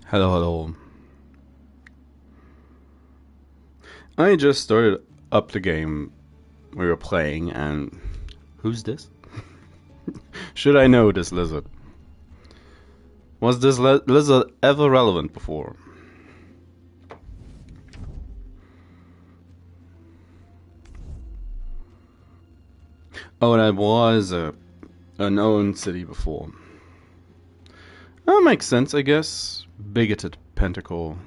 Hello, hello. I just started up the game we were playing, and who's this? Should I know this lizard? Was this lizard ever relevant before? Oh, that was a known city before. That makes sense, I guess. Bigoted pentacle.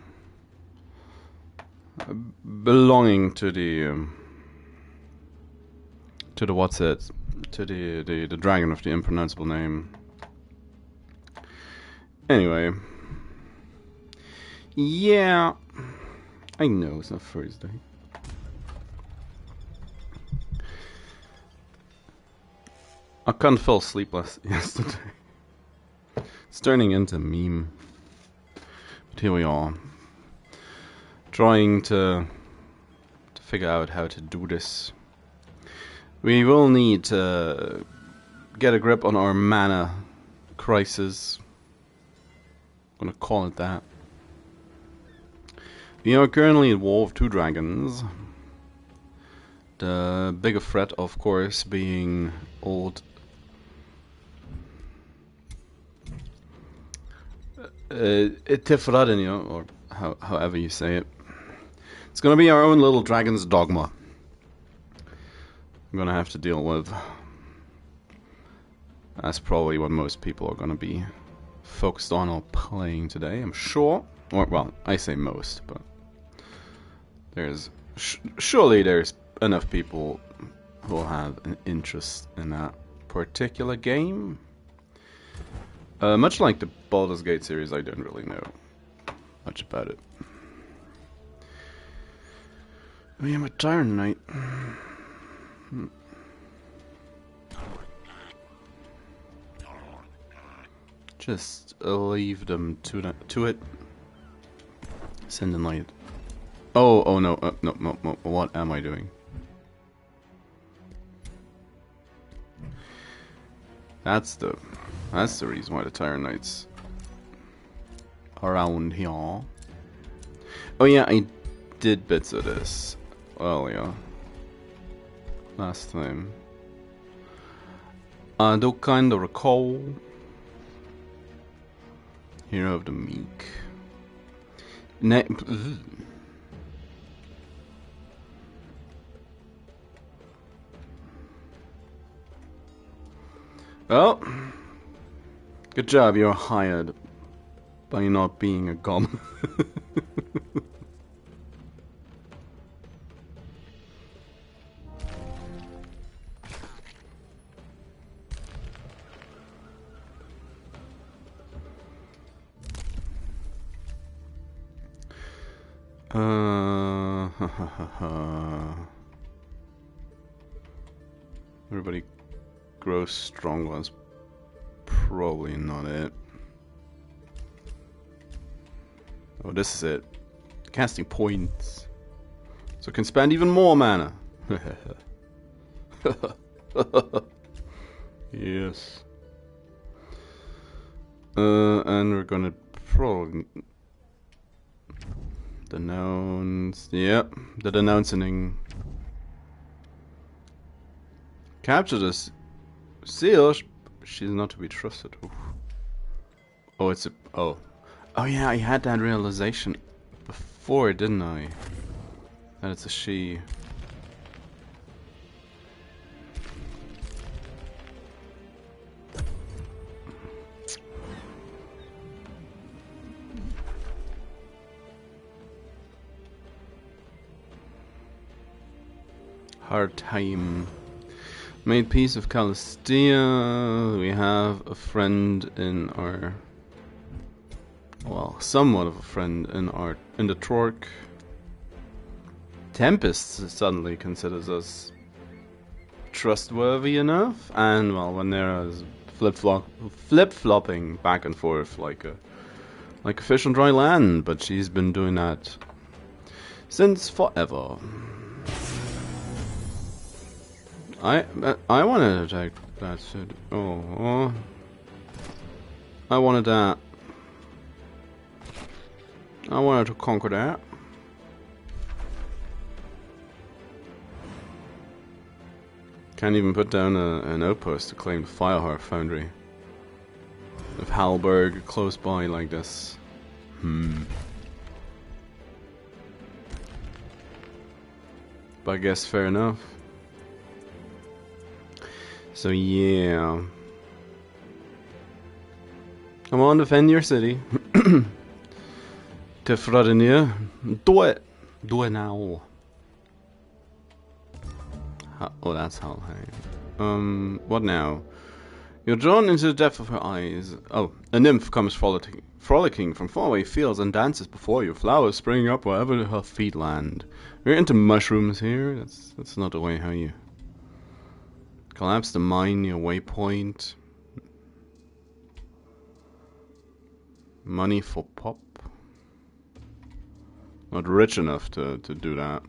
Belonging to the what's it? To the dragon of the impronounceable name. Anyway. Yeah. I know it's not Thursday. I couldn't fall asleep yesterday. It's turning into a meme. But here we are. Trying to figure out how to do this. We will need to get a grip on our mana crisis. I'm gonna call it that. We are currently at war with two dragons. The bigger threat, of course, being old Tifradinio, or however you say it. It's gonna be our own little dragon's dogma. I'm gonna have to deal with. That's probably what most people are gonna be focused on or playing today, I'm sure. Or, well, I say most, but there's surely there's enough people who will have an interest in that particular game. Much like the Baldur's Gate series, I don't really know much about it. I am a Tyrant Knight. Just leave them to it. Send and light. Oh no, no. What am I doing? That's the reason why the Tyrant Knights are around here. Oh yeah, I did bits of this. Well, yeah. Last time. I do kind of recall. Hero of the Meek. Well, good job, you're hired by not being a goblin. Everybody grows strong was probably not it. Oh, this is it. Casting points. So it can spend even more mana. Yes. And we're gonna probably denounce. Yep, the denouncing. Capture this seal. She's not to be trusted. Oof. Oh, it's a. Oh yeah, I had that realization before, didn't I? That it's a she. Hard time. Made peace of Calistia. We have a friend in our. Well, somewhat of a friend in the Torque. Tempest suddenly considers us trustworthy enough, and well, when there is flip-flopping back and forth like a fish on dry land, but she's been doing that since forever. I wanted to attack that shit. Oh, I wanted that. I wanted to conquer that. Can't even put down an outpost to claim the Fireheart Foundry. With Halberg close by like this. But I guess fair enough. So yeah. Come on, defend your city. Tifradinir. Do it! Do it now. Oh, that's Helheim. What now? You're drawn into the depth of her eyes. Oh, a nymph comes frolicking from faraway fields and dances before you. Flowers spring up wherever her feet land. We're into mushrooms here. That's not the way how you collapse the mine near waypoint. Money for pop. Not rich enough to do that.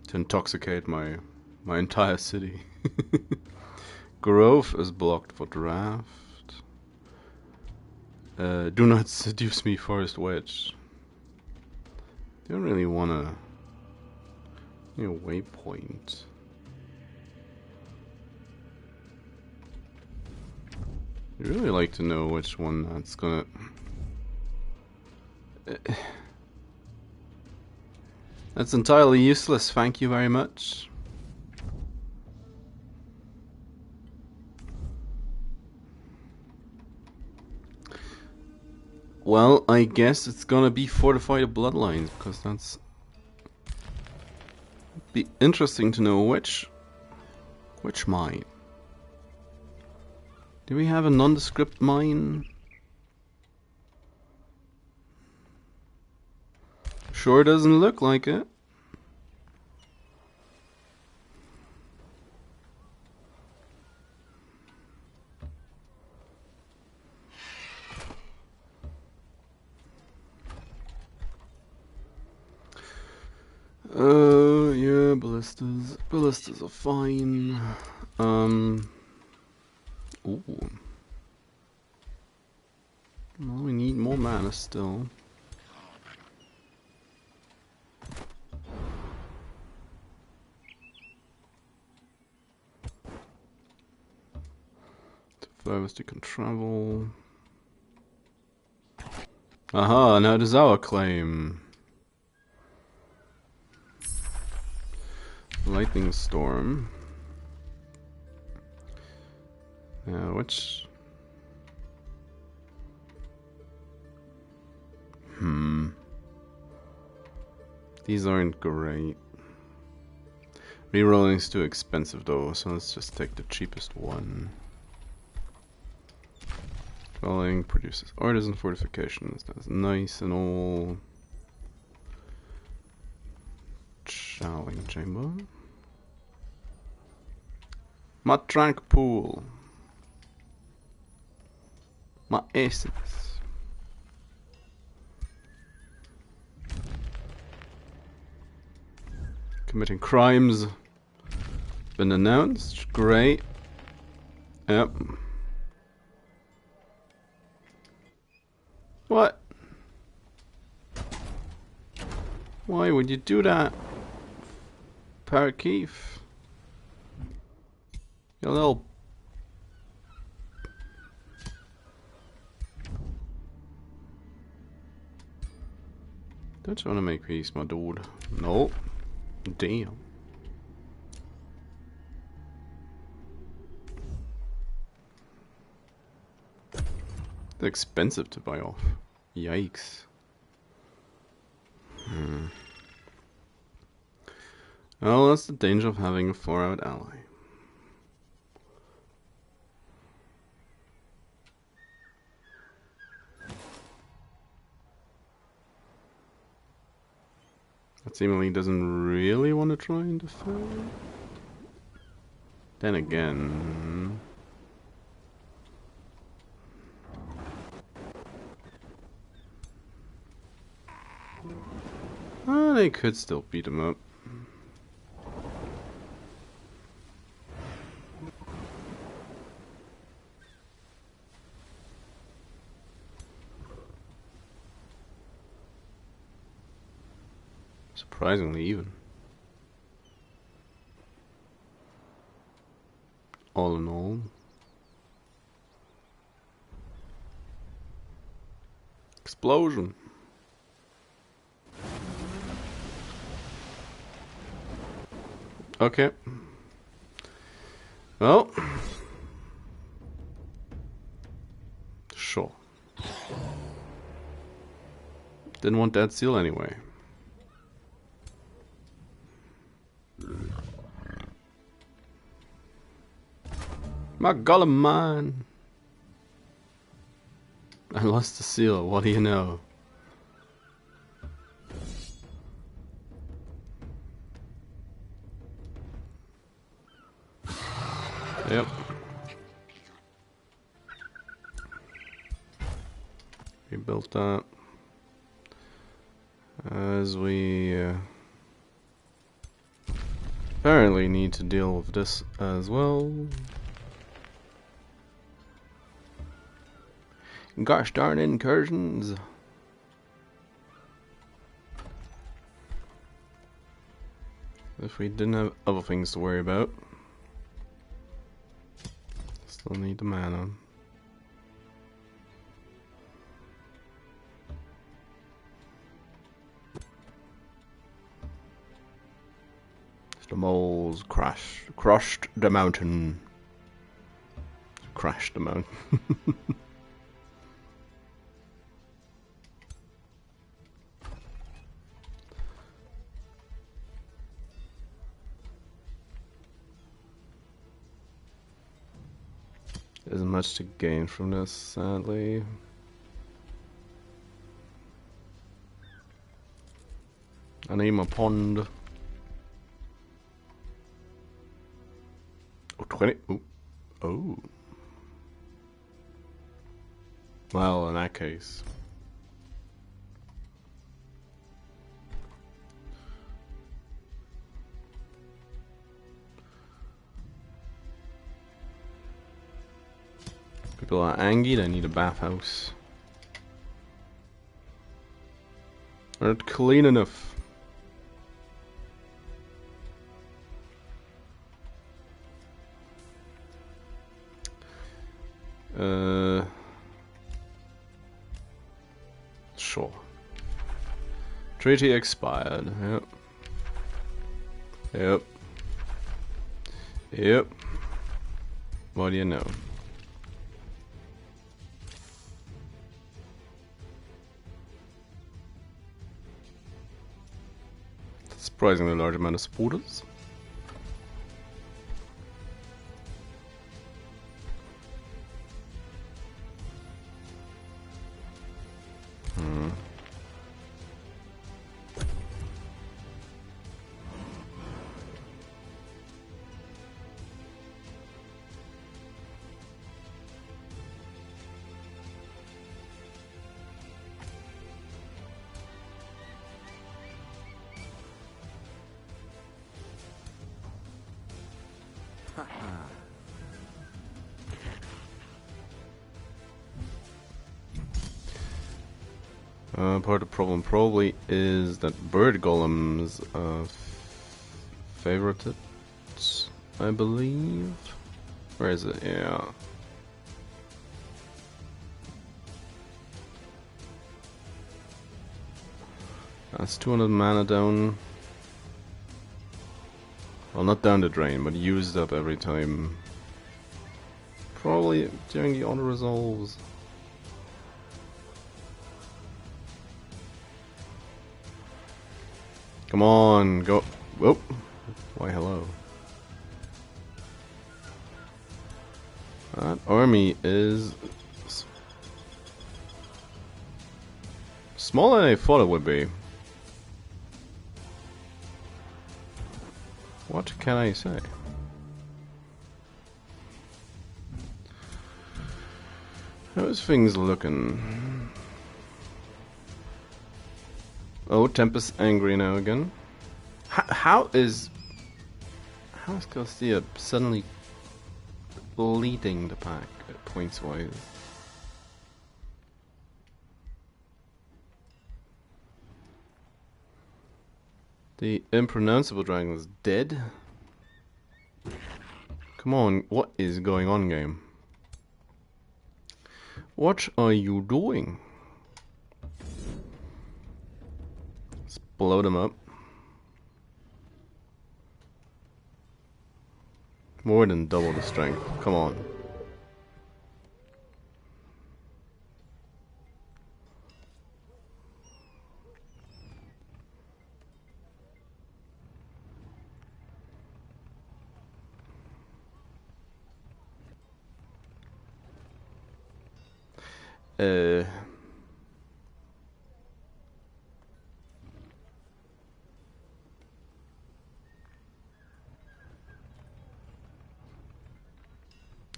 To intoxicate my entire city. Growth is blocked for draft. Do not seduce me, Forest Wedge. Don't really wanna. Waypoint. I'd really like to know which one that's gonna. That's entirely useless, thank you very much. Well, I guess it's gonna be Fortify the Bloodlines, because that's... be interesting to know which mine. Do we have a nondescript mine? Sure doesn't look like it. Yeah, ballistas. Ballistas are fine. Ooh. Well, we need more mana still. The furthest you can travel. Aha, now it is our claim. Lightning Storm. Which... These aren't great. Rerolling is too expensive though, so let's just take the cheapest one. Dwelling produces artisan fortifications. That's nice and all. Channeling chamber. My trank pool. My essence. Committing crimes. Been announced. Great. Yep. What? Why would you do that? Parakeet. You little... Don't you want to make peace, my dude? Nope. Damn. They're expensive to buy off. Yikes. Well, that's the danger of having a 4-out ally. That seemingly doesn't really want to try and defend. Then again... they could still beat him up. Surprisingly even. All in all. Explosion. Okay. Well. Sure. Didn't want that seal anyway. My golem mine. I lost the seal, what do you know? Yep. We built that. As we apparently need to deal with this as well. Gosh darn incursions. If we didn't have other things to worry about. Still need the mana. The moles crushed the mountain. Crashed the mountain. There isn't much to gain from this, sadly. I need my pond. Oh, 20. Ooh. Oh. Well, in that case. People are angry, they need a bathhouse. Not clean enough. Sure. Treaty expired. Yep. Yep. Yep. What do you know? Surprisingly large amount of supporters. Part of the problem probably is that bird golems favorite it, I believe. Where is it? Yeah. That's 200 mana down. Well, not down the drain, but used up every time. Probably during the auto resolves. Come on, go. Whoop. Why, hello. That army is smaller than I thought it would be. What can I say? How's things looking? Oh, Tempest angry now again. How is Garcia suddenly leading the pack at points wise? The impronounceable dragon is dead. Come on, what is going on, game? What are you doing? Let's blow them up. More than double the strength. Come on.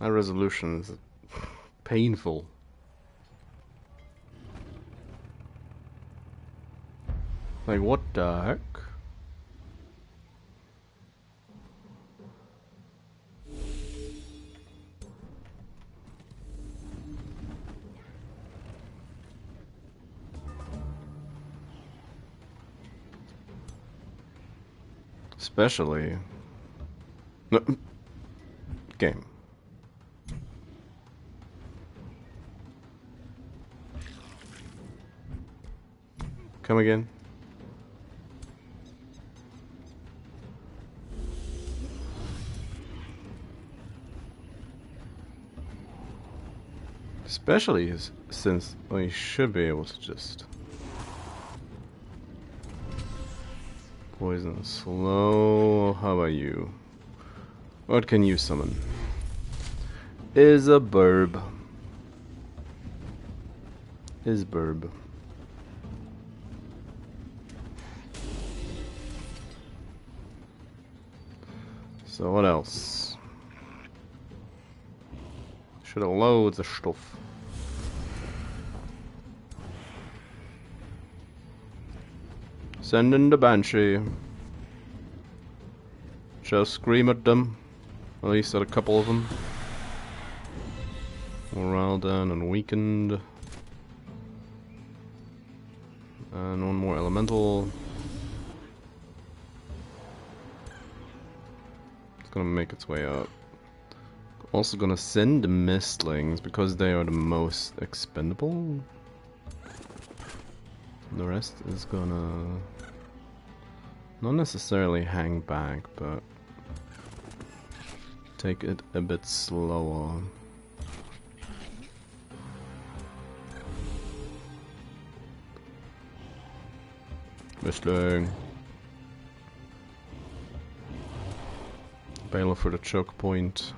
That resolution is painful. Like, what the heck? Especially... No. Game. Come again. Especially since we should be able to just poison slow. How about you? What can you summon? Is a burb. Is burb. So what else? Should have loads of stuff. Send in the Banshee. Just scream at them. At least at a couple of them. Morale down and weakened. And one more elemental. It's gonna make its way up. Also gonna send the mistlings because they are the most expendable. The rest is gonna not necessarily hang back, but take it a bit slower. Mistling. Bailiff for the choke point.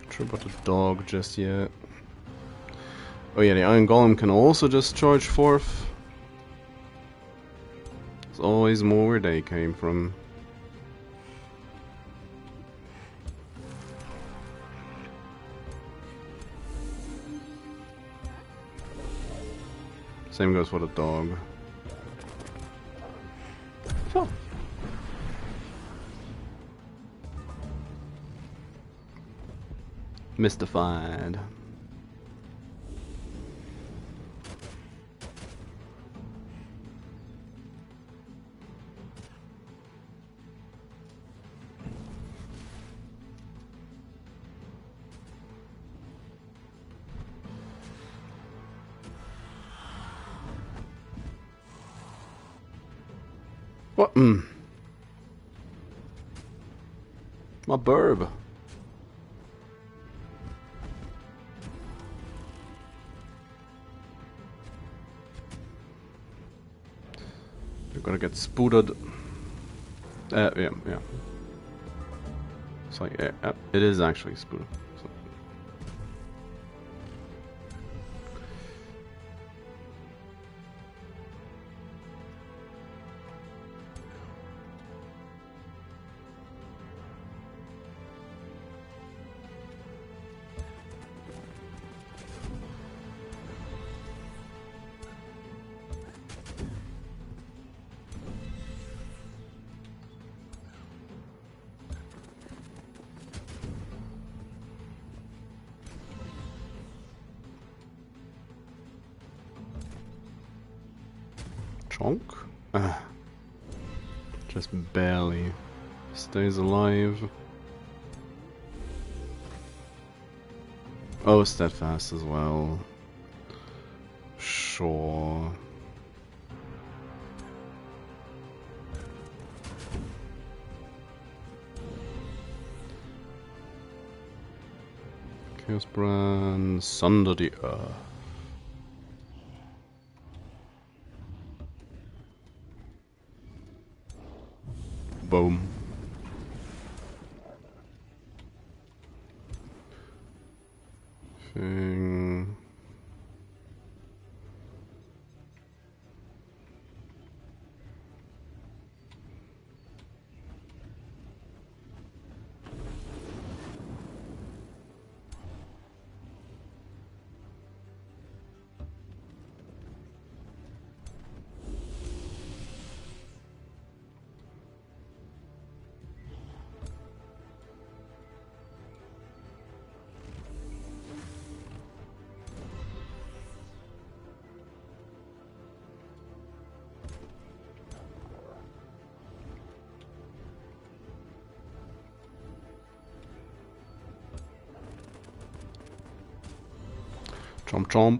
Not sure about the dog just yet. Oh yeah, the Iron Golem can also just charge forth. There's always more where they came from. Same goes for the dog. So. Mystified. What? My burb. You're gonna get spooted. Yeah. It's like, yeah, it is actually spooted. So. Chonk. Just barely stays alive. Oh, steadfast as well. Sure. Chaos Brand, Sunder the Earth. Boom. Thing. Chomp chomp.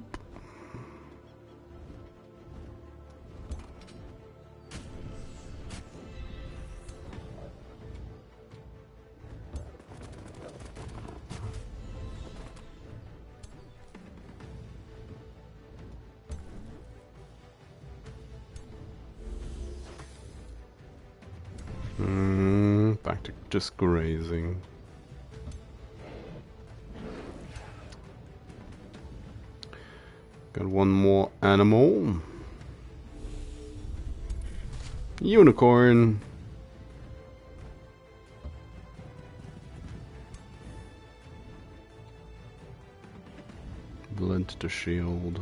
Back to just grazing. Got one more animal. Unicorn. Blend to shield.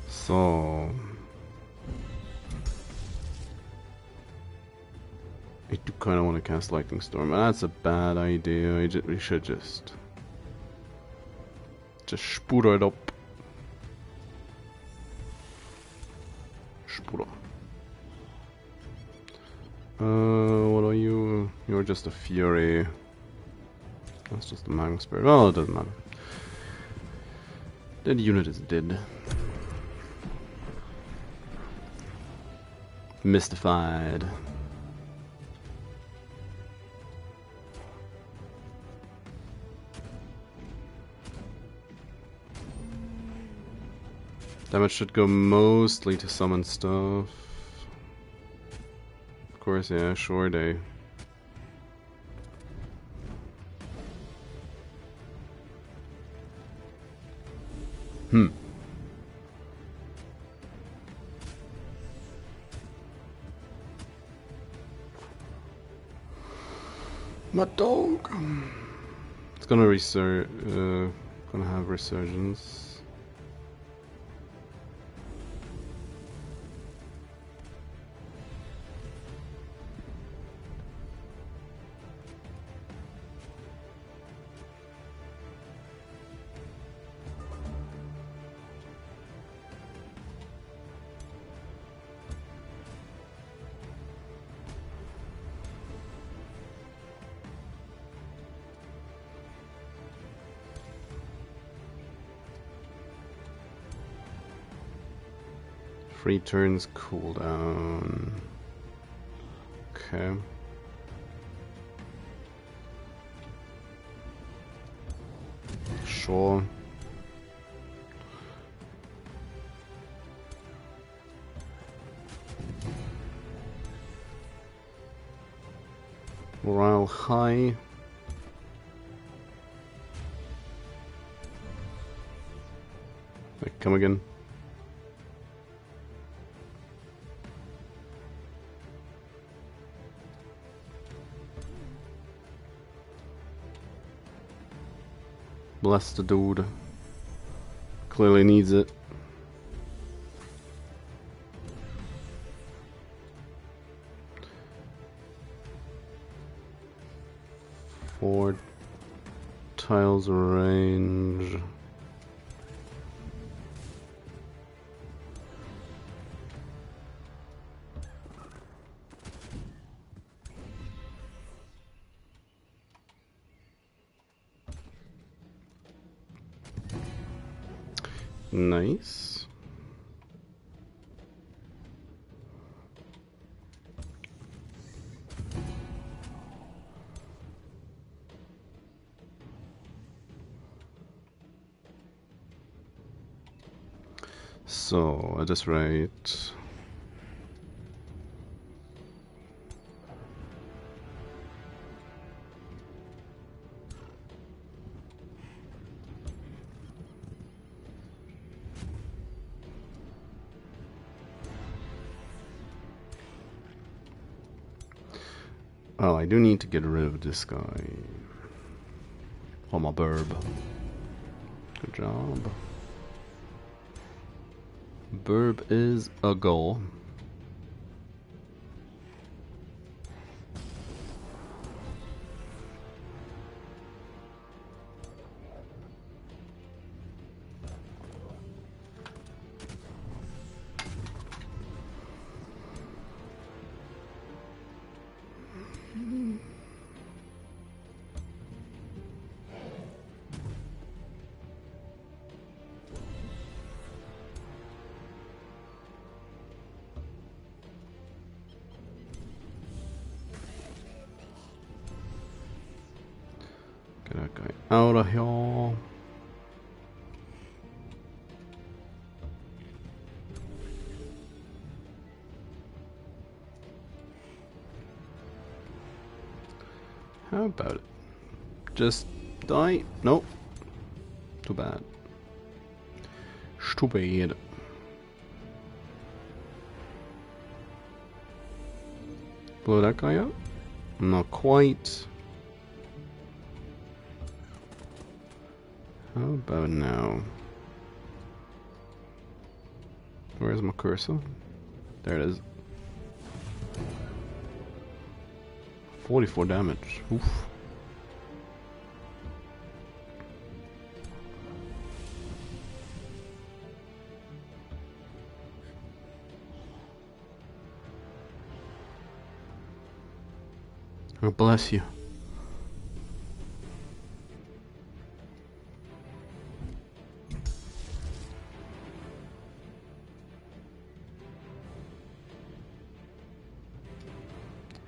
So I do kind of want to cast Lightning Storm, and that's a bad idea. We should just spuro it up. Spuro. What are you? You're just a Fury. That's just a Magma Spirit. Oh, it doesn't matter. That unit is dead. Mystified. Damage should go mostly to summon stuff. Of course, yeah, sure day. My dog. It's gonna gonna have resurgence. Free turns cooldown. Okay. Sure. Morale high. Wait, come again. Bless the dude. Clearly needs it. 4 tiles range. Nice. So, at this rate... Oh, I do need to get rid of this guy. Oh, my burb. Good job. Burb is a goal. Get that guy out of here. How about it? Just die? Nope. Too bad. Stupid. Blow that guy up? Not quite. How about now? Where's my cursor? There it is. 44 damage. Oof. Oh, bless you.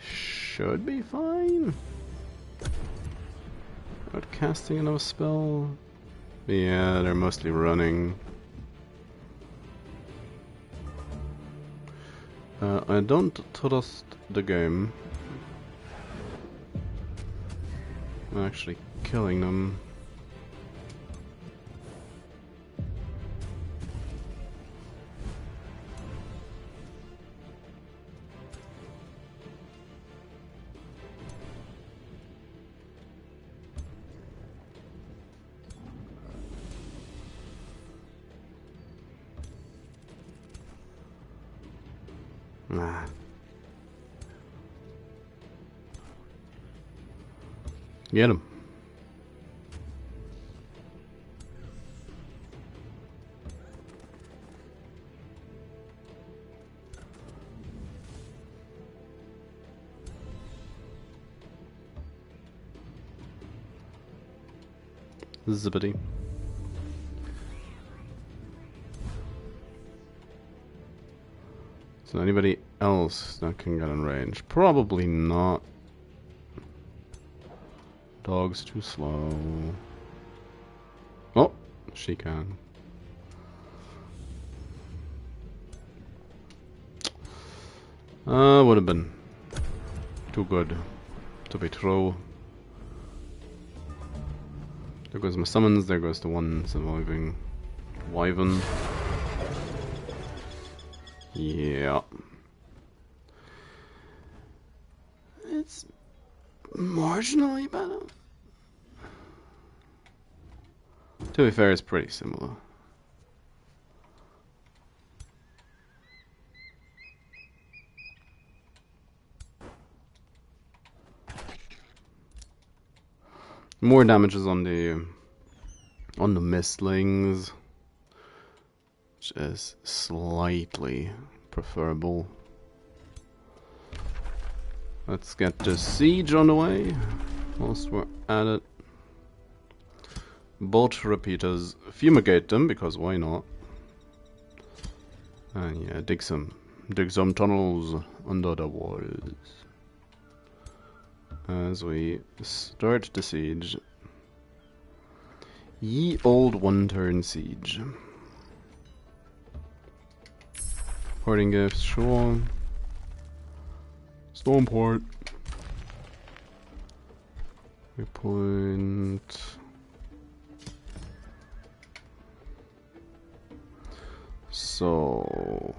Should be fine. Not casting another spell. Yeah, they're mostly running. I don't trust the game. I'm actually killing them. Nah. Get him. Zippity. Is there anybody else that can get in range? Probably not. Dog's too slow. Oh, she can. Would have been too good to be true. There goes my summons, there goes the one surviving wyvern. Yeah. It's marginally better. To be fair, it's pretty similar. More damages on the mistlings, which is slightly preferable. Let's get the siege on the way whilst we're at it. Bolt repeaters, fumigate them because why not? And yeah, dig some tunnels under the walls as we start the siege. Ye old one-turn siege. Parting gifts, sure. Stormport. Waypoint. So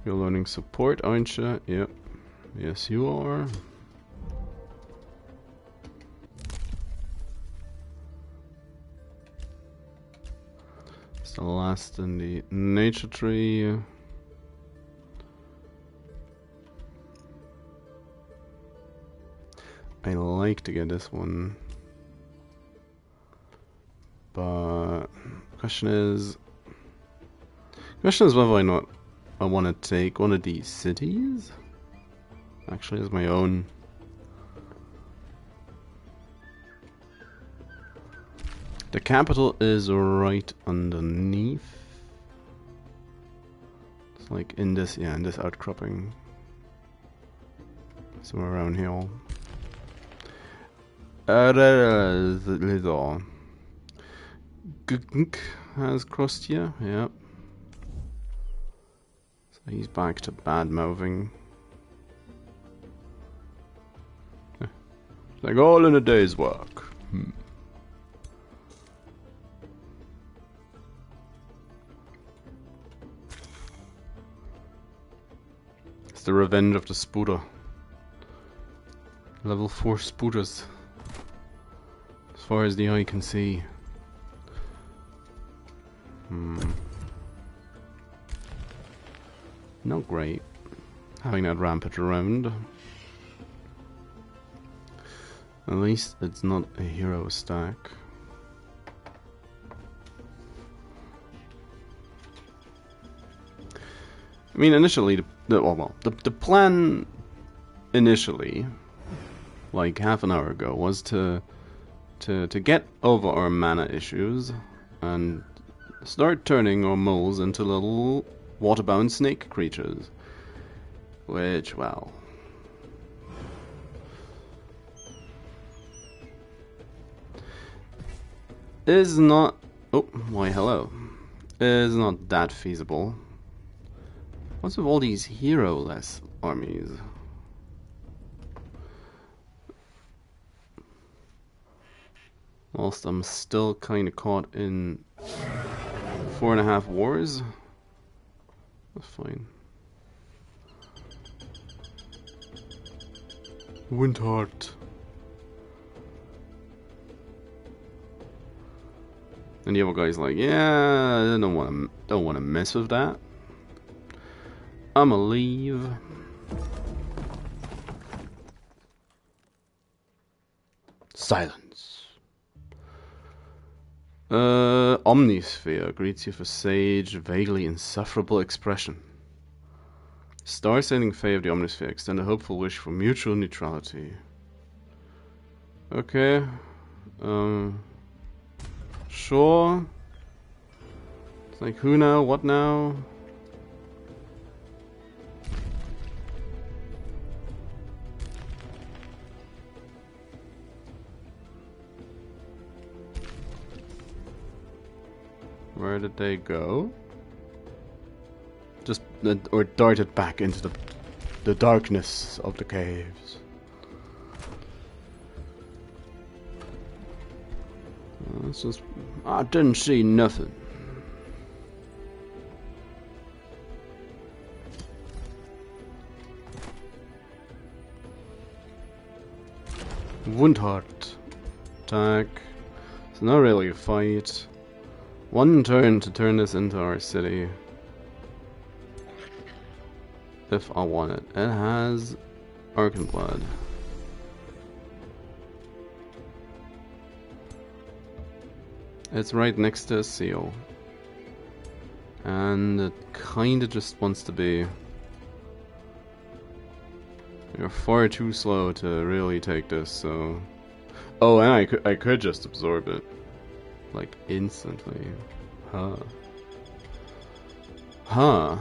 you're learning support, aren't you? Yep. Yes, you are. It's the last in the nature tree. I like to get this one, but question is whether or not I want to take one of these cities actually as my own. The capital is right underneath. It's like in this, yeah, in this outcropping. Somewhere around here. Gunk has crossed here, yep. So he's back to bad mouthing. Like all in a day's work. It's the revenge of the Spooter. Level 4 Spooters. As far as the eye can see. Not great having that rampage around. At least it's not a hero stack. I mean, initially, the plan initially, like half an hour ago, was to get over our mana issues and start turning our moles into little waterbound snake creatures. Which, well, is not... Oh, why hello. Is not that feasible. What's with all these hero-less armies? Whilst I'm still kind of caught in 4.5 wars. That's fine. Windheart. And the other guy's like, yeah, I don't want to mess with that. I'ma leave. Silence. Omnisphere greets you for sage, vaguely insufferable expression. Star-sailing Fae of the Omnisphere extend a hopeful wish for mutual neutrality. Okay. Sure. It's like, who now? What now? Where did they go? Just or darted back into the darkness of the caves. It's just, I didn't see nothing. Wundhart. Attack. It's not really a fight. One turn to turn this into our city. If I want it. It has Arcan Blood. It's right next to a seal. And it kinda just wants to be. You're far too slow to really take this, so... Oh, and I could just absorb it. Like, instantly. Huh. Huh.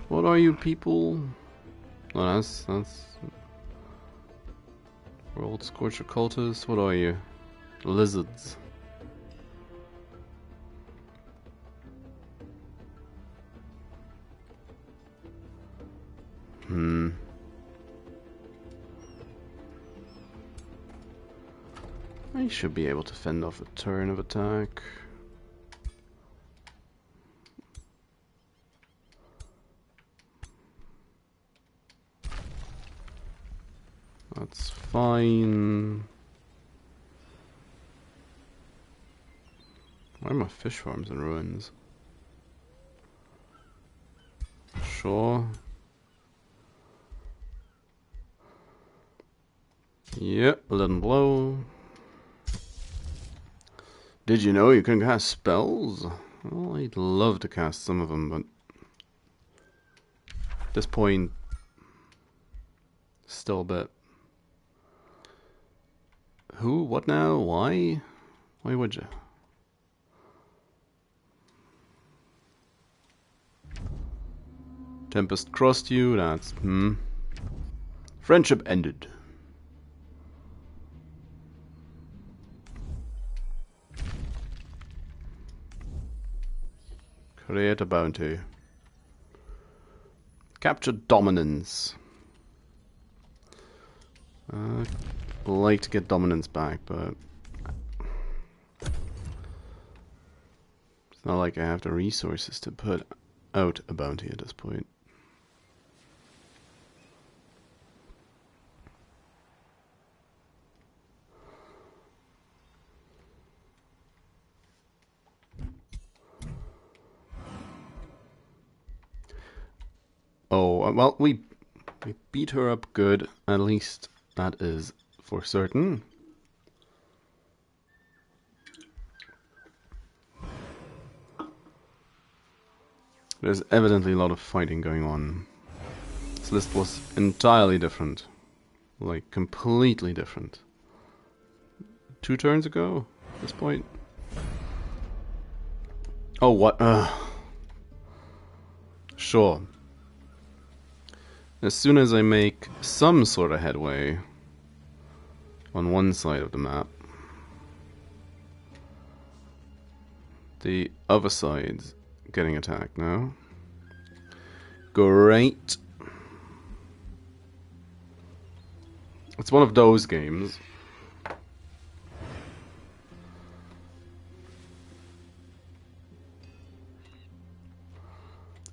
What are you people? Oh, that's... World Scorcher cultists? What are you? Lizards. I should be able to fend off a turn of attack. That's fine. Why are my fish farms in ruins? Sure. Yep, let him blow. Did you know you can cast spells? Well, I'd love to cast some of them, but at this point, still a bit. Who? What now? Why? Why would you? Tempest crossed you, that's... Friendship ended. Create a bounty. Capture dominance. I'd like to get dominance back, but... It's not like I have the resources to put out a bounty at this point. Oh, well, we beat her up good, at least that is for certain. There's evidently a lot of fighting going on. This list was entirely different. Like, completely different. 2 turns ago, at this point. Oh, what? Sure. As soon as I make some sort of headway on one side of the map, the other side's getting attacked now. Great. It's one of those games.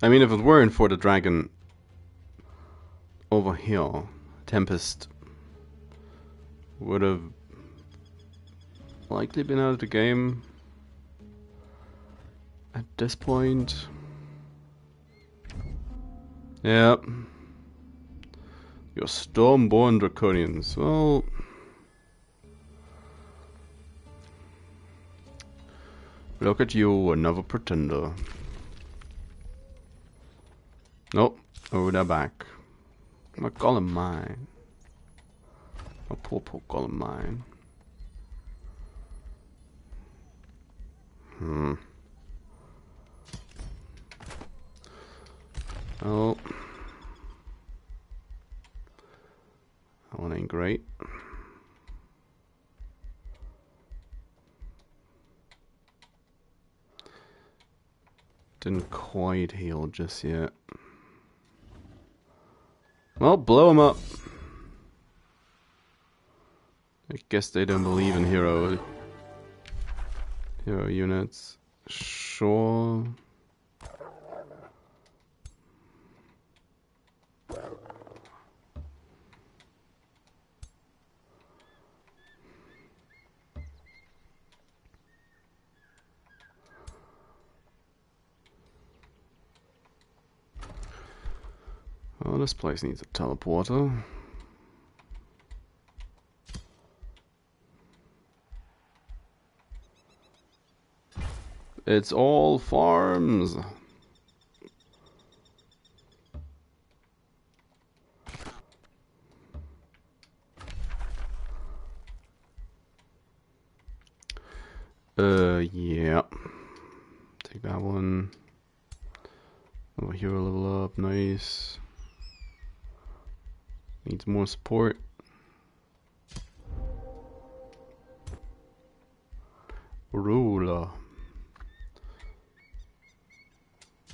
I mean, if it weren't for the dragon over here, Tempest would have likely been out of the game at this point. Yep. Your Stormborn Draconians. Well, look at you, another pretender. Nope. Oh, they're back. My golem mine. My poor golem mine. Oh. That one ain't great. Didn't quite heal just yet. Well, blow him up. I guess they don't believe in hero units. Sure. Oh, this place needs a teleporter. It's all farms. Yeah. Take that one. Over here, level up. Nice. Needs more support. Ruler.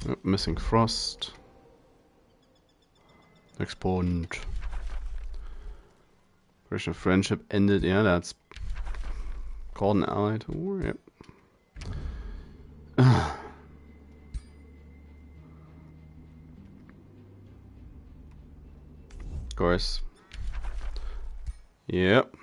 Oh, missing frost. Exponent. Christian friendship ended. Yeah, that's called an ally to war. Yep. Of course. Yep.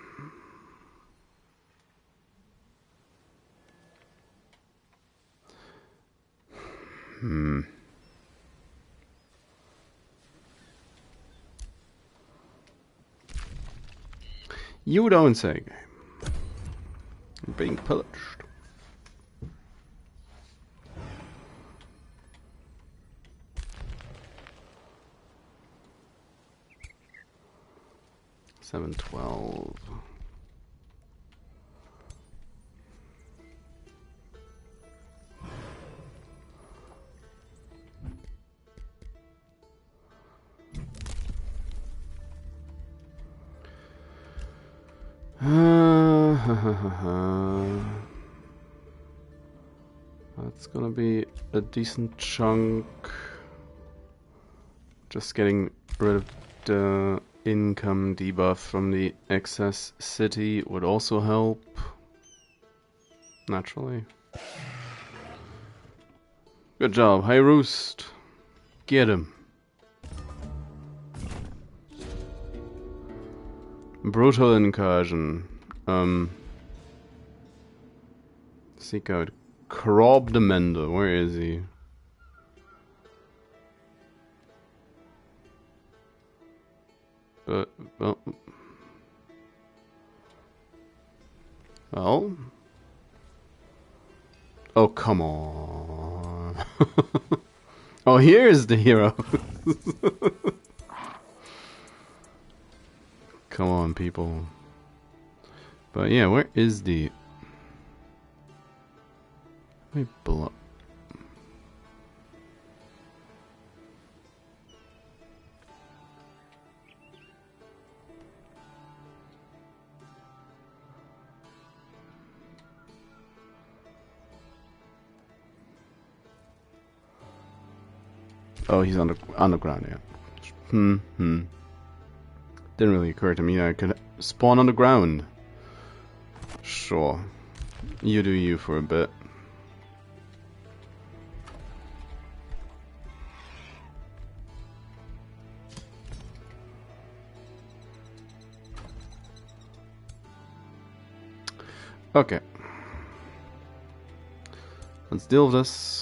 You don't say, game. You're being pillaged. $7.12. That's gonna be a decent chunk. Just getting rid of the income debuff from the excess city would also help. Naturally. Good job, High Roost. Get him. Brutal incursion. Seek out Krob the Mender. Where is he? Well. Oh, come on. Oh, here's the hero. Come on, people. But yeah, where is the... Let me blow... Oh, he's underground, yeah. Didn't really occur to me I could spawn on the ground. Sure. You do you for a bit. Okay. Let's deal with this.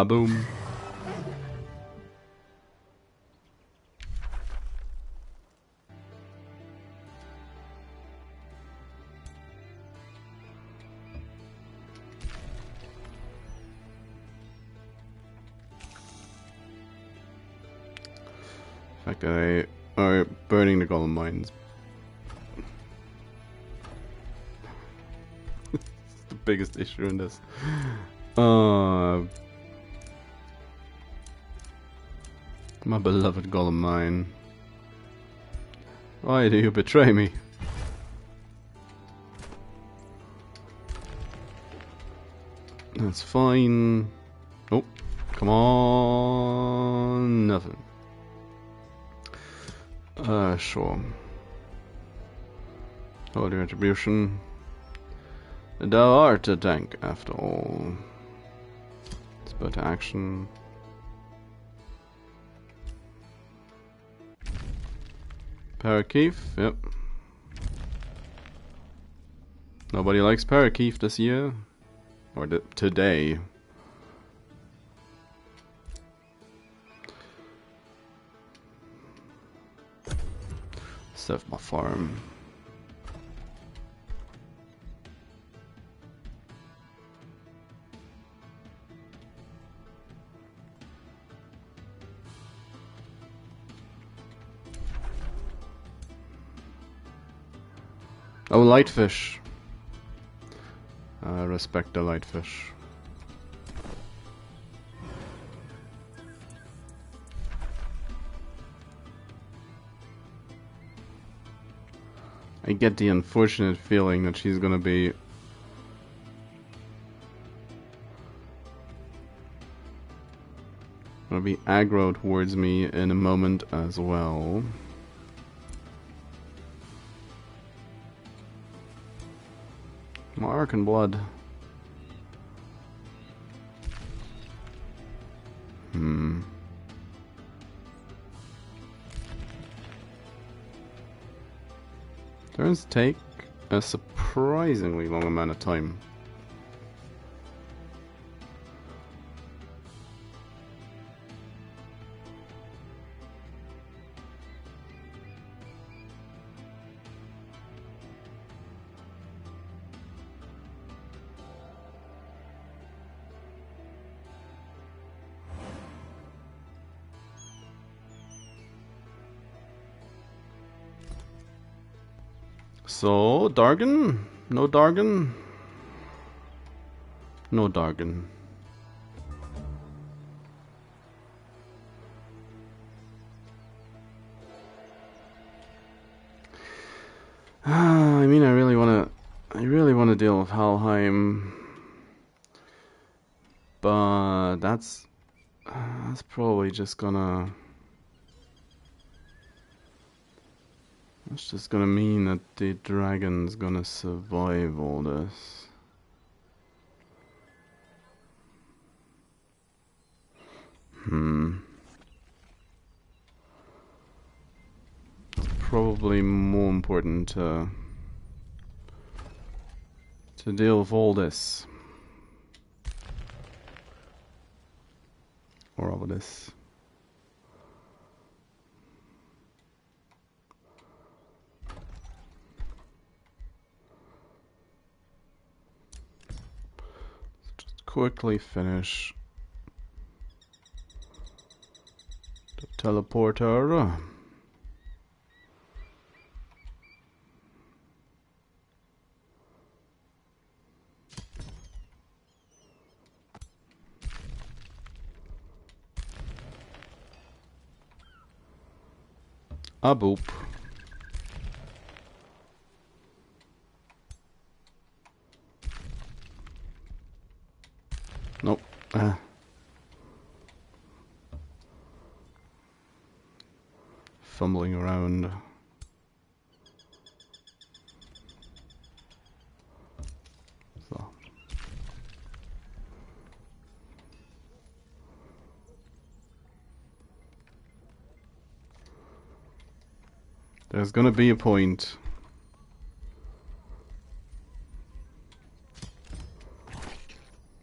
Boom. The fact that they are burning the golem mines. It's the biggest issue in this. My beloved golem mine. Why do you betray me? That's fine. Oh, come on. Nothing. Sure. Holy retribution. Thou art a tank, after all. Spur to action. Parakeef, yep. Nobody likes Parakeef this year. Or today. Save my farm. Oh, lightfish. I respect the lightfish. I get the unfortunate feeling that she's gonna be aggro towards me in a moment as well. Mark and blood. Turns take a surprisingly long amount of time. So, Dargan? No Dargan? No Dargan. I mean, I really wanna deal with Halheim, but that's probably just gonna. That's just gonna mean that the dragon's gonna survive all this. It's probably more important to deal with all this. Or all of this. Just quickly finish the teleporter. A boop. Nope. Fumbling around. So. There's gonna be a point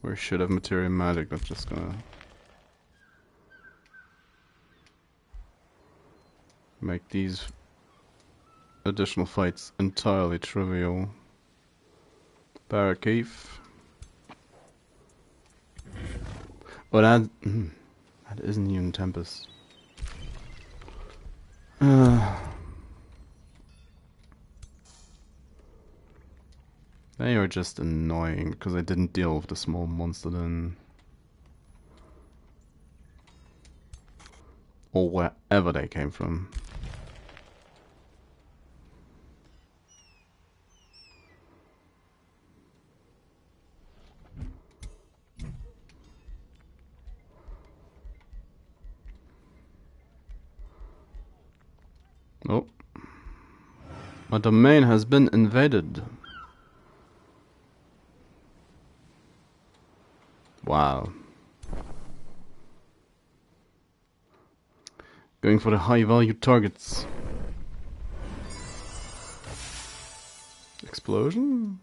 where should have material magic that's just gonna make these additional fights entirely trivial. Barrakeef. But that isn't even Tempest. They are just annoying because I didn't deal with the small monster then. Or wherever they came from. Oh. My domain has been invaded. Wow. Going for the high value targets. Explosion?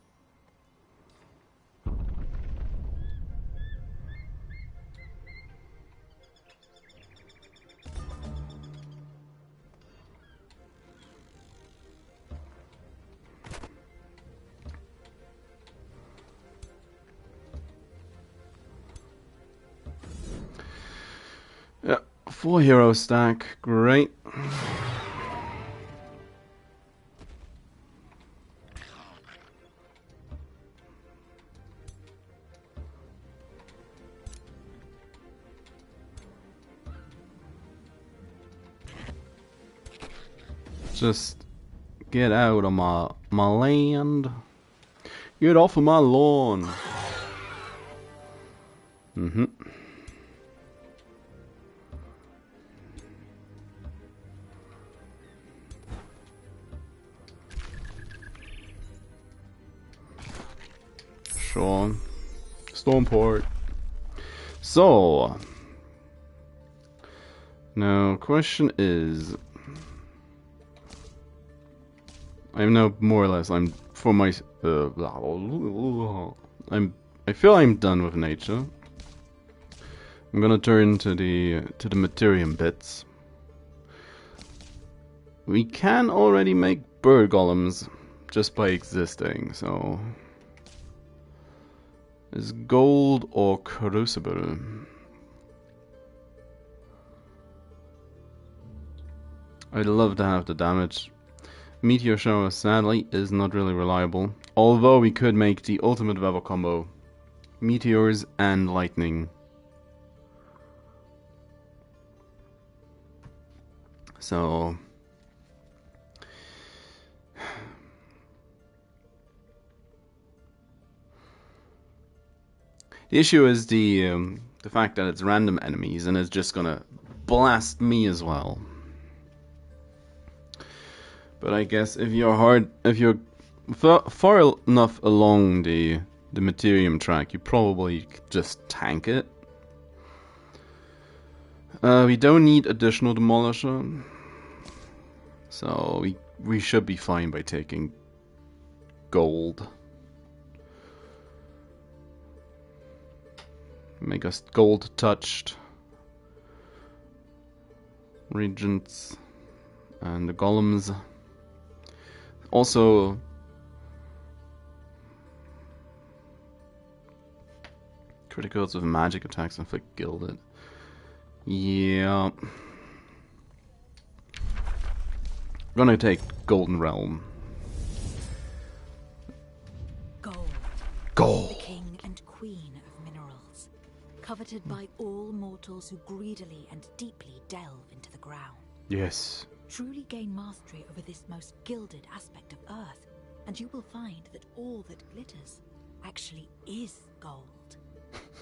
Full hero stack, great. Just get out of my land. Get off of my lawn. Sure. Stormport. So now question is, I'm now more or less I feel I'm done with nature. I'm gonna turn to the materium bits. We can already make bird golems just by existing, so is gold or crucible? I'd love to have the damage. Meteor shower sadly is not really reliable, although we could make the ultimate level combo: meteors and lightning. So the issue is the fact that it's random enemies and it's just gonna blast me as well. But I guess if you're far enough along the materium track, you probably just tank it. We don't need additional demolisher, so we should be fine by taking gold. Make us gold touched regents and the golems. Also, criticals with magic attacks inflict gilded. Yeah. Gonna take Golden Realm. Gold. Gold. The king and queen of minerals. Coveted by all mortals who greedily and deeply delve into the ground. Yes. Truly gain mastery over this most gilded aspect of Earth, and you will find that all that glitters actually is gold.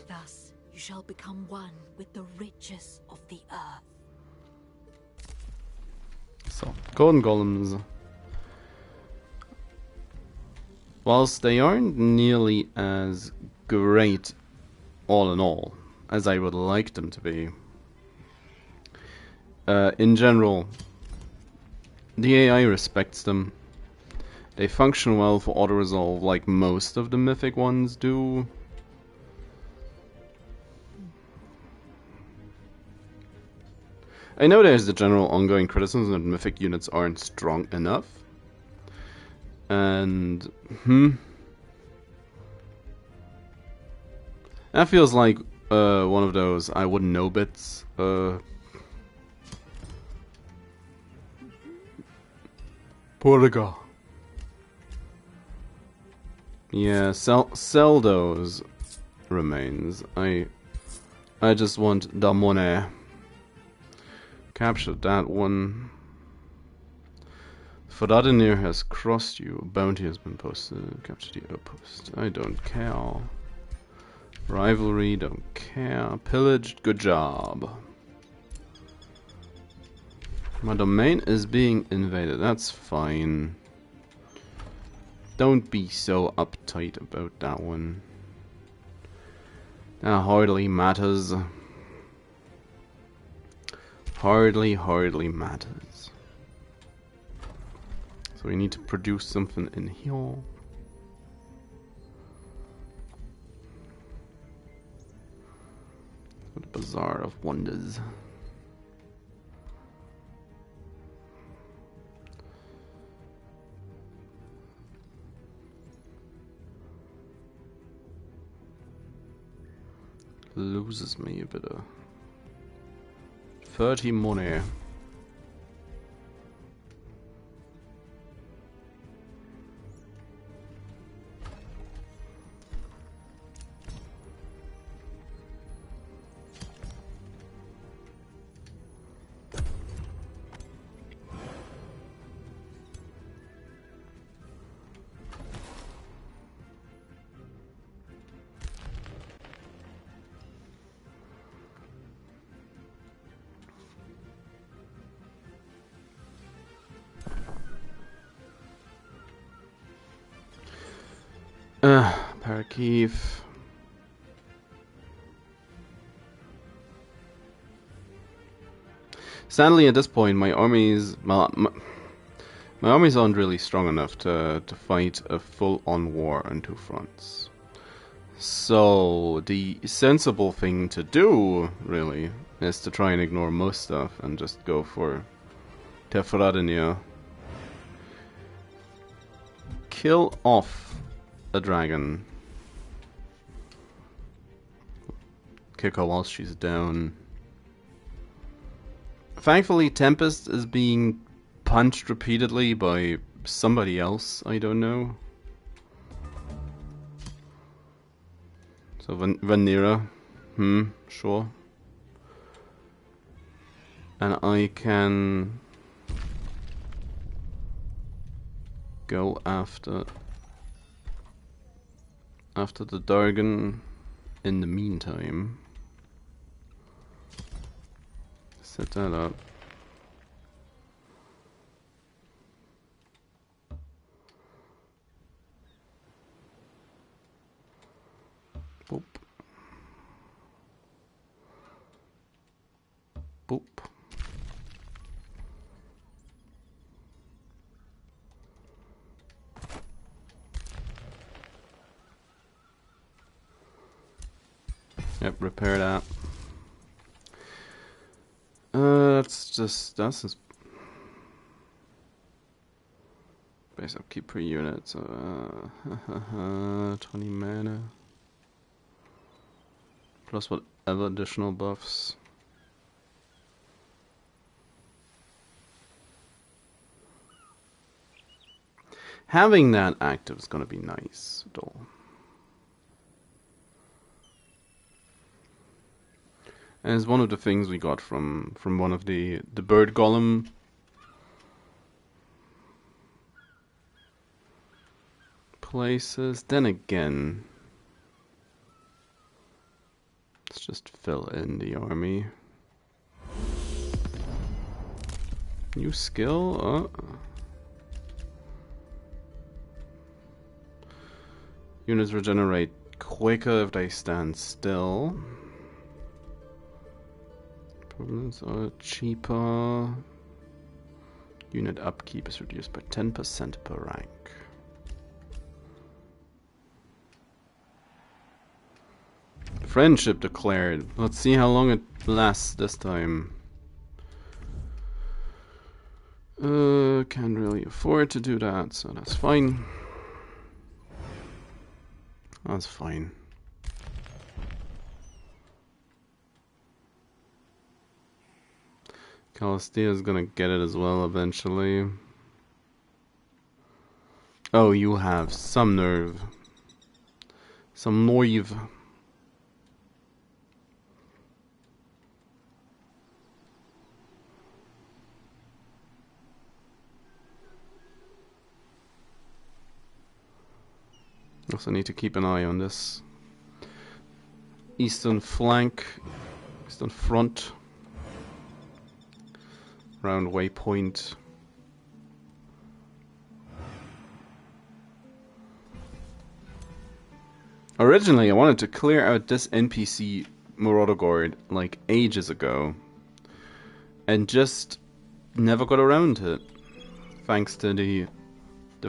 Thus, you shall become one with the riches of the Earth. So, golden golems. Whilst they aren't nearly as great, all in all, as I would like them to be, in general, the AI respects them. They function well for auto-resolve like most of the mythic ones do. I know there's the general ongoing criticism that mythic units aren't strong enough. And, that feels like one of those I wouldn't know bits. Portugal. Yeah, sell those remains. I just want the money. Capture that one. Fadadenir has crossed you. A bounty has been posted. Capture the outpost. I don't care. Rivalry, don't care. Pillaged, good job. My domain is being invaded. That's fine. Don't be so uptight about that one. That hardly matters. Hardly matters. So we need to produce something in here. The Bazaar of Wonders. Loses me a bit of 30 money. Parakeet. Sadly, at this point, my armies, well, my armies aren't really strong enough to fight a full-on war on two fronts. So the sensible thing to do, really, is to try and ignore most stuff and just go for Tefradinir. Kill off a dragon. Kick her while she's down. Thankfully, Tempest is being punched repeatedly by somebody else, I don't know. So Vanira, sure. And I can go after the Dargon in the meantime. Set that up. Boop. Boop. Yep, repair that. That's just base upkeep per unit, so 20 mana. Plus whatever additional buffs. Having that active is gonna be nice, though. And it's one of the things we got from one of the bird golem places. Then again, let's just fill in the army. New skill. Units regenerate quicker if they stand still. Improvements are cheaper. Unit upkeep is reduced by 10% per rank. Friendship declared. Let's see how long it lasts this time. Can't really afford to do that, so that's fine. That's fine. Calistea is gonna get it as well eventually. Oh, you have some nerve. Some nerve. Also need to keep an eye on this eastern flank, eastern front, around waypoint. Originally, I wanted to clear out this NPC Marauder Guard like ages ago, and just never got around to it, thanks to the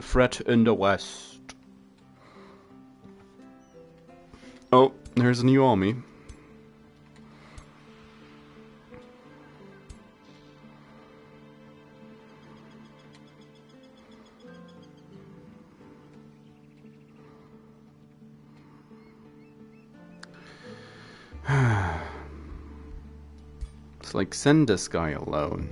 threat in the west. Oh, there's a new army. It's like, send this guy alone.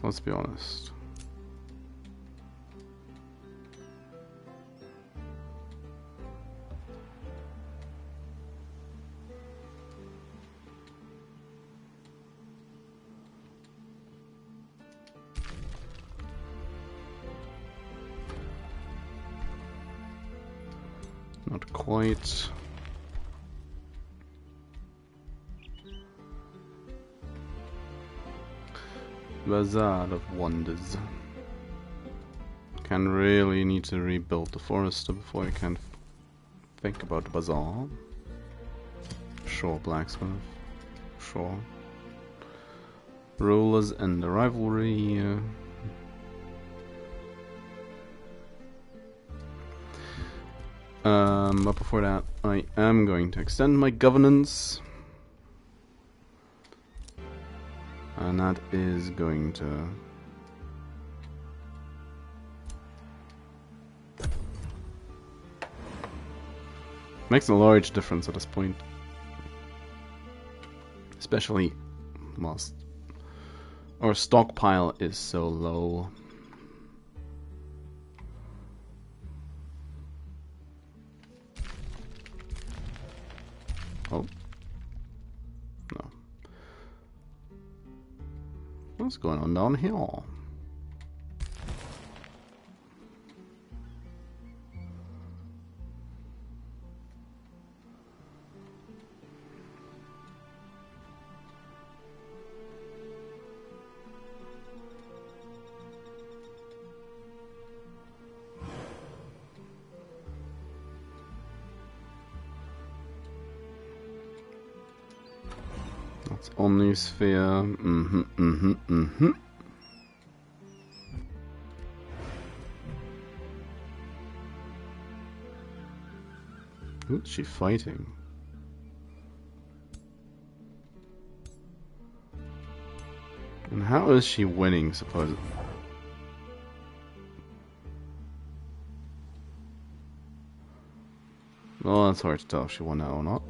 Let's be honest. Not quite. Bazaar of Wonders. Can really need to rebuild the forester before I can think about the bazaar. Sure, blacksmith. Sure. Rulers and the rivalry. But before that, I am going to extend my governance. And that is going to... makes a large difference at this point. Especially whilst our stockpile is so low. Oh. No. What's going on down here? That's Omnisphere. Who's she fighting? And how is she winning, supposedly? Well, it's hard to tell if she won that or not.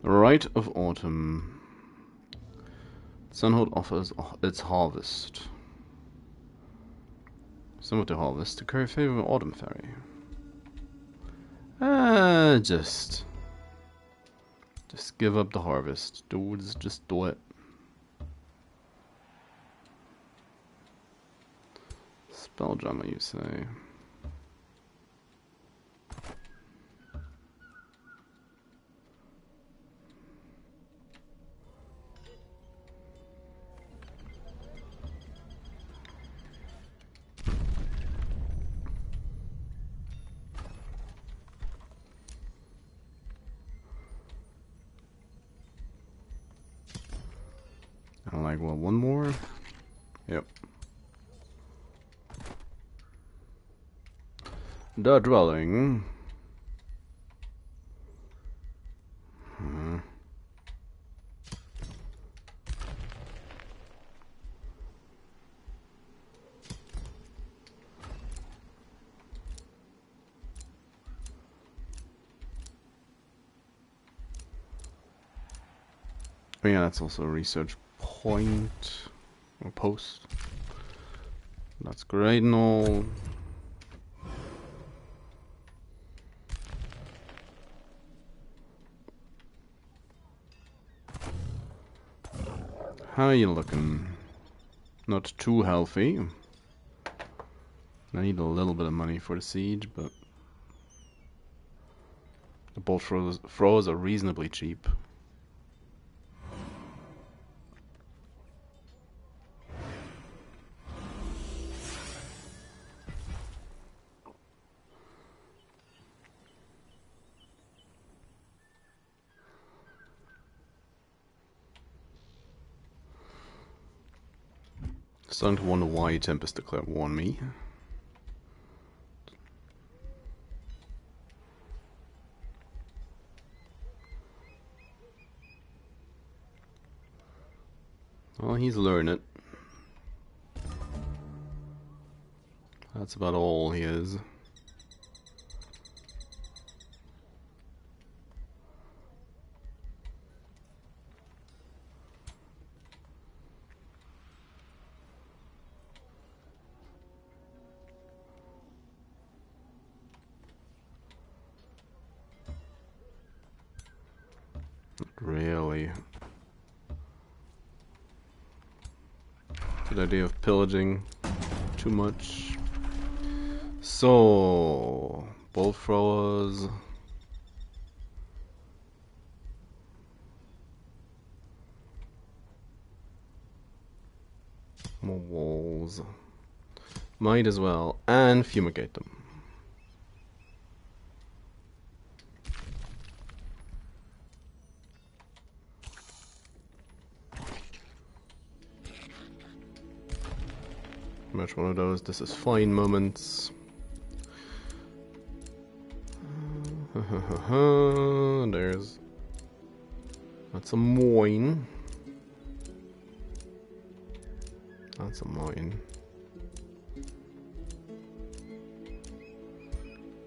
Rite of Autumn. Sunhold offers its harvest. Some of the harvest to curry favor of Autumn Fairy. Just give up the harvest. Dudes, just do it. Spell drama, you say? Like, well, one more? Yep. The dwelling. Oh yeah, that's also a research point or post. That's great and all. How are you looking? Not too healthy. I need a little bit of money for the siege, but the bolt throws are reasonably cheap. Starting to wonder why Tempest declared war on me. he's learning. That's about all he is. Really? Good idea of pillaging too much. So, bolt throwers. More walls. Might as well. And fumigate them. Much one of those "this is fine" moments. That's a mine. That's a mine.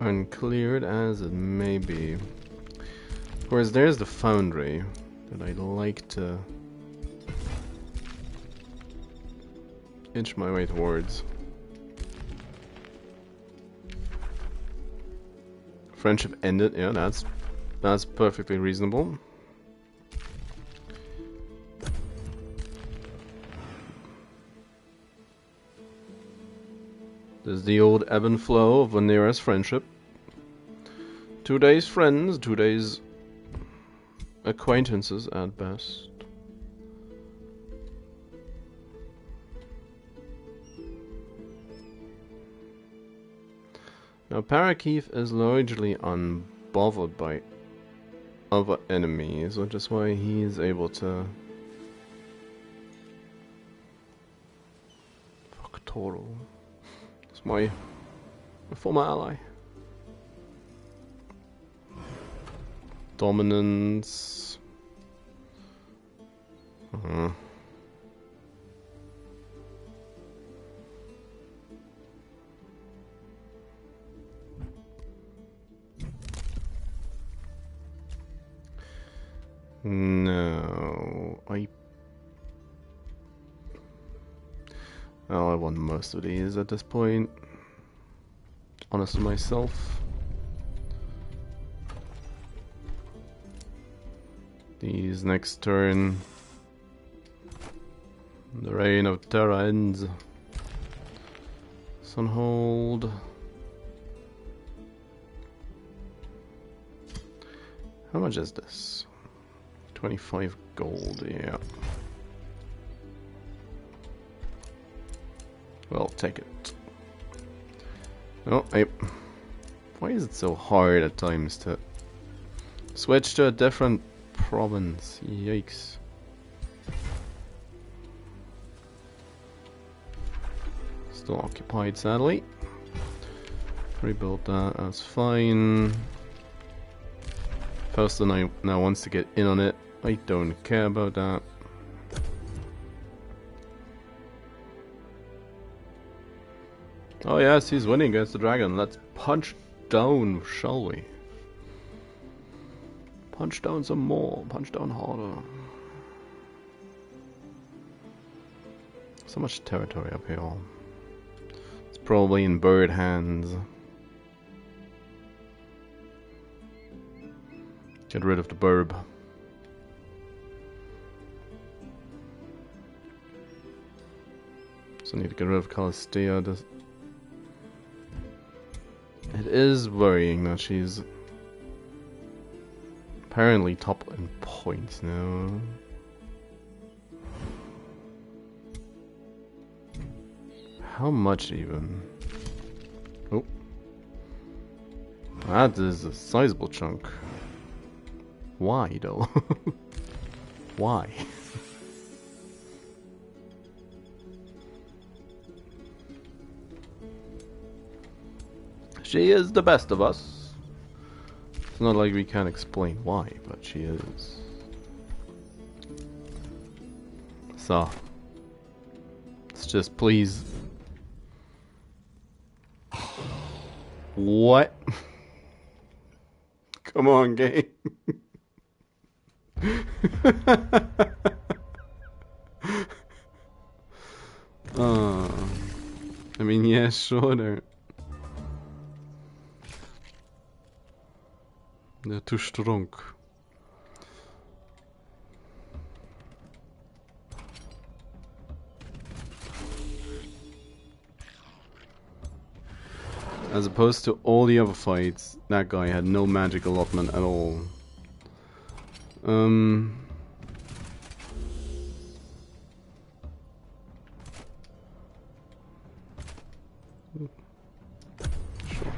Uncleared as it may be. Of course, there's the foundry that I'd like to inch my way towards. Friendship ended. Yeah, that's perfectly reasonable. There's the old ebb and flow of Vanera's friendship. 2 days friends, 2 days acquaintances at best. Now Parakeet is largely unbothered by other enemies, which is why he's able to... Fuck Total. It's my former ally. Dominance. No, I want most of these at this point. Honest with myself. These next turn. The reign of Terra ends. Sunhold. How much is this? 25 gold, yeah. Well, take it. Oh, why is it so hard at times to switch to a different province? Yikes. Still occupied, sadly. Rebuilt that, that's fine. Faustin now wants to get in on it. I don't care about that. Oh yes, he's winning against the dragon. Let's punch down, shall we? Punch down some more. Punch down harder. So much territory up here. It's probably in bird hands. Get rid of the burb. So I need to get rid of Calistea. It is worrying that she's apparently top in points now. How much even? Oh. That is a sizable chunk. Why though? Why? She is the best of us. It's not like we can't explain why, but she is. So, just please. What? Come on, game. I mean, yeah, sure, they're too strong. As opposed to all the other fights, that guy had no magic allotment at all. Sure.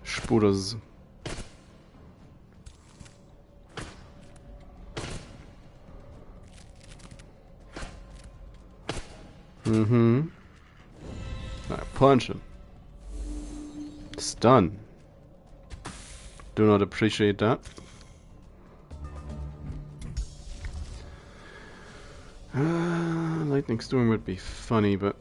Spuras. Alright, punch him. Stun. Do not appreciate that. Lightning Storm would be funny, but...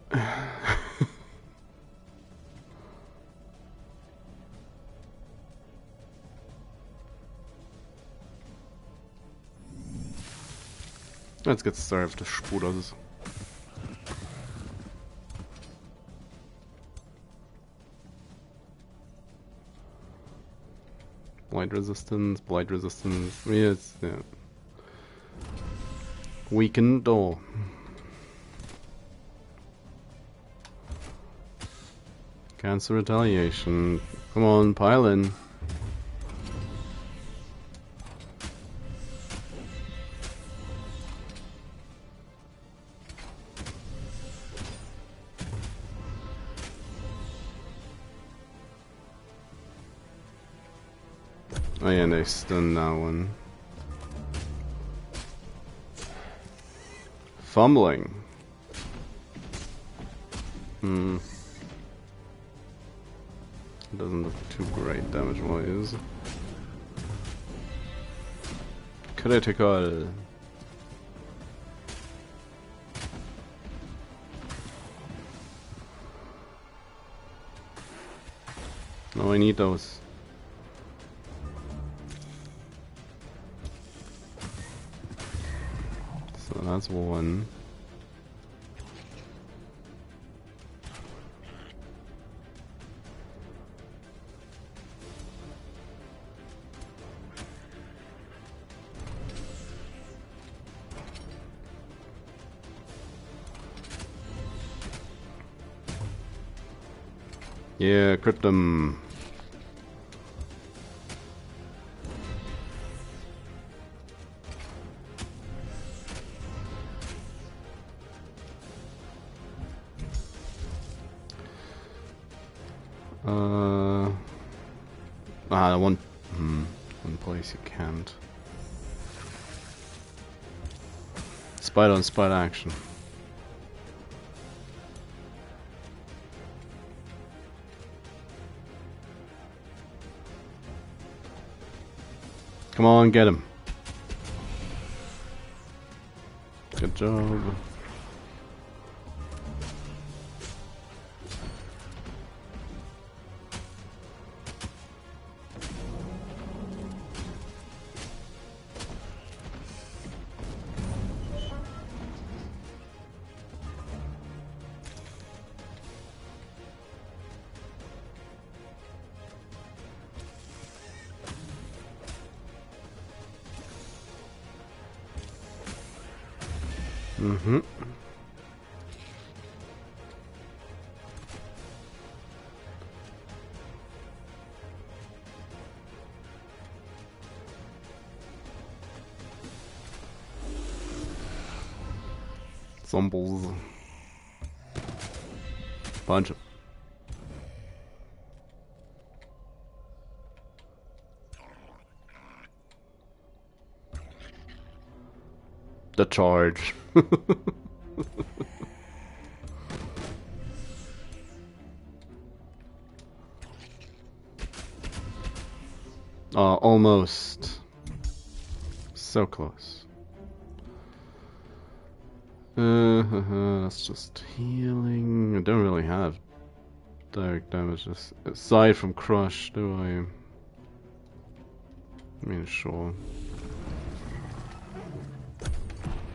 Let's get started with the Spuras. Blight resistance. Yes, yeah. Weakened door. Cancer retaliation. Come on, pile in. Oh yeah, they stunned that one. Fumbling. Doesn't look too great damage-wise. Critical. No, I need those. So that's one. Yeah, crit them. One place you can't. Spider on spider action. Come on, get him. Good job. Mm-hmm. Zombles. Punch him. The charge. Almost. So close. That's just healing. I don't really have direct damage aside from crush, do I? I mean, sure.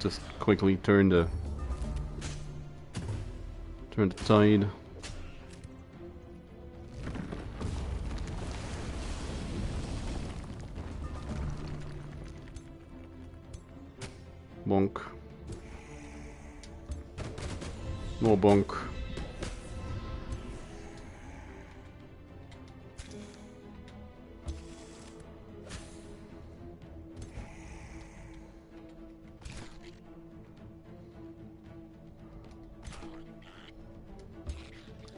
Just quickly turn the tide. Bonk. More bonk.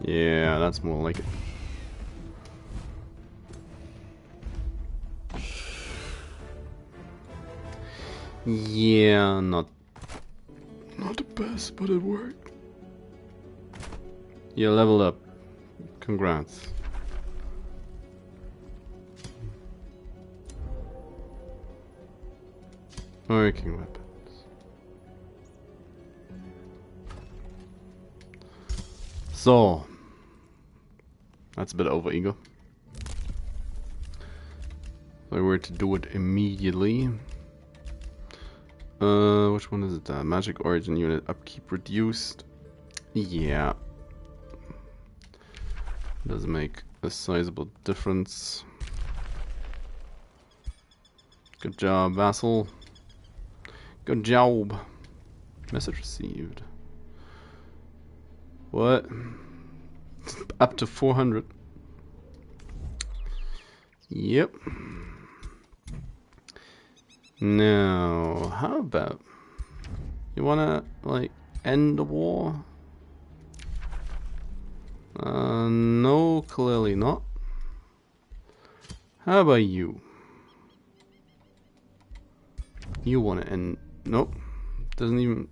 Yeah, that's more like it. Yeah, not the best, but it worked. You leveled up. Congrats. Working weapons. So, that's a bit over ego. If I were to do it immediately. Which one is it? Magic Origin Unit upkeep reduced. Yeah. Does make a sizable difference. Good job, vassal. Good job. Message received. What? Up to 400. Yep. Now, how about you wanna like end the war? No, clearly not. How about you? You wanna end? Nope. Doesn't even.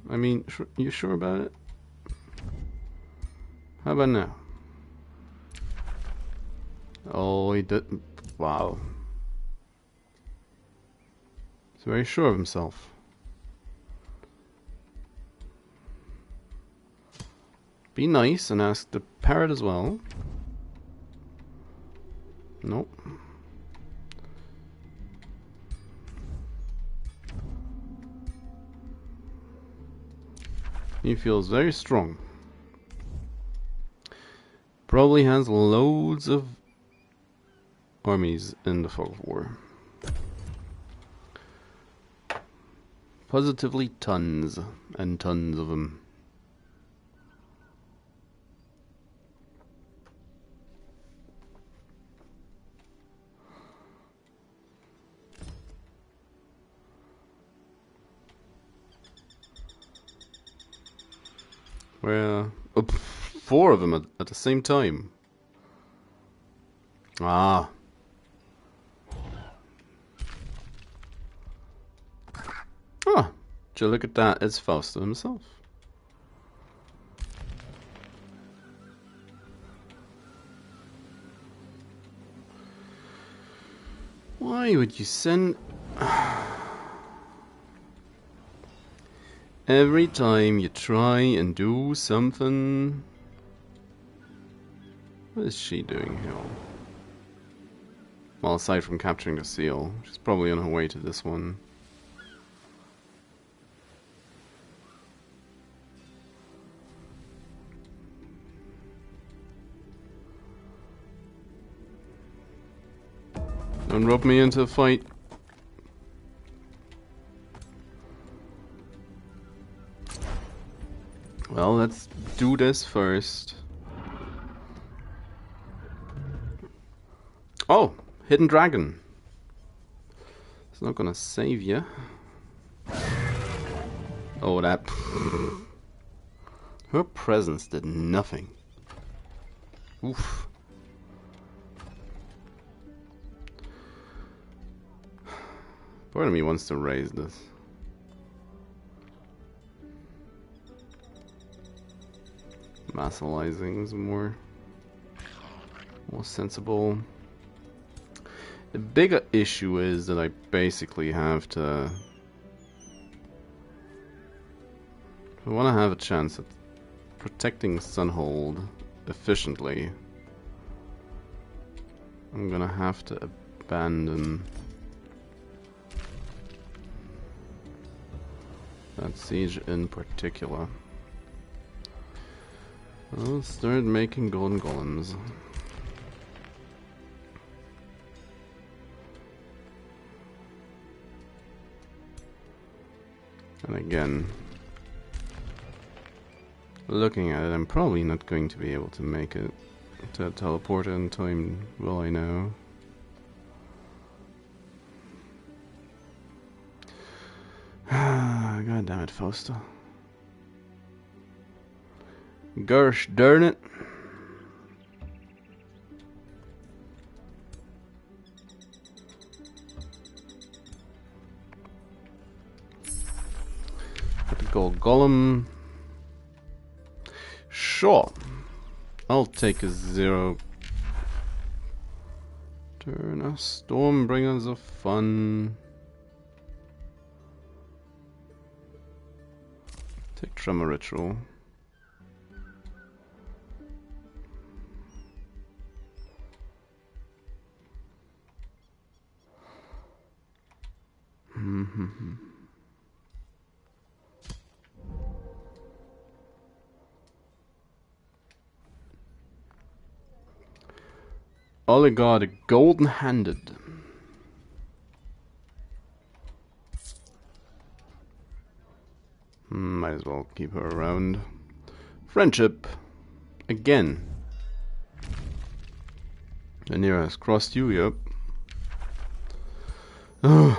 I mean, you sure about it? How about now? Oh, he did. Wow. He's very sure of himself. Be nice and ask the parrot as well. Nope. He feels very strong. Probably has loads of armies in the Fog of War. Positively tons and tons of them. Where 4 of them at the same time. Ah. Ah, did you look at that? It's Fausto himself. Why would you send... Every time you try and do something... What is she doing here? Well, aside from capturing the seal, she's probably on her way to this one. Don't rope me into a fight. Well, let's do this first. Oh, hidden dragon. It's not gonna save you. Oh, that. Her presence did nothing. Oof. Part of me wants to raise this. Vassalizing is more sensible. The bigger issue is that I basically have to I want to have a chance at protecting Sunhold efficiently. I'm gonna have to abandon that siege in particular. I'll start making golden golems. And again, looking at it, I'm probably not going to be able to make it to teleport in time, will I know? God damn it, Fausta. Gosh darn it. Got the gold golem. Sure. I'll take a 0. Turn a Stormbringers of fun. Take Tremor Ritual. Oligard golden-handed. Might as well keep her around. Friendship. Again. Anira has crossed you, yep. Ugh.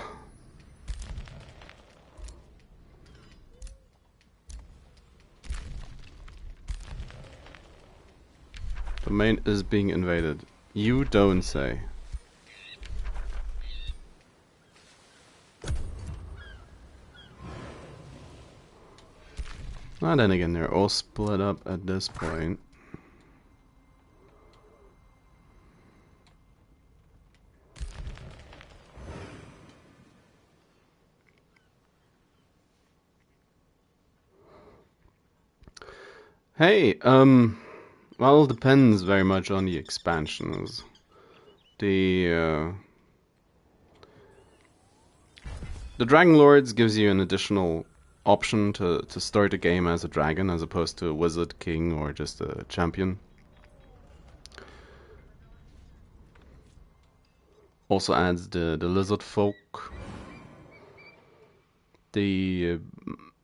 Domain is being invaded. You don't say. And then again, they're all split up at this point. Hey, well, it depends very much on the expansions. The Dragon Lords gives you an additional option to start a game as a dragon as opposed to a wizard, king, or just a champion. Also adds the lizard folk. The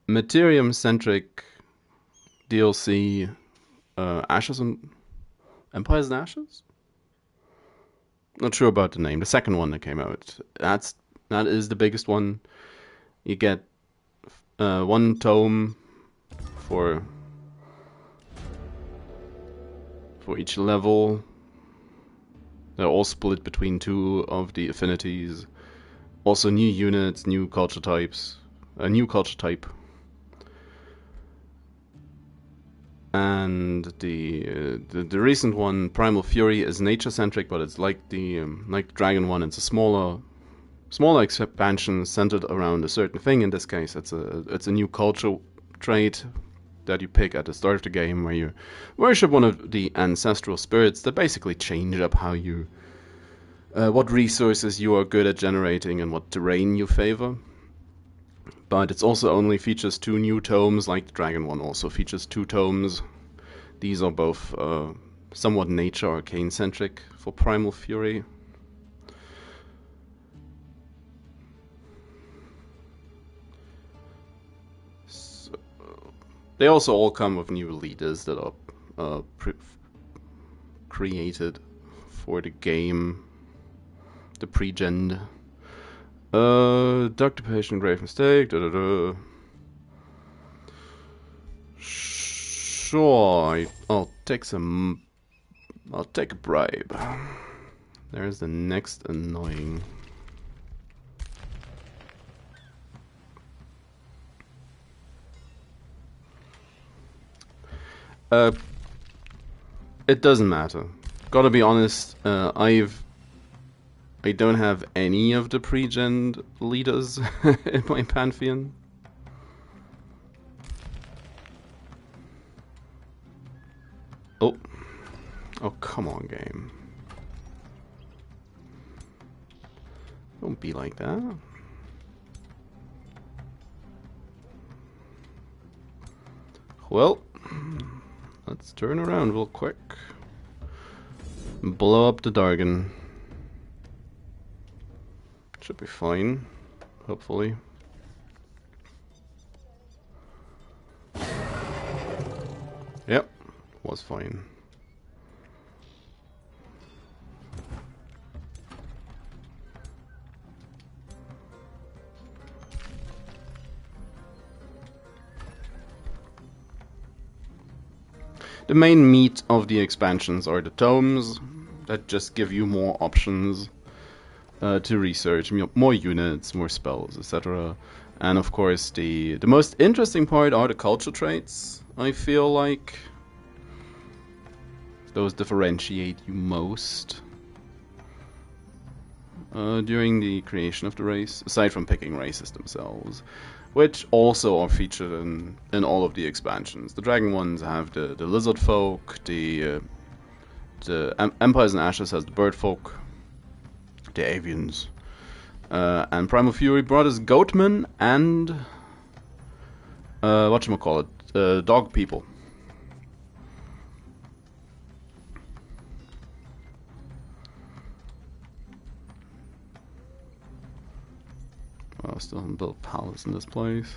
Materium-centric DLC Ashes and Empires and Ashes? Not sure about the name. The second one that came out. That is the biggest one. You get 1 tome for each level. They're all split between 2 of the affinities. Also new units, new culture types, a new culture type. And the recent one, Primal Fury, is nature-centric, but it's like the Dragon one. It's a smaller expansion centered around a certain thing. In this case, it's a new culture trait that you pick at the start of the game, where you worship one of the ancestral spirits that basically change up how you, what resources you are good at generating and what terrain you favor. But it also only features 2 new tomes, like the Dragon one also features 2 tomes. These are both somewhat nature arcane-centric for Primal Fury. So, they also all come with new leaders that are created for the game, the pre-gen. Doctor Patient, grave mistake. Sure, I'll take a bribe. There's the next annoying. It doesn't matter. Gotta be honest, I don't have any of the pre-gen leaders in my pantheon. Oh. Oh, come on, game. Don't be like that. Well, let's turn around real quick. Blow up the Dargan. Should be fine, hopefully. Yep, was fine. The main meat of the expansions are the tomes that just give you more options to research, more units, more spells, etc. And of course, the most interesting part are the culture traits. I feel like those differentiate you most during the creation of the race, aside from picking races themselves, which also are featured in all of the expansions. The dragon ones have the lizard folk, the Empires and Ashes has the bird folk, the avians, and Primal Fury brought us goatmen and whatchamacallit, dog people. Oh, still haven't built a palace in this place.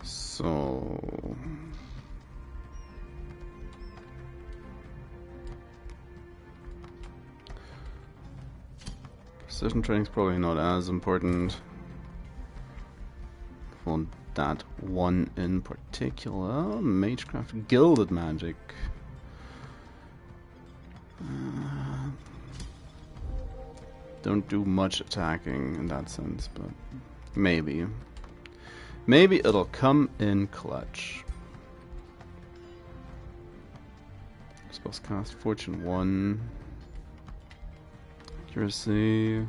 So precision training is probably not as important for that one in particular. Magecraft Gilded Magic. Don't do much attacking in that sense, but maybe. Maybe it'll come in clutch. Spells cast Fortune 1. Accuracy.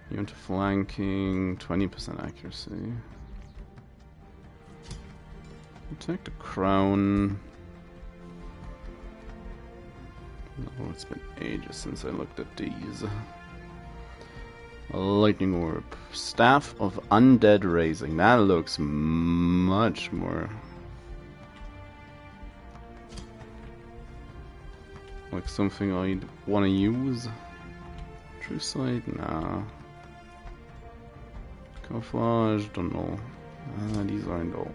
You're into flanking. 20% accuracy. Take the crown. Oh, it's been ages since I looked at these. A lightning orb. Staff of Undead Raising. That looks much more like something I'd want to use. True Sight? Nah. Camouflage? Don't know. These aren't all.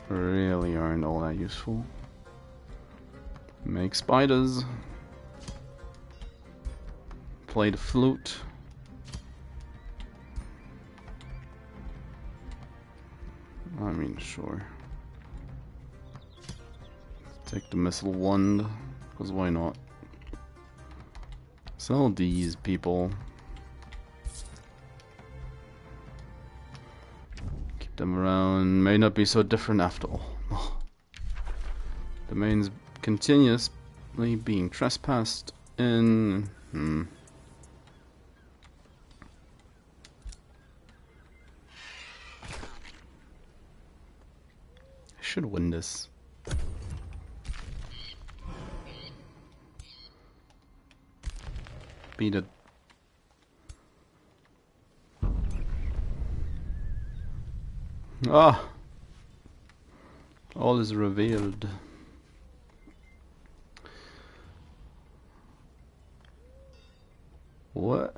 Really aren't all that useful. Make spiders. Play the flute. I mean, sure. Take the missile wand, because why not? Sell these people. Keep them around. May not be so different after all. Domains continuously being trespassed in. I should win this. Beat it. Ah! All is revealed. What?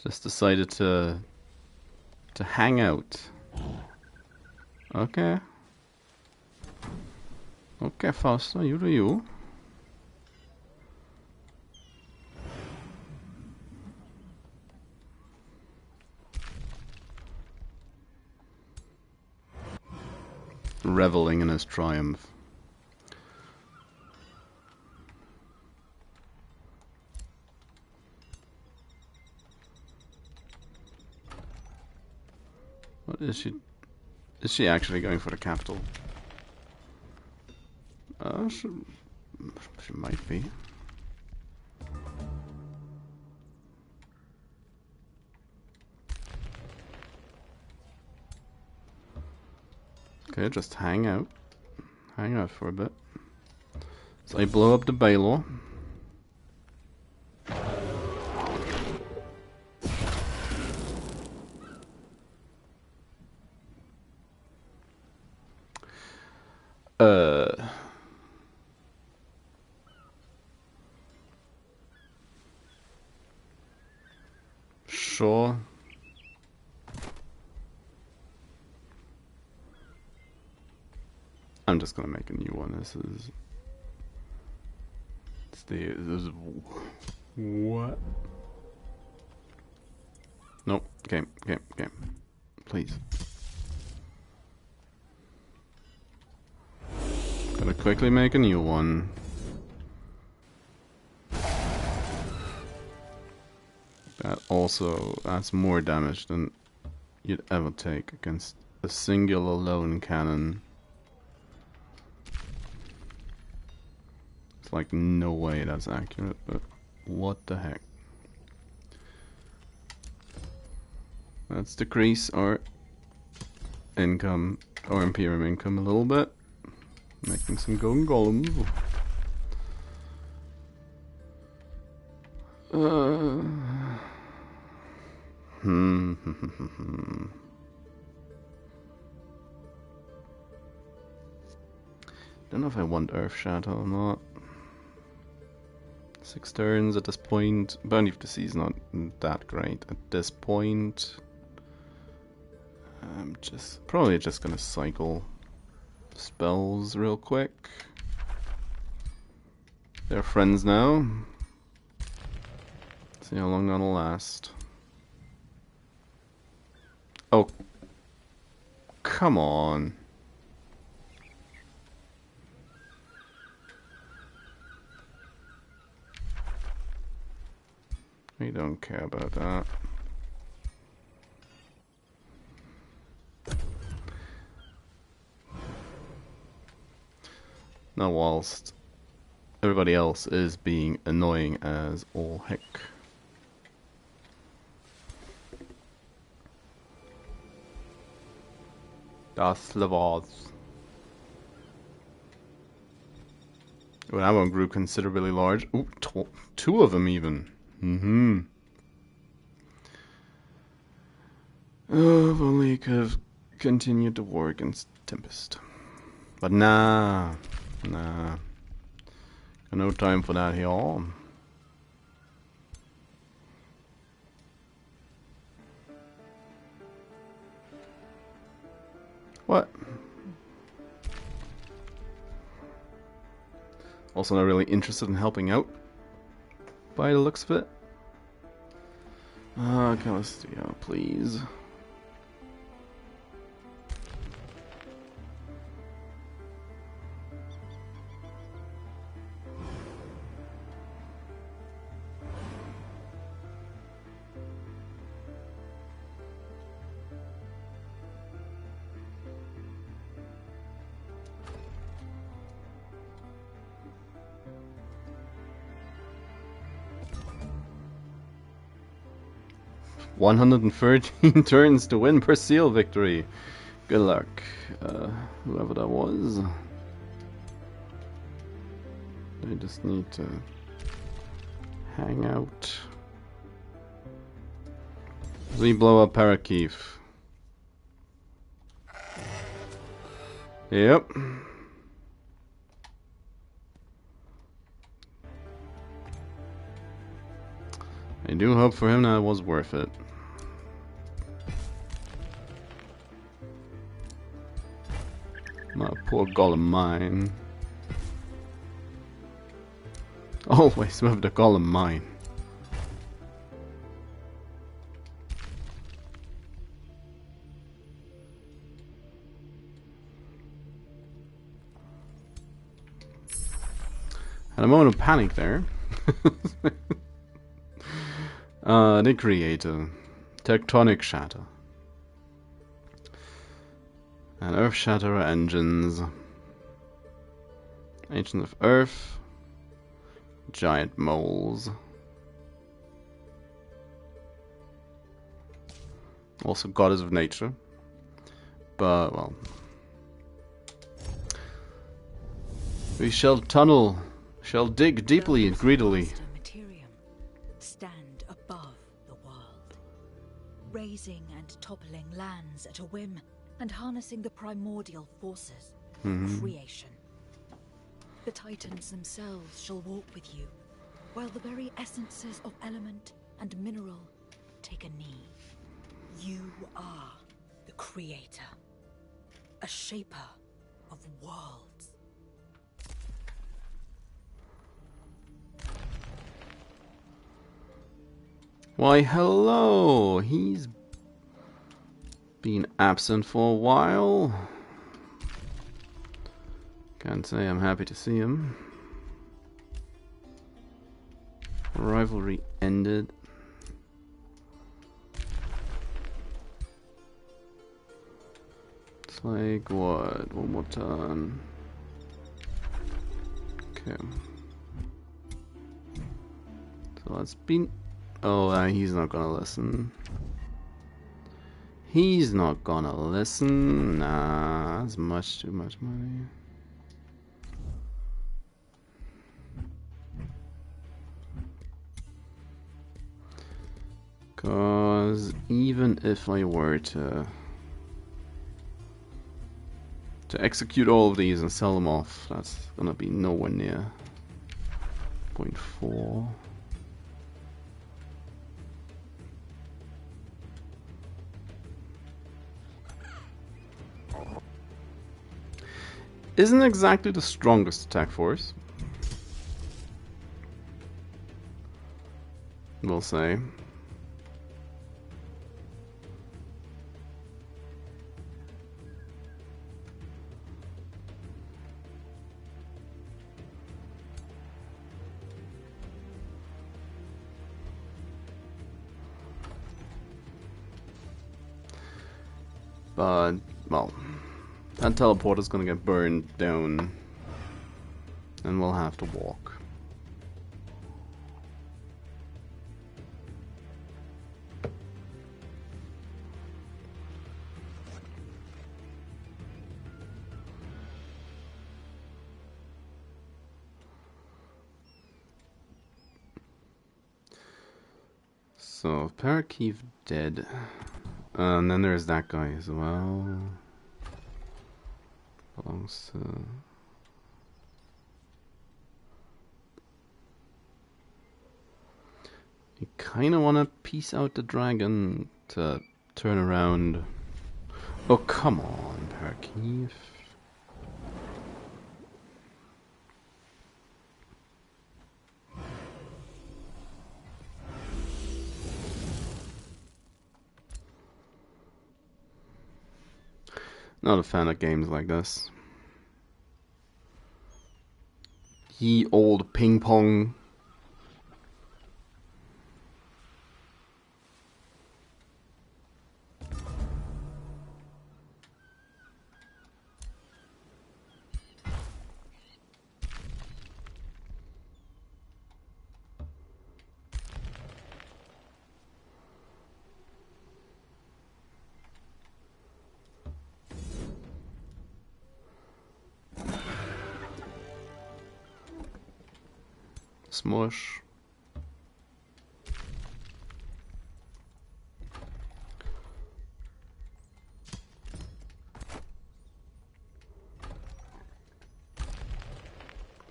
Just decided to hang out. Okay. Okay, Fausto, you do you. Reveling in his triumph. What is she? Is she actually going for the capital? She might be. Okay, just hang out. Hang out for a bit. So I blow up the Baylor. Sure. I'm just gonna make a new one. This is what? Nope. Game. Please. Gotta quickly make a new one. That also adds more damage than you'd ever take against a singular lone cannon. It's like no way that's accurate, but what the heck. Let's decrease our income, or Imperium income a little bit. Making some golden golems. Don't know if I want Earth Shatter or not. 6 turns at this point. Bounty of the Sea is not that great at this point. I'm probably just gonna cycle spells real quick. They're friends now. See how long that'll last. Oh, come on. We don't care about that. Now, whilst everybody else is being annoying as all heck. Das Levaz. Well, that one grew considerably large. Ooh, 2 of them even. Oh, if only he could have continued the war against Tempest. But nah. Got no time for that here. What? Also not really interested in helping out, by the looks of it. Calistio, please. $113 turns to win per seal victory. Good luck, whoever that was. They just need to hang out. We blow up Parakeef. Yep. I do hope for him that it was worth it. My poor golem mine. Always with the golem mine. Had a moment of panic there. The creator. Tectonic shatter. And Earth Shatterer engines. Ancient of Earth. Giant moles. Also Goddess of Nature. But, well. We shall tunnel, shall dig deeply and greedily. Stand above the world, raising and toppling lands at a whim, and harnessing the primordial forces of creation. The Titans themselves shall walk with you, while the very essences of element and mineral take a knee. You are the creator, a shaper of worlds. Why, hello! He's been absent for a while. Can't say I'm happy to see him. Rivalry ended. It's like, what? One more turn. Okay. So it's been... Oh, he's not gonna listen. He's not gonna listen. Nah, that's much too much money. Cause even if I were to execute all of these and sell them off, that's gonna be nowhere near 0.4. Isn't exactly the strongest attack force, we'll say. But, well, that teleporter's gonna get burned down, and we'll have to walk. So, Parakeet dead. And then there's that guy as well. Belongs to... You kinda wanna piece out the dragon to turn around. Oh, come on, Parakeet. Not a fan of games like this. Ye old ping pong. Smush.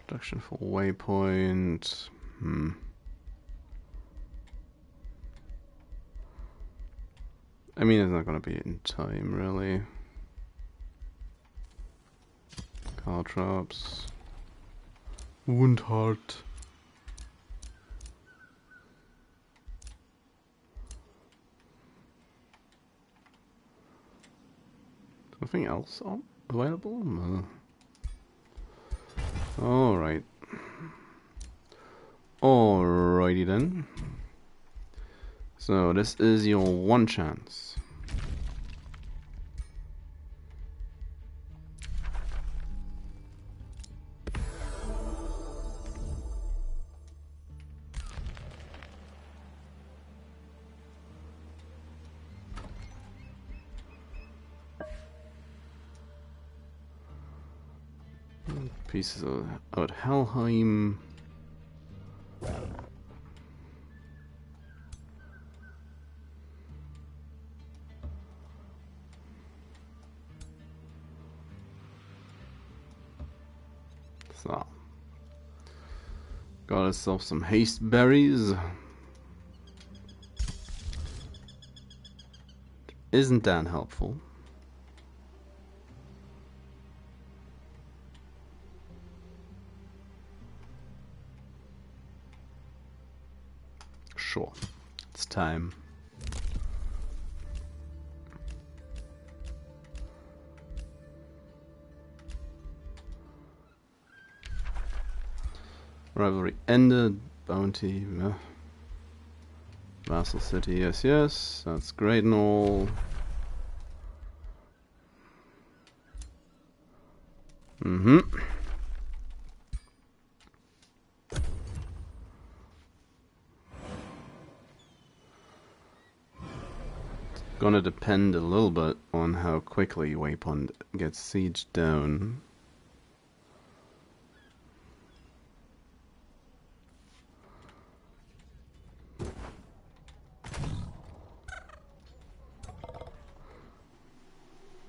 Production for waypoint. I mean, it's not gonna be in time, really. Caltrops. Wundheart. Nothing else available? No. Alright. Alrighty then. So this is your one chance. Pieces of out Helheim. So, got ourselves some haste berries. Isn't that helpful? Sure, it's time. Rivalry ended. Bounty. Vassal city. Yes, yes. That's great and all. Mm-hmm. Gonna depend a little bit on how quickly Waypoint gets sieged down.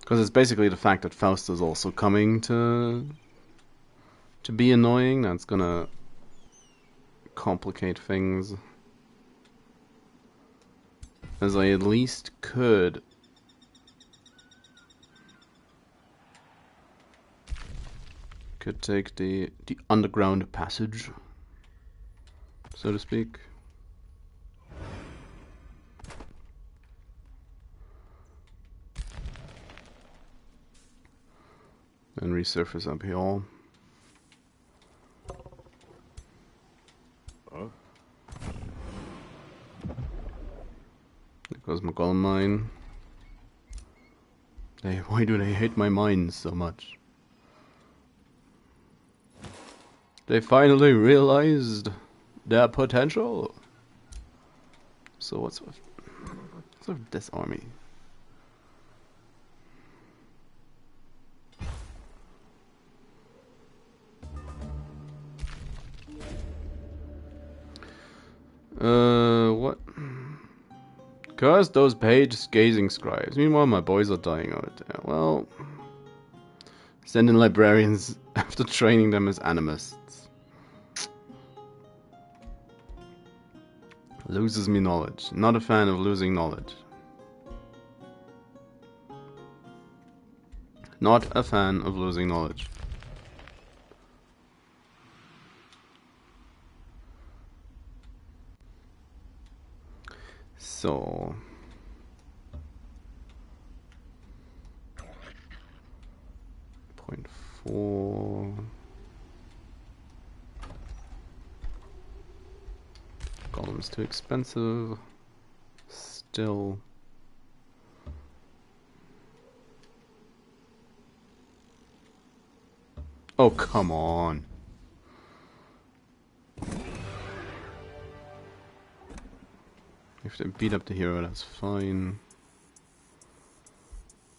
Because it's basically the fact that Faust is also coming to be annoying that's gonna complicate things. As I at least could take the underground passage, so to speak. And resurface up here. Oh. There goes my gold mine. Why do they hate my mines so much? They finally realized their potential. So what's with this army? What? Curse those page-gazing scribes. Meanwhile, my boys are dying out there. Well, send in librarians after training them as animists. Loses me knowledge. Not a fan of losing knowledge. Not a fan of losing knowledge. So... .4... Golem's too expensive. Still... Oh, come on. If they beat up the hero, that's fine.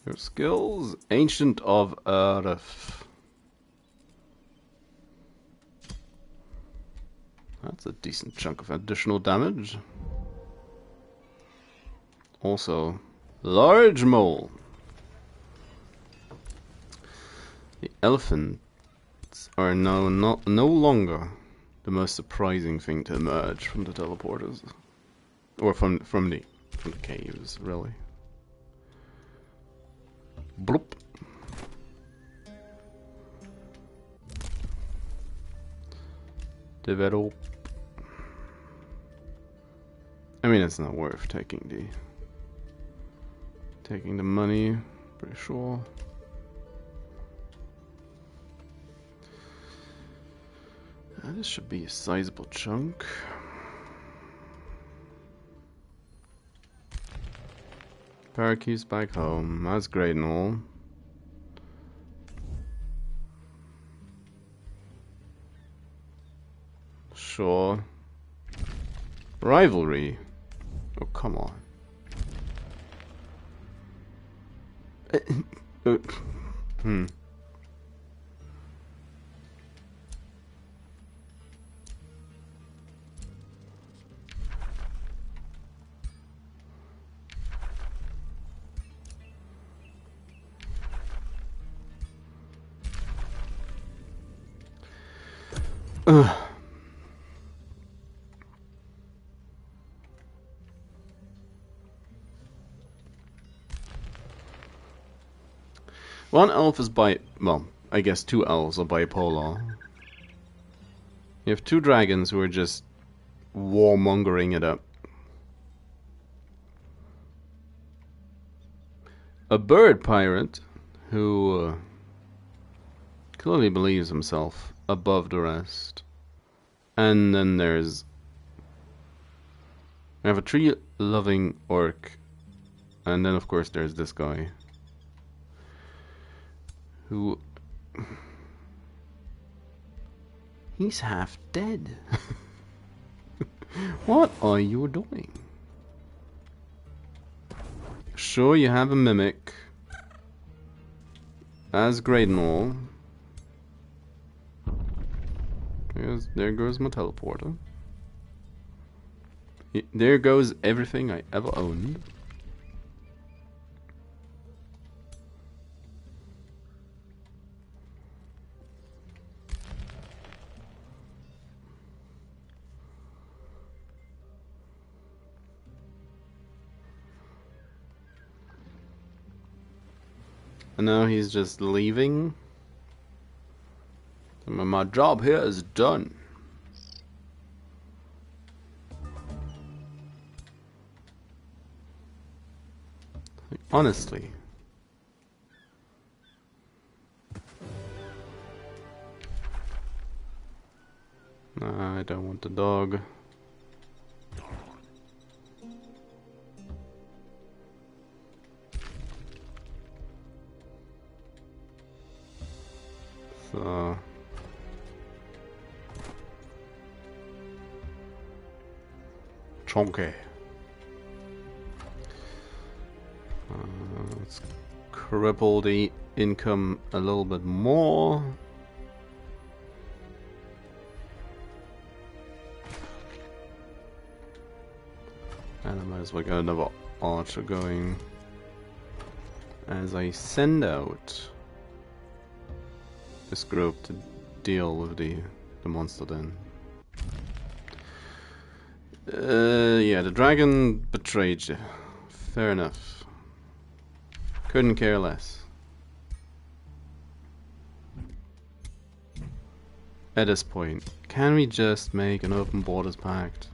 Your skills? Ancient of Earth. That's a decent chunk of additional damage. Also, large mole. The elephants are now no longer the most surprising thing to emerge from the teleporters. Or from the caves, really. Bloop. Develop. I mean, it's not worth taking the money, pretty sure. This should be a sizable chunk. Parakeets back home. That's great and all. Sure. Rivalry. Oh, come on. Ugh. One elf is well, I guess two elves are bipolar. You have two dragons who are just warmongering it up. A bird pirate who clearly believes himself above the rest. And then there's... I have a tree-loving orc. And then of course there's this guy. Who... He's half dead. What are you doing? Sure, you have a mimic. As great and all. There goes my teleporter. There goes everything I ever owned. And now he's just leaving. My job here is done. Honestly. Nah, I don't want the dog. So... Chonky. Let's cripple the income a little bit more. And I might as well get another archer going as I send out this group to deal with the monster then. Yeah, the dragon betrayed you. Fair enough. Couldn't care less. At this point, can we just make an open borders pact?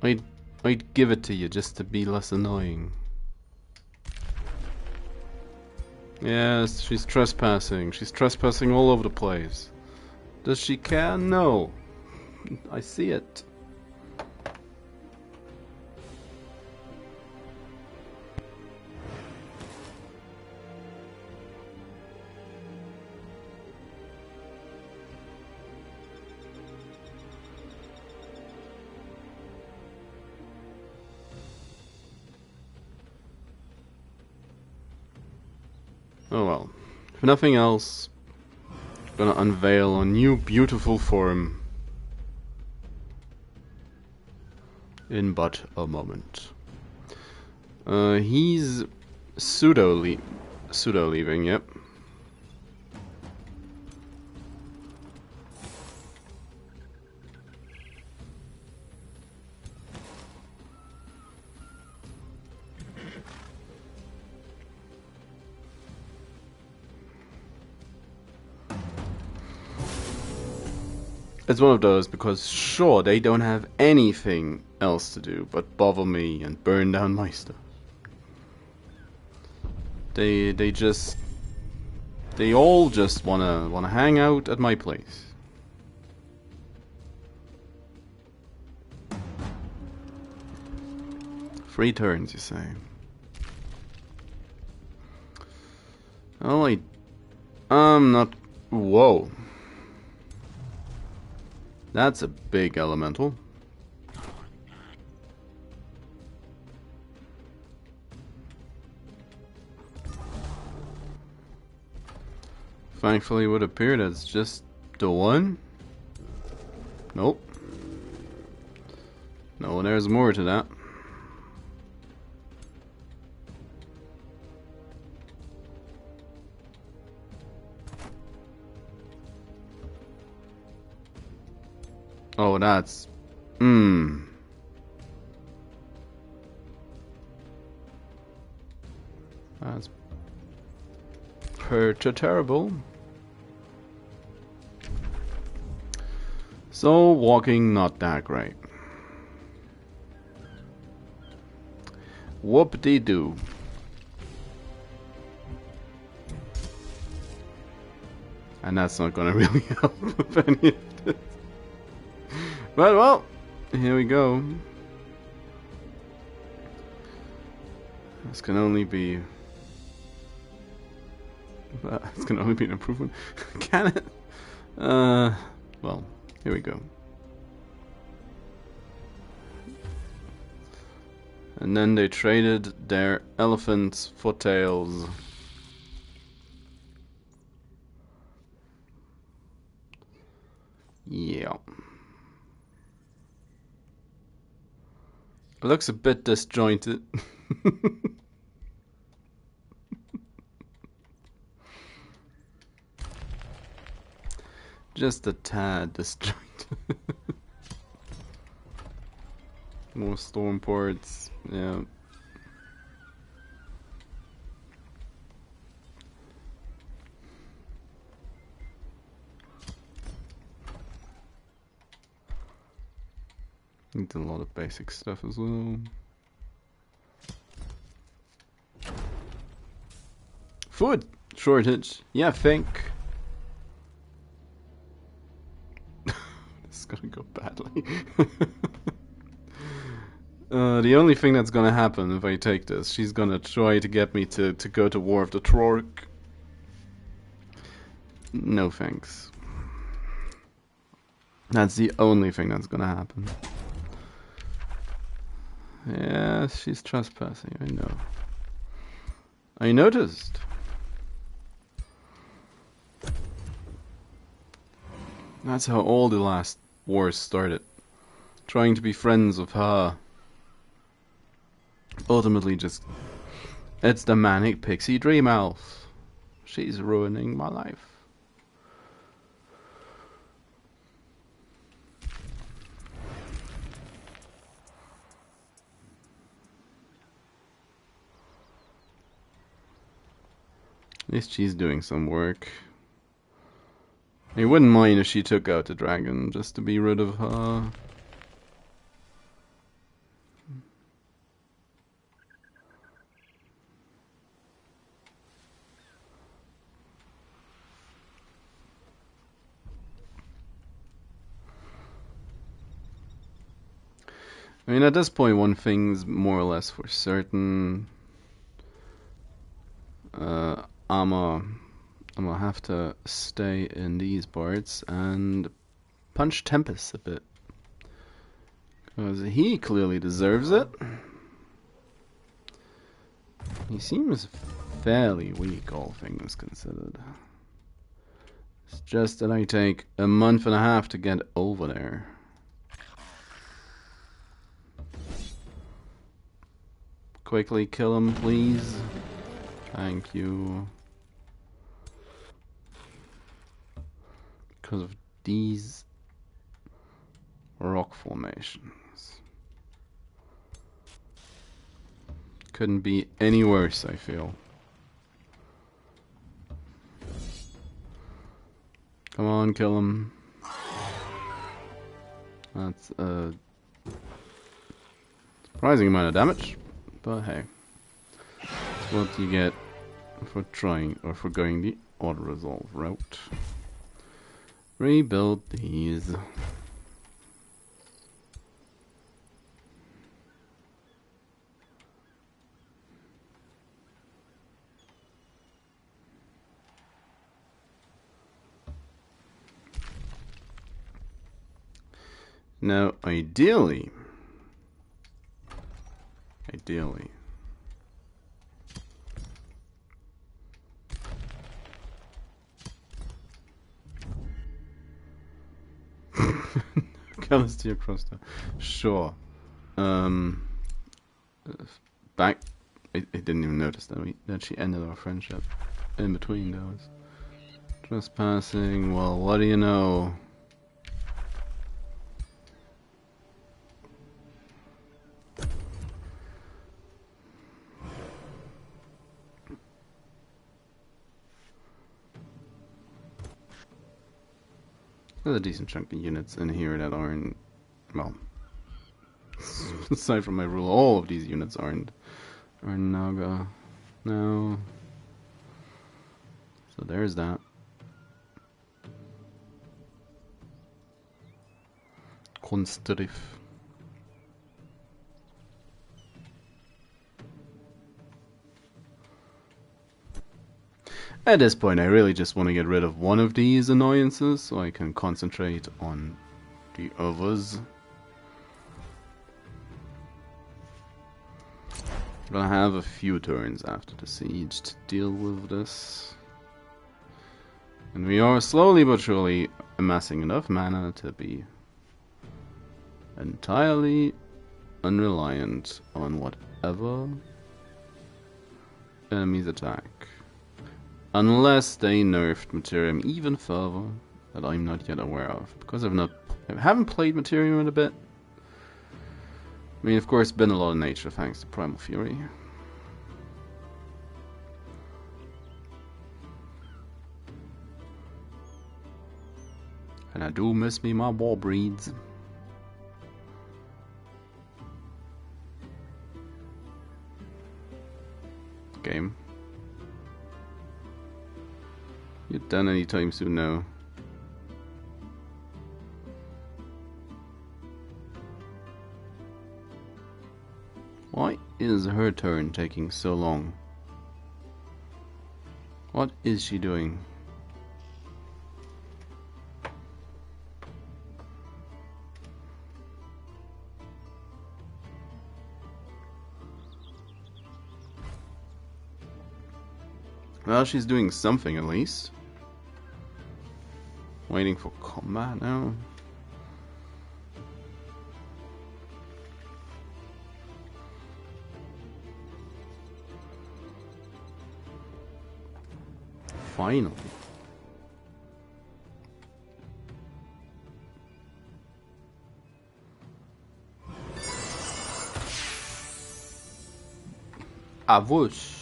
I'd give it to you just to be less annoying. Yes, she's trespassing. She's trespassing all over the place. Does she care? No. I see it. Oh well. If nothing else, I'm gonna unveil a new beautiful form in but a moment. He's pseudo leaving, yep. It's one of those because sure they don't have anything else to do but bother me and burn down my stuff. They all just wanna hang out at my place. Free turns, you say? Oh, I'm not. Whoa. That's a big elemental. Thankfully, it would appear that's just the one. Nope. No, there's more to that. Oh, that's... That's pretty terrible. So, walking not that great. Whoop-de-doo. And that's not gonna really help with any of this. But, well, here we go. This can only be... It's can only be an improvement. Can it? Well, here we go. And then they traded their elephants for tails. Yeah. It looks a bit disjointed. Just a tad disjointed. More storm ports, yeah. Needs a lot of basic stuff as well. Food shortage, yeah, I think. This is gonna go badly. The only thing that's gonna happen if I take this, she's gonna try to get me to go to War of the Trork. No thanks. That's the only thing that's gonna happen. Yeah, she's trespassing, I know. I noticed. That's how all the last wars started. Trying to be friends with her. Ultimately just... It's the manic pixie dream elf. She's ruining my life. At least she's doing some work. I wouldn't mind if she took out the dragon just to be rid of her. I mean, at this point, one thing's more or less for certain. I'm gonna have to stay in these parts and punch Tempest a bit. Because he clearly deserves it. He seems fairly weak, all things considered. It's just that I take a month and a half to get over there. Quickly kill him, please. Thank you. Because of these rock formations. Couldn't be any worse, I feel. Come on, kill him. That's a surprising amount of damage, but hey. That's what you get for trying, or for going the auto-resolve route. Rebuild these. Now, ideally, Callous across the sure. Back. I didn't even notice that she ended our friendship in between those. Trespassing. Well, what do you know? There's a decent chunk of units in here that aren't, well, aside from my rule, all of these units are Naga. No. So there's that. Kunstriff. At this point, I really just want to get rid of one of these annoyances so I can concentrate on the others. But I have a few turns after the siege to deal with this. And we are slowly but surely amassing enough mana to be entirely unreliant on whatever enemies attack. Unless they nerfed Materium even further that I'm not yet aware of. Because I haven't played Materium in a bit. I mean, of course, it's been a lot of nature thanks to Primal Fury. And I do miss me my war breeds. Game. You done anytime soon now? Why is her turn taking so long? What is she doing? Well, she's doing something at least. Waiting for combat now. Finally. Avus.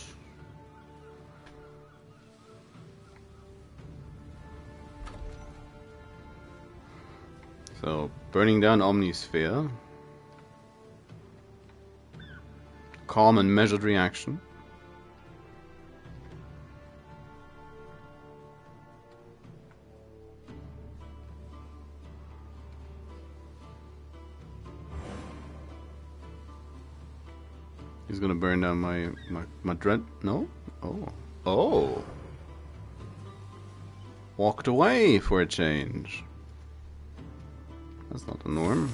So, burning down Omnisphere. Calm and measured reaction. He's gonna burn down my dread. No? Oh. Walked away for a change. That's not the norm.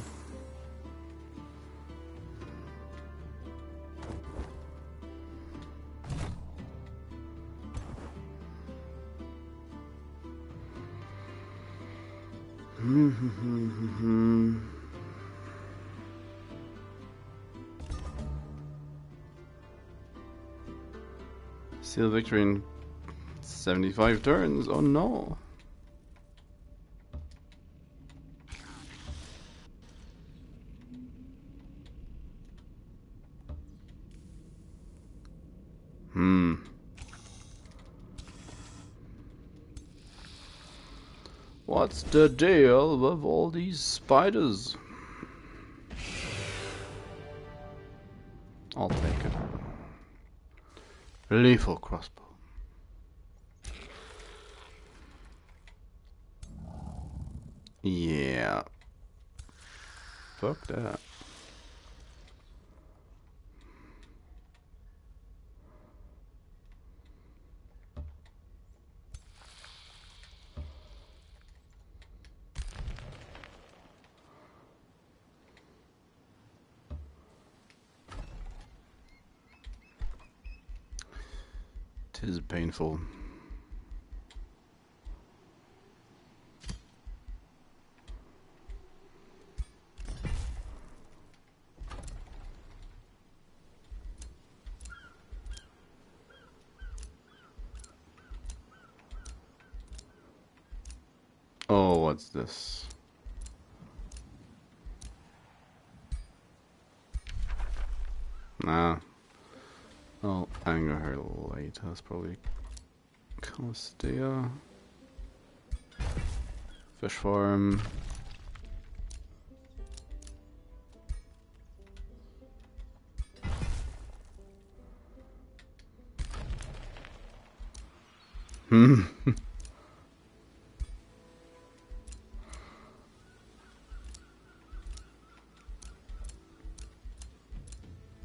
Seal victory in 75 turns. Oh no. What's the deal with all these spiders? I'll take it. Lethal crossbow. Yeah. Fuck that. Tis painful. Oh, what's this? Nah. I'll anger her later. That's probably Callistea. Fish farm.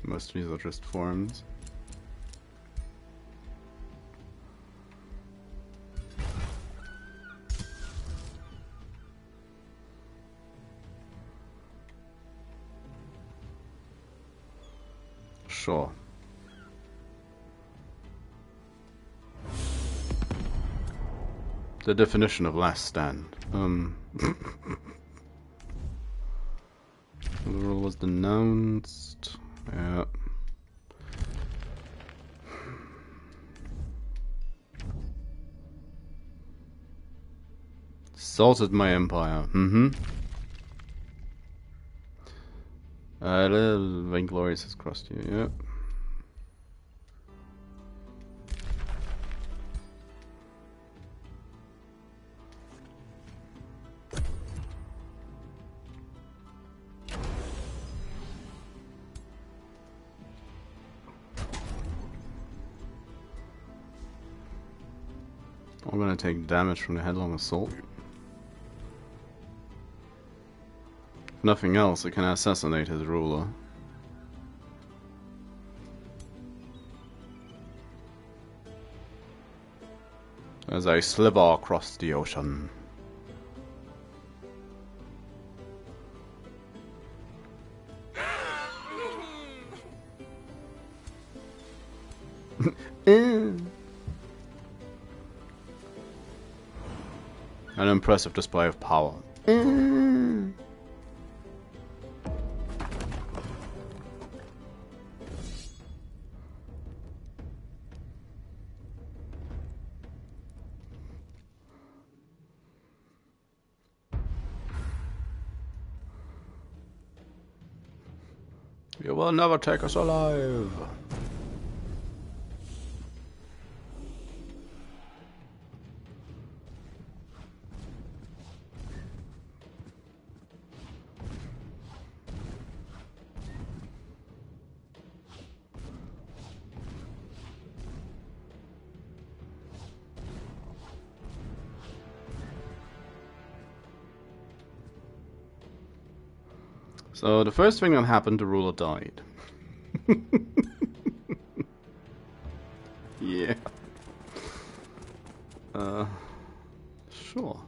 Most of these are just forms. Sure. The definition of last stand. The rule was denounced. Yeah. Salted my empire. Vainglorious has crossed you, yeah. I'm gonna take damage from the headlong assault. If nothing else, it can assassinate his ruler. As I slither across the ocean. An impressive display of power. You will never take us alive. So the first thing that happened, the ruler died. Yeah. Sure.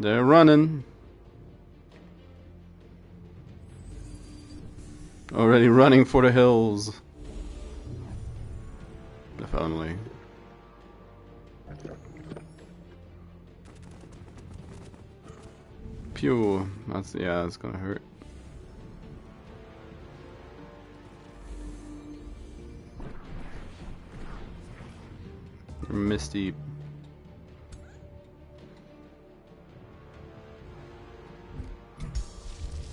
They're running. Already running for the hills. If only. Pew. That's, yeah, that's gonna hurt. Misty.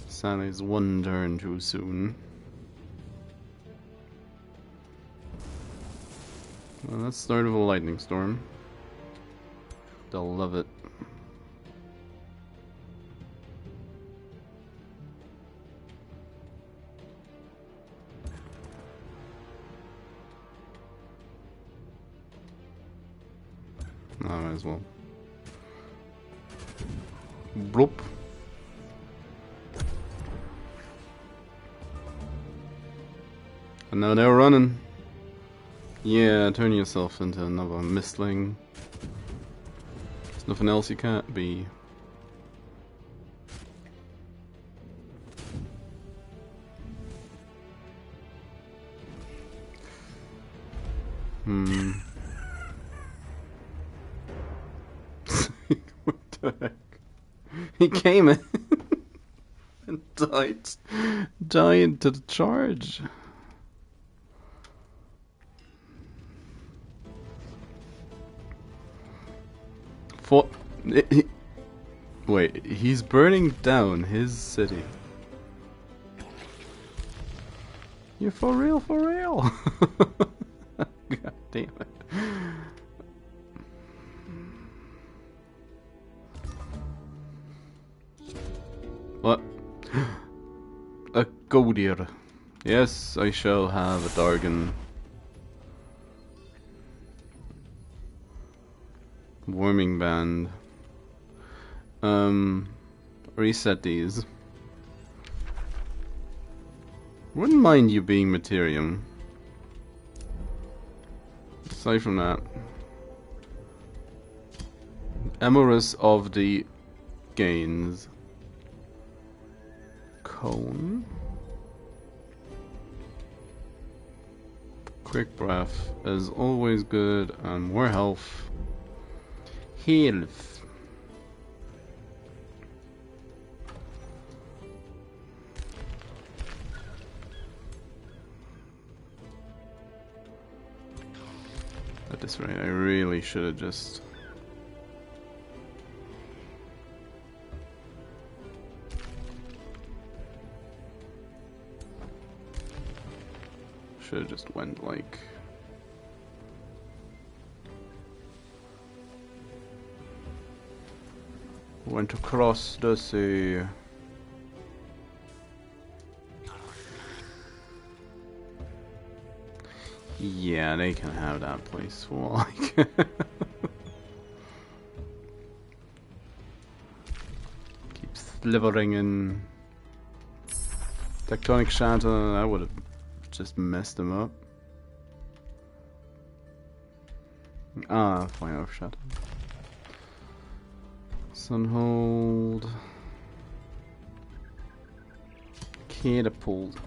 Sally's one turn too soon. Well, let's start with a lightning storm. They'll love it. I might as well. Bloop. And now they're running. Yeah, turn yourself into another mistling. There's nothing else you can't be. What the heck? He came in and died to the charge. Wait, he's burning down his city. You're for real, for real. damn it. What? A Godier. Yes, I shall have a Dargan. Warming band. Reset these. Wouldn't mind you being Materium. Aside from that. Amorous of the Gains. Cone. Quick breath is always good, and more health. Health. At this rate, I really should have just... should have just went like... went across the sea. Yeah, they can have that place for like... Keep slithering in. Tectonic Shatter, that would have just messed them up. Ah, Fire Shatter. Sunhold. Catapult.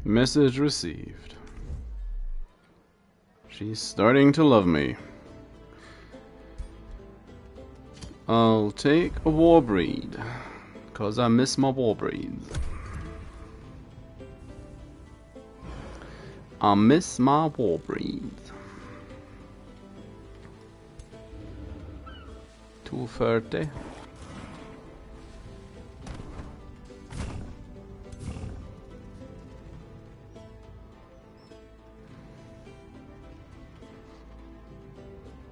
Message received. She's starting to love me. I'll take a war breed, 'cause I miss my war breeds. I miss my war breeds. 230.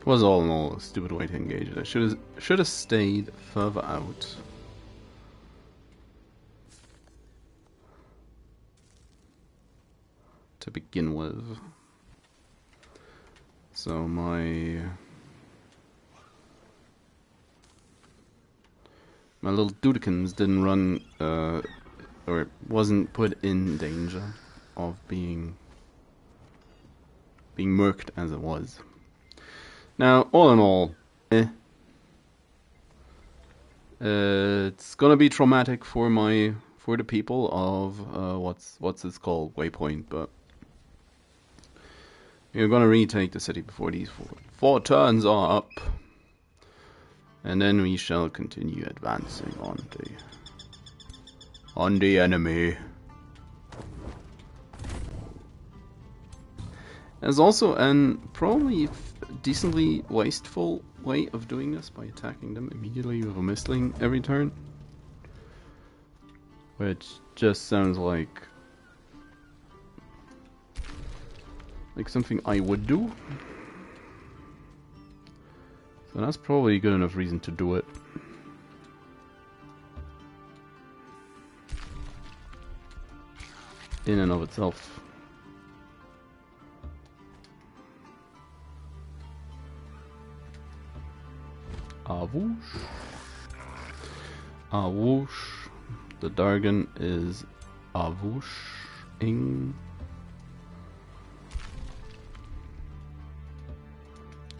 Was all in all a stupid way to engage it. I should have stayed further out. To begin with. So my little dudekins didn't run or wasn't put in danger of being murked as it was. Now, all in all, it's gonna be traumatic for the people of what's this called, Waypoint, but we're gonna retake the city before these four turns are up, and then we shall continue advancing on the enemy. There's also an probably decently wasteful way of doing this by attacking them immediately with a missling every turn, which just sounds like something I would do. So that's probably a good enough reason to do it. In and of itself. Awoosh. Awoosh. The Dargan is awooshing.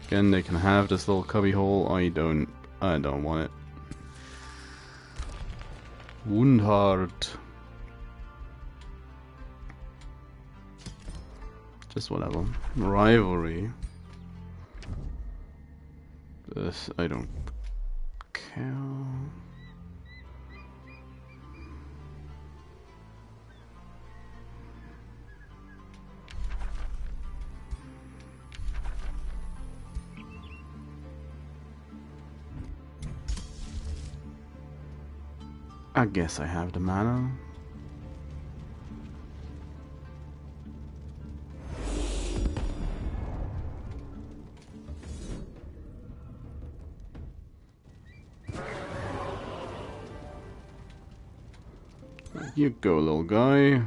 Again, they can have this little cubby hole. I don't want it. Woundheart. Just whatever. Rivalry. This I don't care. I guess I have the mana. You go, little guy.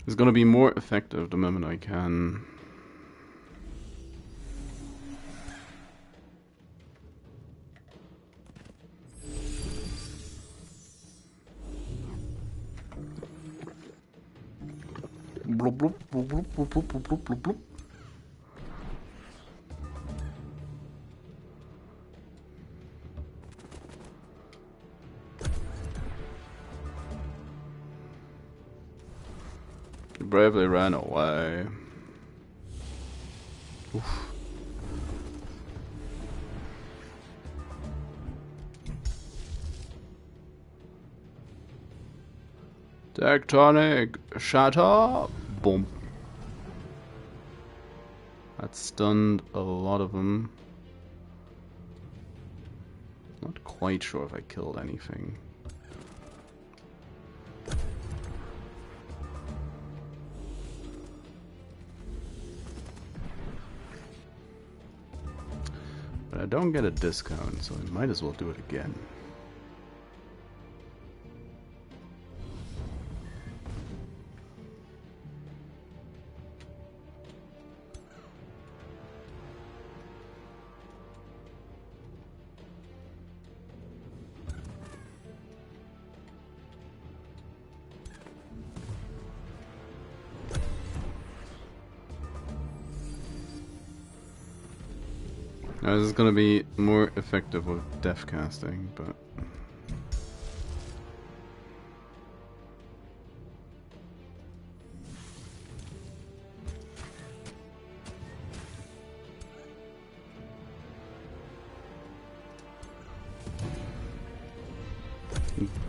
It's gonna be more effective the moment I can. Bloop, bloop, bloop, bloop, bloop, bloop, bloop, bloop, bloop. He bravely ran away. Oof. Tectonic shatter. Boom. That stunned a lot of them. Not quite sure if I killed anything. But I don't get a discount, so I might as well do it again. Now, this is going to be more effective with death casting, but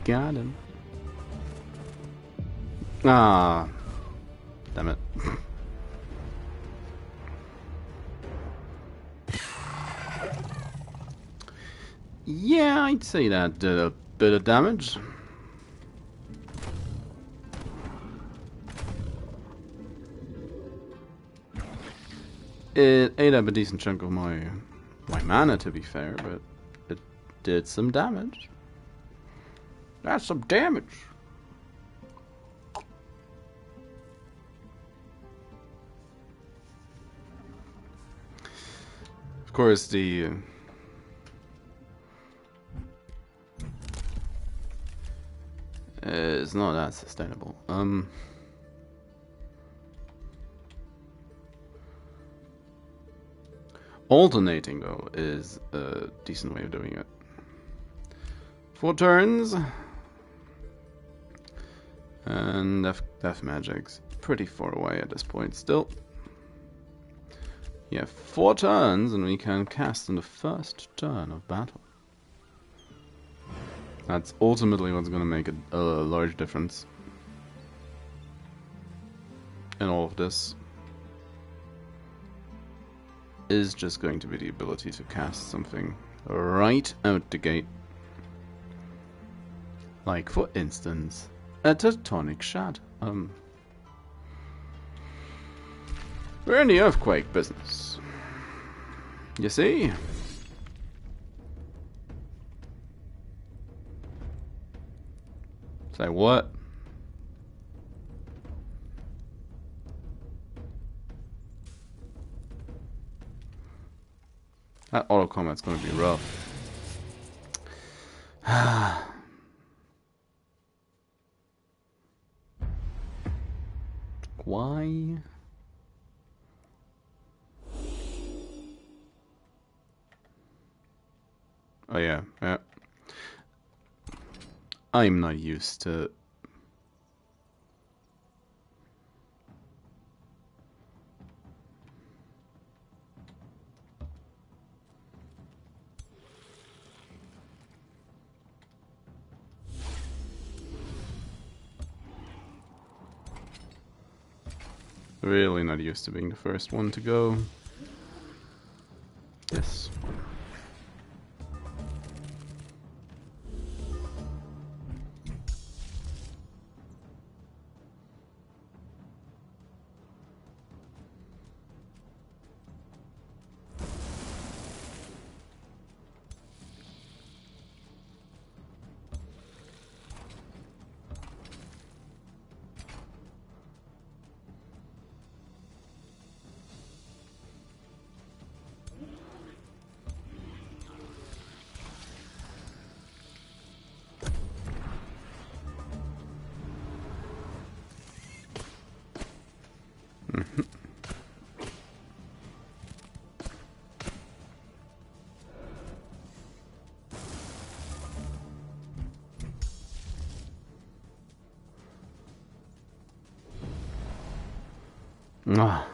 got him. Ah, damn it. Yeah, I'd say that did a bit of damage. It ate up a decent chunk of my mana, to be fair, but it did some damage. That's some damage. Of course, the it's not that sustainable. Alternating, though, is a decent way of doing it. 4 turns. And death magic's pretty far away at this point still. Yeah, 4 turns and we can cast on the first turn of battle. That's ultimately what's going to make a large difference in all of this. Is just going to be the ability to cast something right out the gate. Like, for instance, a tectonic shatter. We're in the earthquake business. You see? Say what? That auto combat's gonna be rough. Why? Oh yeah, yeah. I'm not used to Really not used to being the first one to go. Yes. Ah.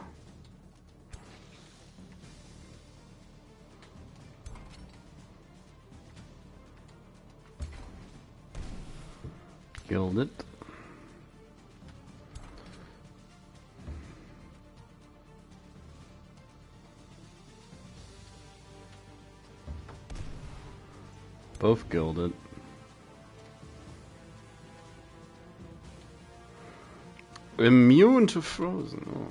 Killed it. Both gilded. Immune to frozen. Oh.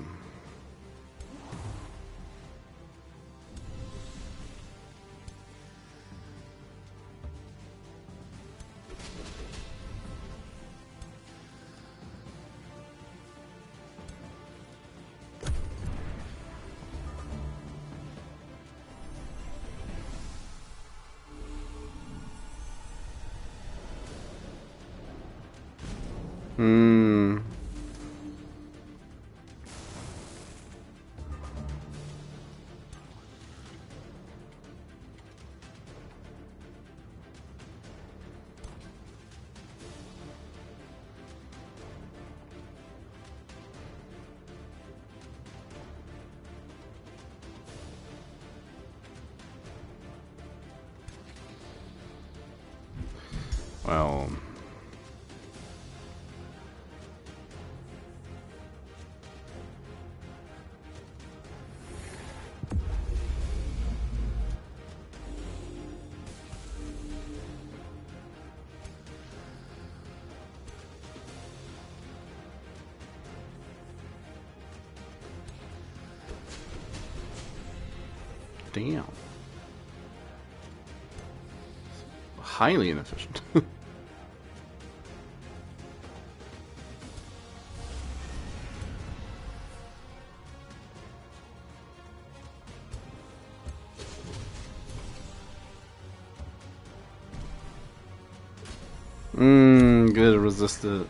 Hmm. Well. Damn. Highly inefficient. Good, resisted.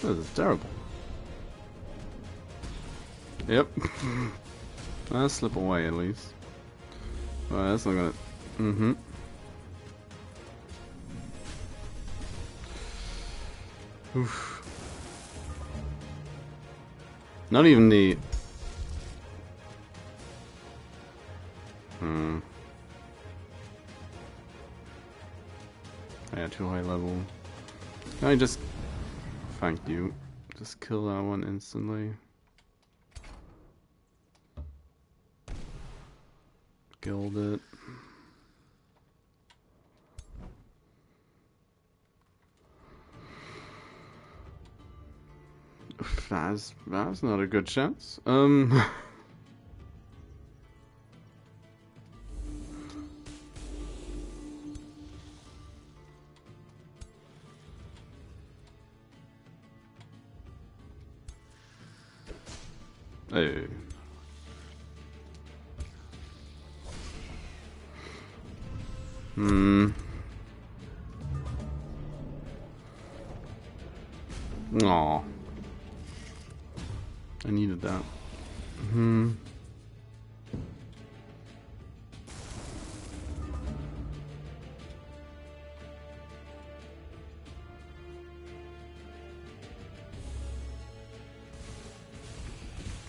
This is terrible. Yep. I'll slip away at least. Oh, that's not gonna. Mm-hmm. Oof. Not even the. Yeah, too high level. Can I just. Thank you. Just kill that one instantly. Gild it. That's not a good chance. Hey. Aw. I needed that.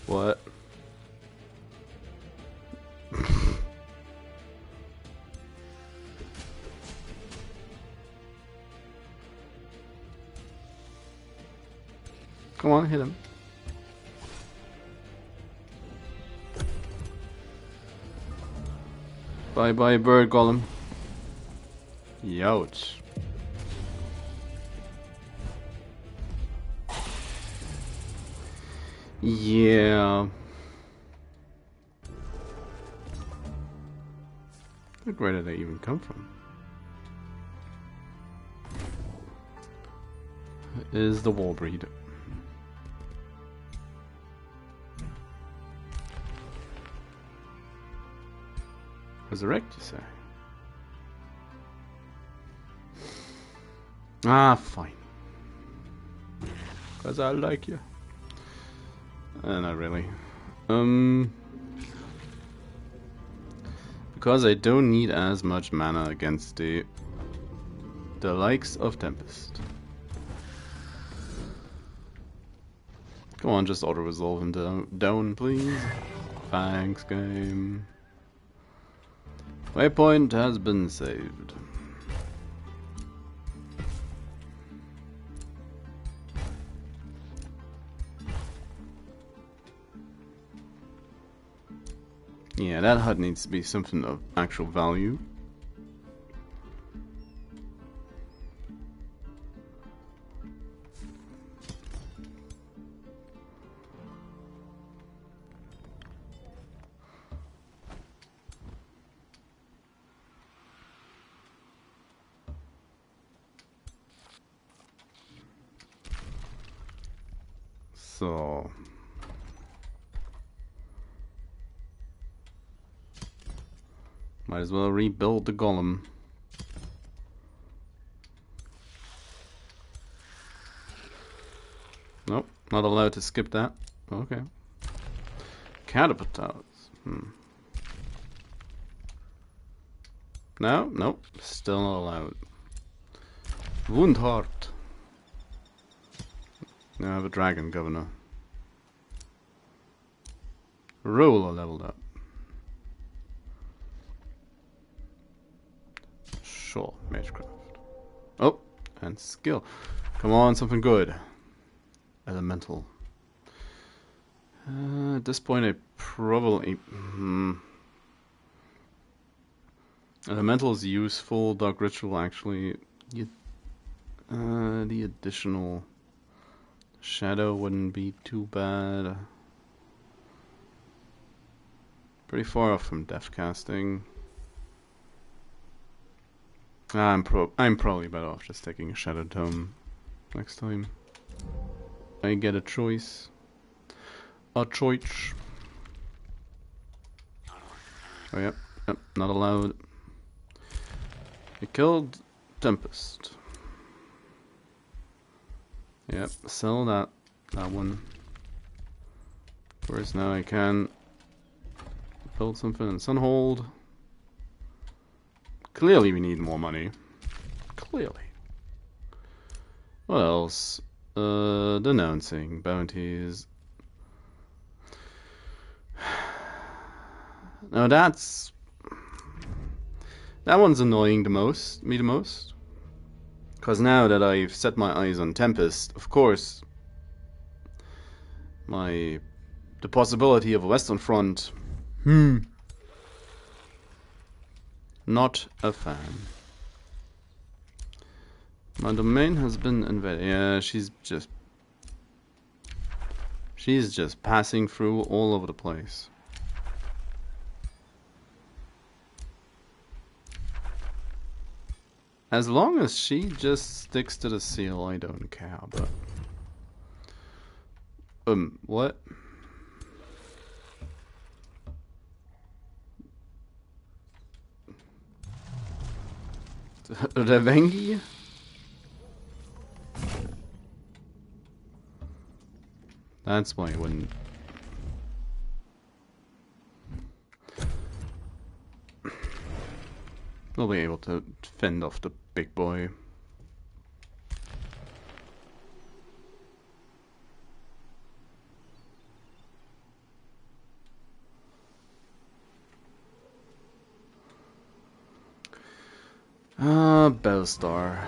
What? Come on, hit him. Bye bye, bird golem. Youch. Yeah. Like, where did they even come from? Is the war breed. Resurrect, you say? Ah, fine. Because I like you. Not really. Because I don't need as much mana against the likes of Tempest. Come on, just auto-resolve him down, please. Thanks, game. Waypoint has been saved. Yeah, that hut needs to be something of actual value. So might as well rebuild the golem. Nope, not allowed to skip that. Okay. Catapult towers. No, nope, still not allowed. Wundhart. Now I have a dragon governor. Ruler leveled up. Sure, magecraft. Oh, and skill. Come on, something good. Elemental. At this point, I probably. Elemental is useful. Dark Ritual actually. The additional shadow wouldn't be too bad. Pretty far off from death casting. I'm probably better off just taking a Shadow Tome next time. I get a choice. A choice. Oh yep, not allowed. I killed Tempest. Yep, sell that one. Whereas now I can build something in Sunhold. Clearly we need more money. Clearly. What else? Denouncing bounties. Now that one's annoying the most. Because now that I've set my eyes on Tempest, of course, the possibility of a Western Front. Not a fan. My domain has been invaded. Yeah, she's just passing through all over the place. As long as she just sticks to the seal, I don't care, but... what? Revengi? That's why I wouldn't... We'll be able to fend off the big boy. Bellstar.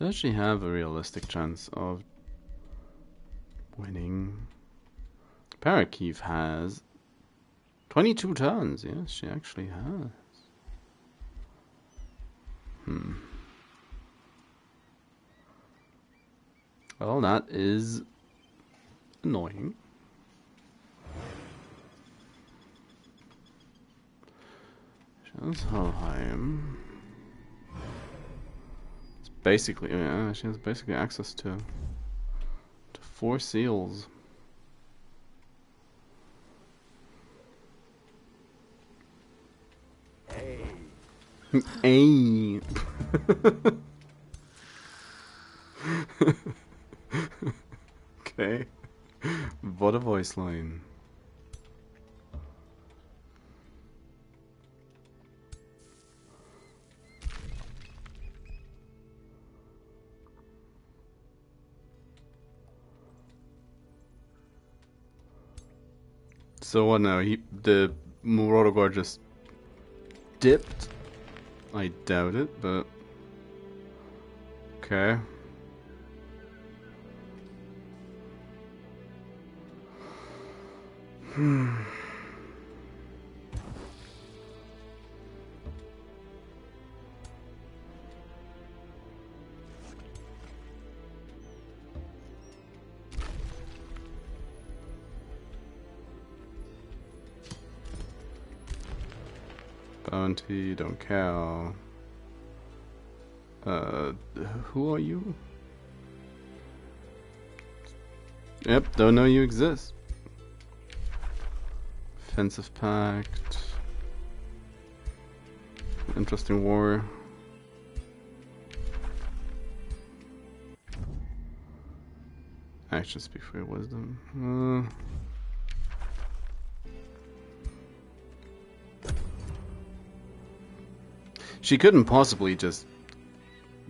Does she have a realistic chance of winning? Parakeet has 22 turns. Yes, she actually has. Well, that is annoying. Helheim. It's basically, yeah, she has basically access to 4 seals. Hey. Okay. What a voice line. So what now? The Marauder Guard just dipped? I doubt it, but okay. Bounty, don't care. Who are you? Yep, don't know you exist. Offensive Pact. Interesting war. Actions speak for your wisdom. She couldn't possibly just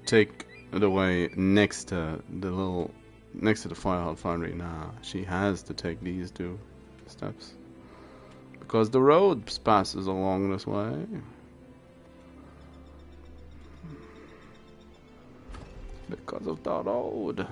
take it away next to the Fireheart Foundry. Nah, she has to take these 2 steps because the road passes along this way. Because of the road.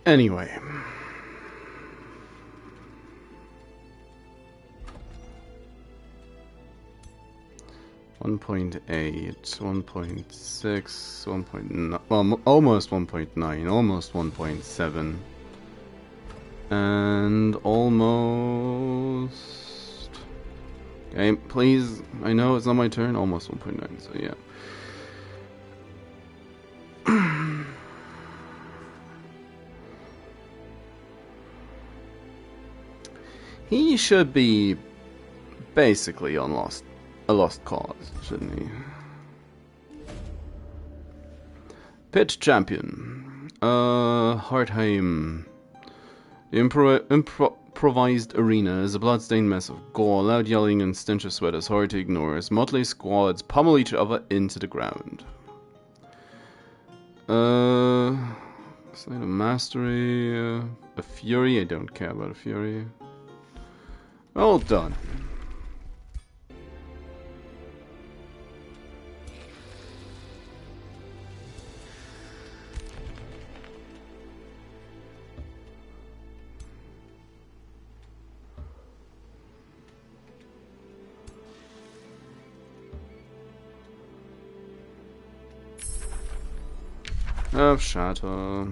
Anyway. One 1.8, 1.6, 1.9, well, almost 1.9, almost 1.7, and almost. Okay, please. I know it's not my turn. Almost 1.9. So yeah. He should be basically on a lost cause, shouldn't he? Pit champion. Hartheim. The improvised arena is a bloodstained mess of gore, loud yelling and stench of sweat is hard to ignore as motley squads pummel each other into the ground. Slate of mastery. A fury. I don't care about a fury. Well done. Of shatter.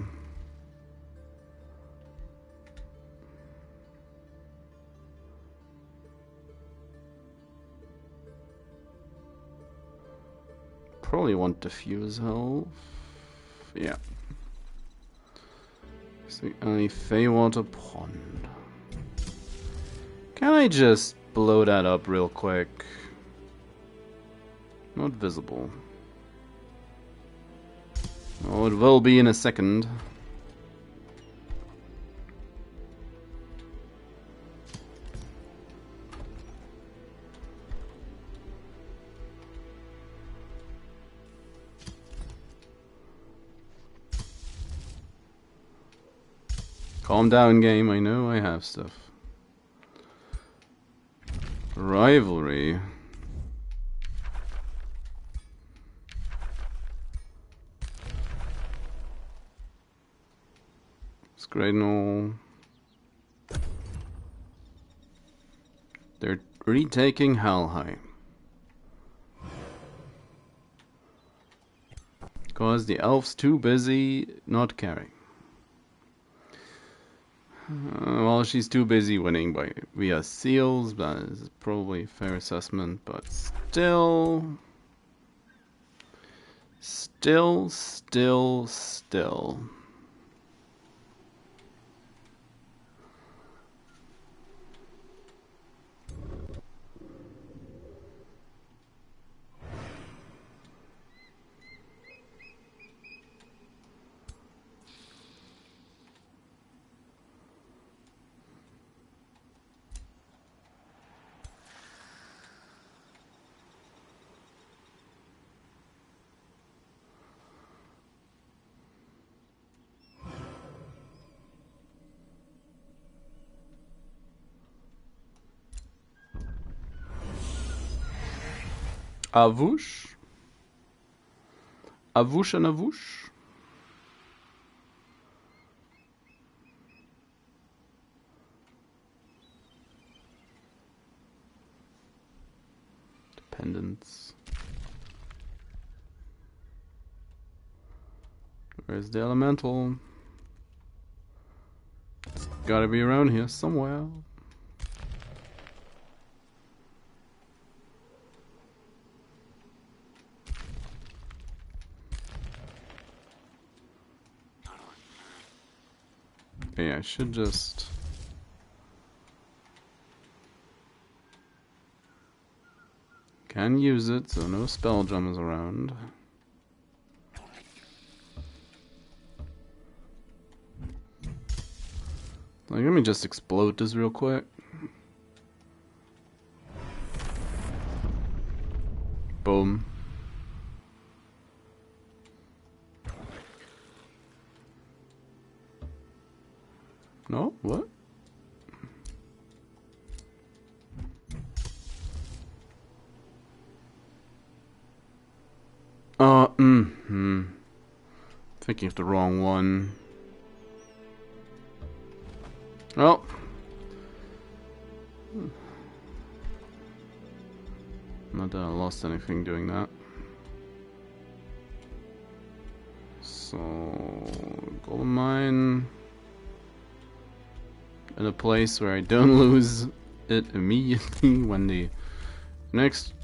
Probably want diffuse health. Yeah. See, Feywater Pond. Can I just blow that up real quick? Not visible. Oh, it will be in a second. Calm down, game. I know I have stuff. Rivalry. It's great and all. They're retaking Helheim. Because the elf's too busy not caring. Well, she's too busy winning via seals. That is probably a fair assessment, but still. Avouche? Avouche and avouche? Dependence. Where's the elemental? It's gotta be around here somewhere. Yeah, I should just... Can use it, so no spell jumps around. Like, let me just explode this real quick. Boom. No? What? Thinking of the wrong one. Oh. Not that I lost anything doing that. So, gold mine in a place where I don't lose it immediately when the next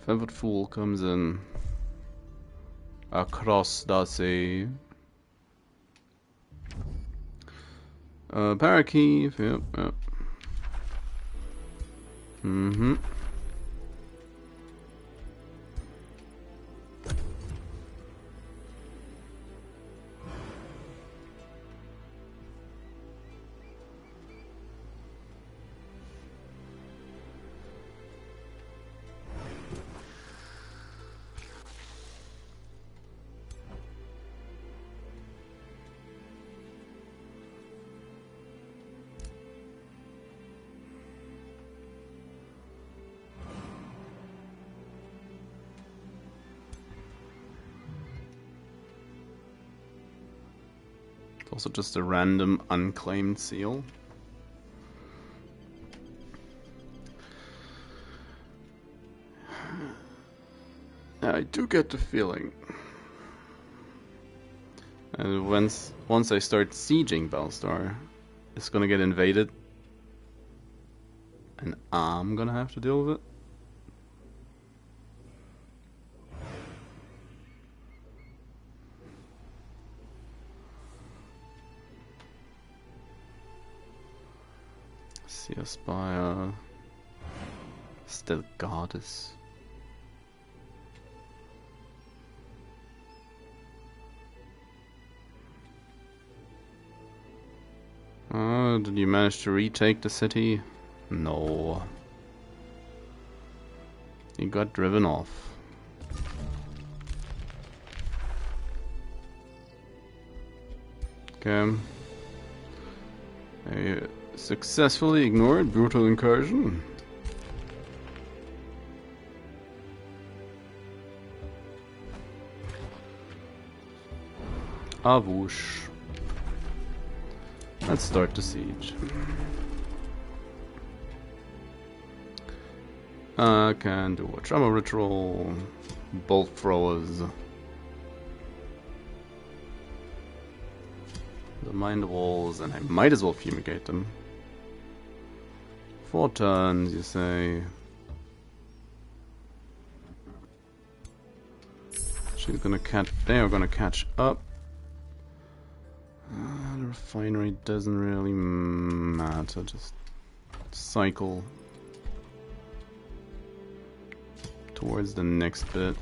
feathered fool comes in across the sea. Parakeet, yep. Mm-hmm. Also just a random unclaimed seal. I do get the feeling. And once I start sieging Belstar, it's gonna get invaded. And I'm gonna have to deal with it. Sea Aspire. Still Goddess. Did you manage to retake the city? No. He got driven off. Okay. A successfully ignored brutal incursion. Avush. Let's start the siege. I can do a trauma ritual, bolt throwers, the mind walls, and I might as well fumigate them. 4 turns, you say. She's gonna catch. They are gonna catch up. The refinery doesn't really matter. Just cycle towards the next bit.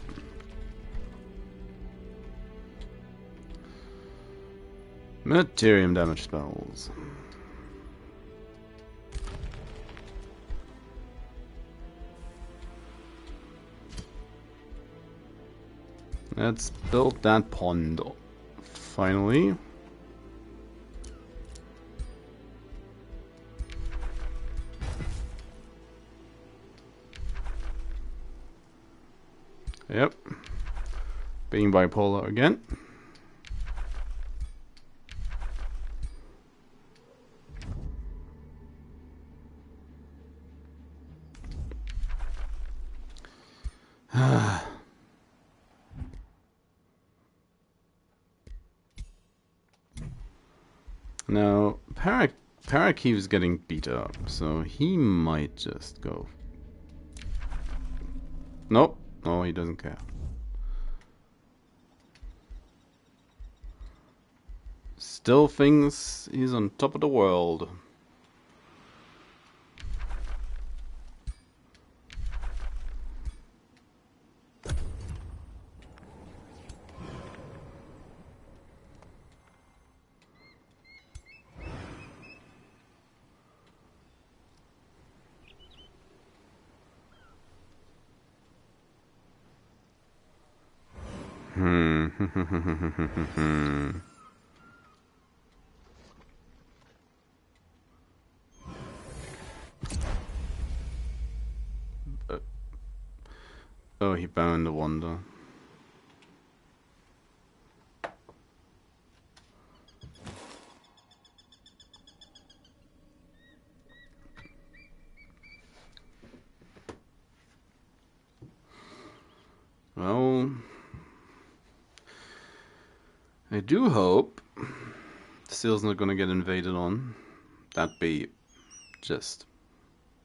Materium damage spells. Let's build that pond finally. Yep. Being bipolar again. Now, Parakeet's getting beat up, so he might just go. Nope. No, he doesn't care. Still thinks he's on top of the world. Oh, he bound the wonder. Well, I do hope Steel's not gonna get invaded on. That'd be just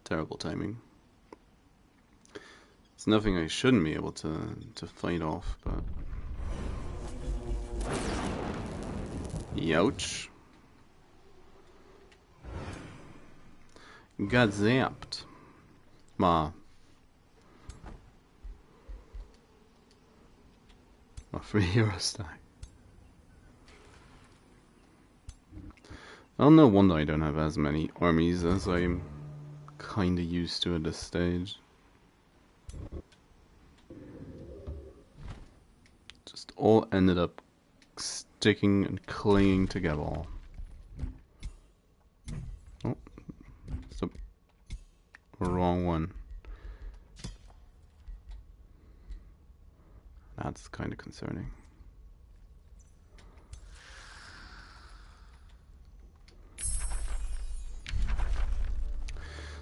terrible timing. It's nothing I shouldn't be able to fight off, but youch. Got zapped. Ma. My 3 hero stack. Well, no wonder I don't have as many armies as I'm kinda used to at this stage. Just all ended up sticking and clinging together. Oh, it's the wrong one. That's kind of concerning.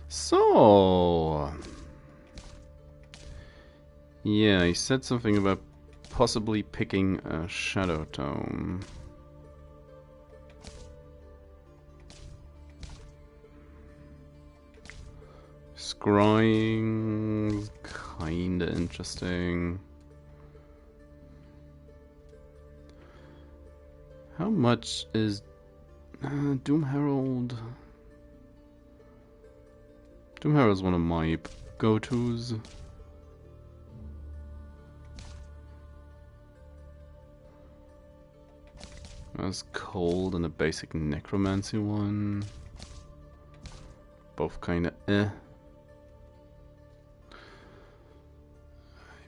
So, yeah, he said something about possibly picking a Shadow Tome. Scrying's kinda interesting. How much is Doom Herald? Doom Herald's one of my go-tos. That's cold and a basic necromancy one. both kinda eh.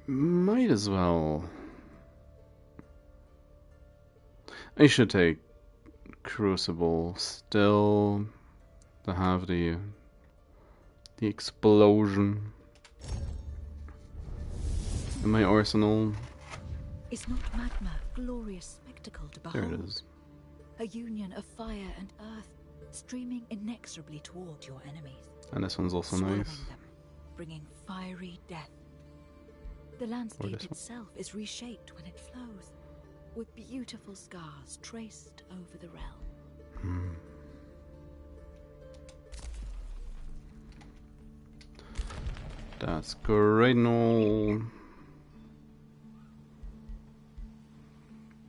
Might as well. I should take Crucible still to have the explosion in my arsenal. Is not magma a glorious spectacle to behold? There it is. A union of fire and earth, streaming inexorably toward your enemies. And this one's also swallowing nice. them, bringing fiery death. The landscape itself is reshaped when it flows, with beautiful scars traced over the realm. That's great and all.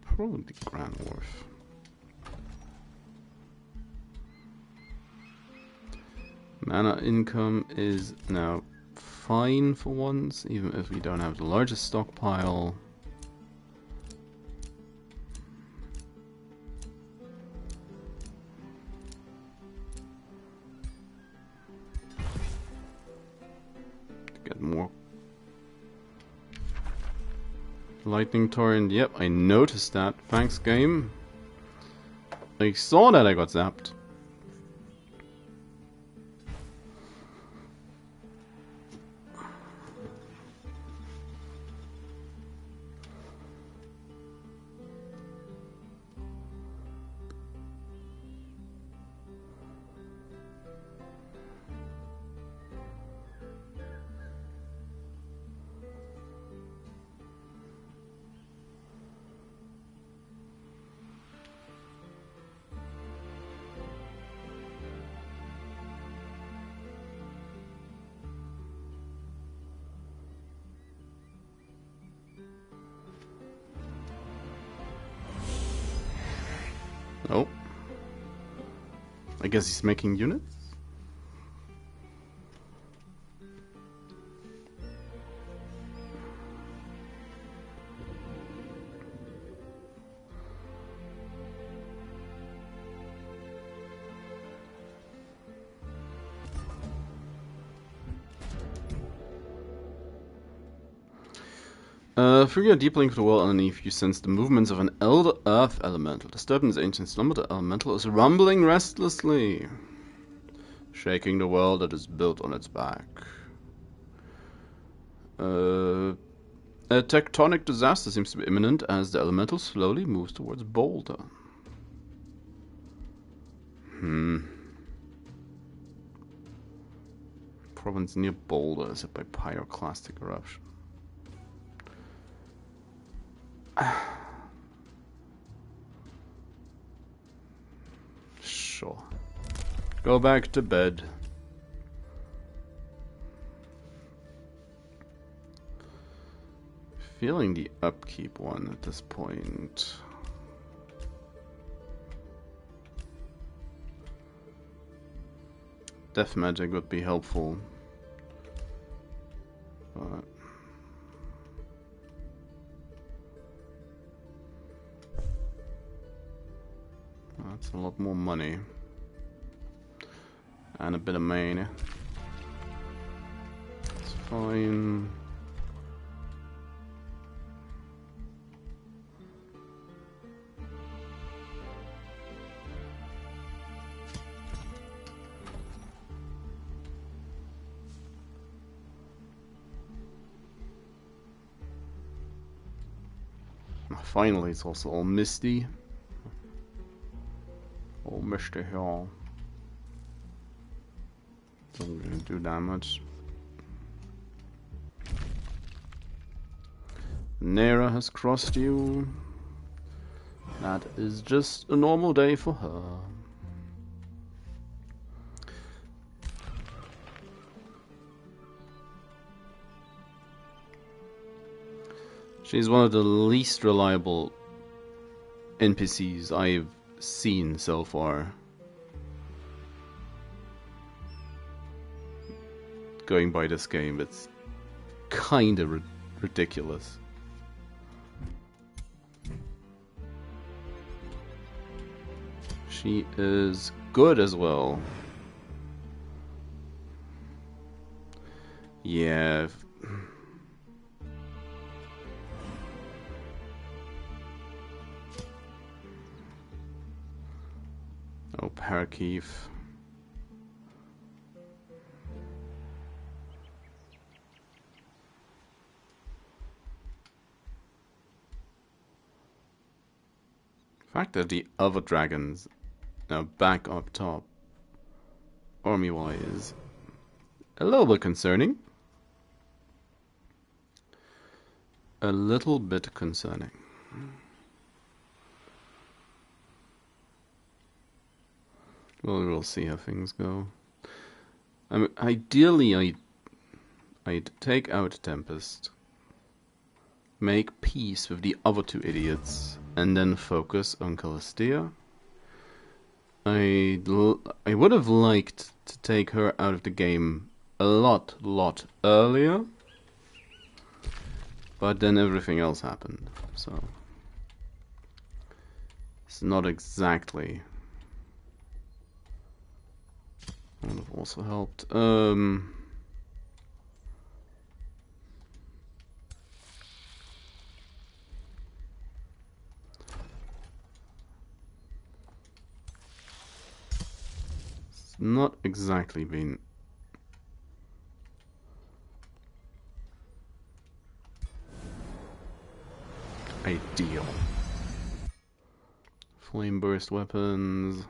Probably Grand Wharf. Mana income is now fine for once, even if we don't have the largest stockpile. Get more lightning torrent. Yep, I noticed that. Thanks, game. I saw that I got zapped. Oh. I guess he's making units? Through your deep link to the world underneath, you sense the movements of an elder earth elemental. Disturbed in its ancient slumber, the elemental is rumbling restlessly, shaking the world that is built on its back. A tectonic disaster seems to be imminent as the elemental slowly moves towards Boulder. Province near Boulder is hit by pyroclastic eruption. Sure. Go back to bed. Feeling the upkeep one at this point. Death magic would be helpful. But that's a lot more money. And a bit of mana. It's fine. Finally, it's also all misty. All misty here. Doesn't really do that much. Nera has crossed you. That is just a normal day for her. She's one of the least reliable NPCs I've seen so far. Going by this game, it's kinda ridiculous. She is good as well. Yeah. Oh, Parakeet. The fact that the other dragons are back up top, army-wise, a little bit concerning. A little bit concerning. Well, we'll see how things go. I mean, ideally, I'd take out Tempest, make peace with the other two idiots, and then focus on Callistia. I would have liked to take her out of the game a lot earlier, but then everything else happened, so it's not exactly. Would have also helped. It's not exactly been ideal. Flame burst weapons.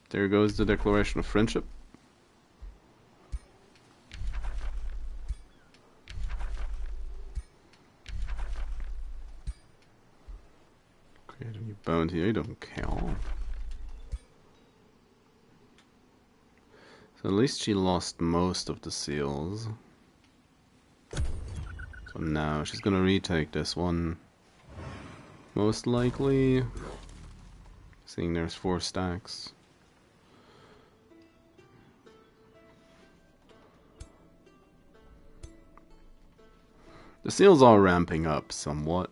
There goes the declaration of friendship. Create a new bounty, I don't care. So at least she lost most of the seals. So now she's gonna retake this one. Most likely. Seeing there's 4 stacks. The seals are ramping up somewhat.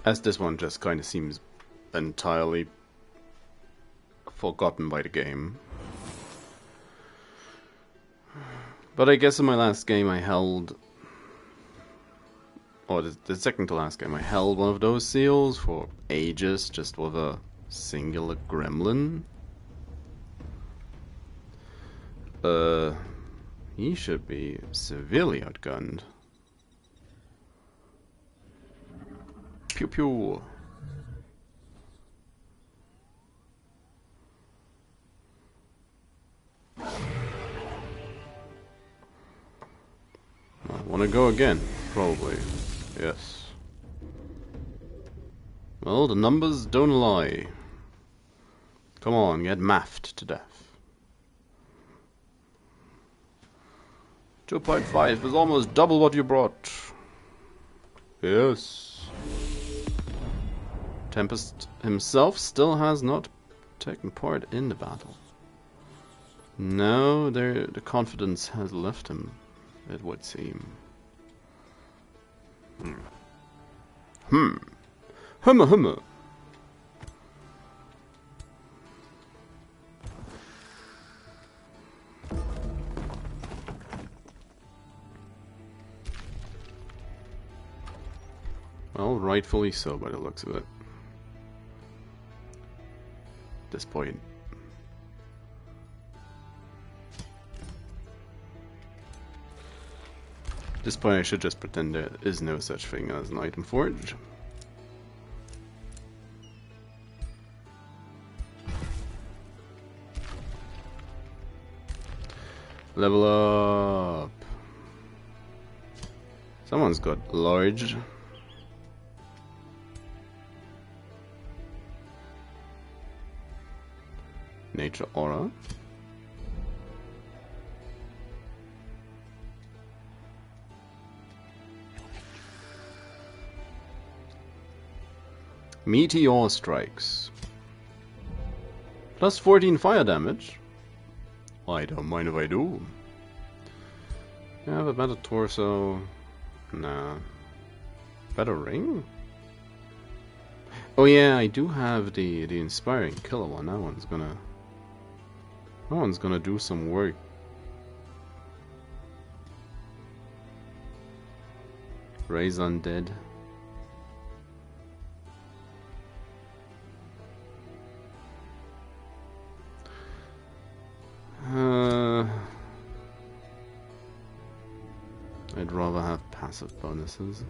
As this one just kind of seems entirely forgotten by the game. But I guess in my last game I held, or the second to last game, I held one of those seals for ages, just with a singular gremlin. He should be severely outgunned. Pew pew. Want to go again? Probably. Yes. Well, the numbers don't lie. Come on, get maffed to death. 2.5 is almost double what you brought. Yes. Tempest himself still has not taken part in the battle. No, the confidence has left him, it would seem. Hummer. Well, rightfully so by the looks of it. At this point. At this point I should just pretend there is no such thing as an item forge. Level up. Someone's got large. Nature aura. Meteor strikes. Plus 14 fire damage. I don't mind if I do. I have a better torso. Nah. Better ring? Oh yeah, I do have the inspiring killer one. That one's gonna do some work. Raise undead. I'd rather have passive bonuses.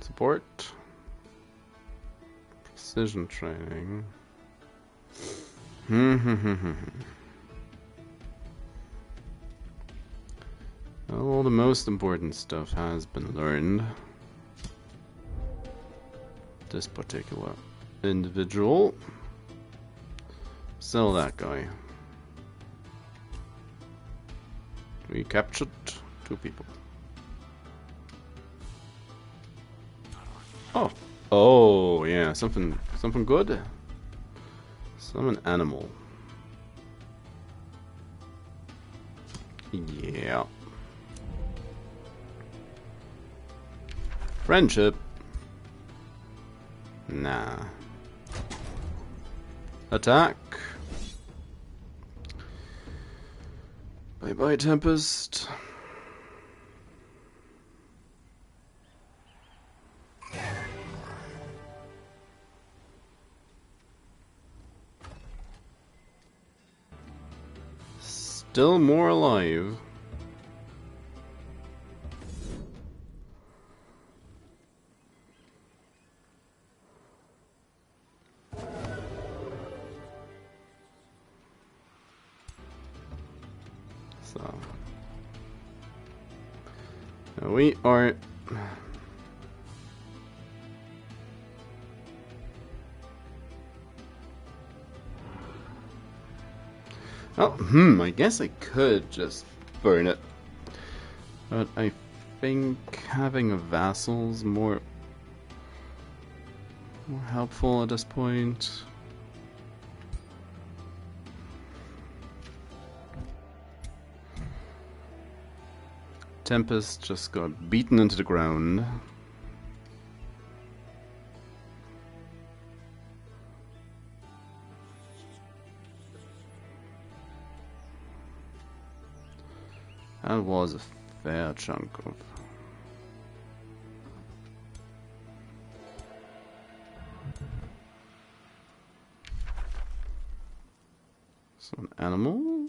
Support. Precision training. All the most important stuff has been learned. This particular individual. Sell that guy. We captured 2 people. Oh. Oh, yeah, something good. Summon animal. Yeah. Friendship. Nah. Attack. Bye bye, Tempest. Still more alive. So now we are I guess I could just burn it. But I think having a vassal's more helpful at this point. Tempest just got beaten into the ground. That was a fair chunk of... So an animal?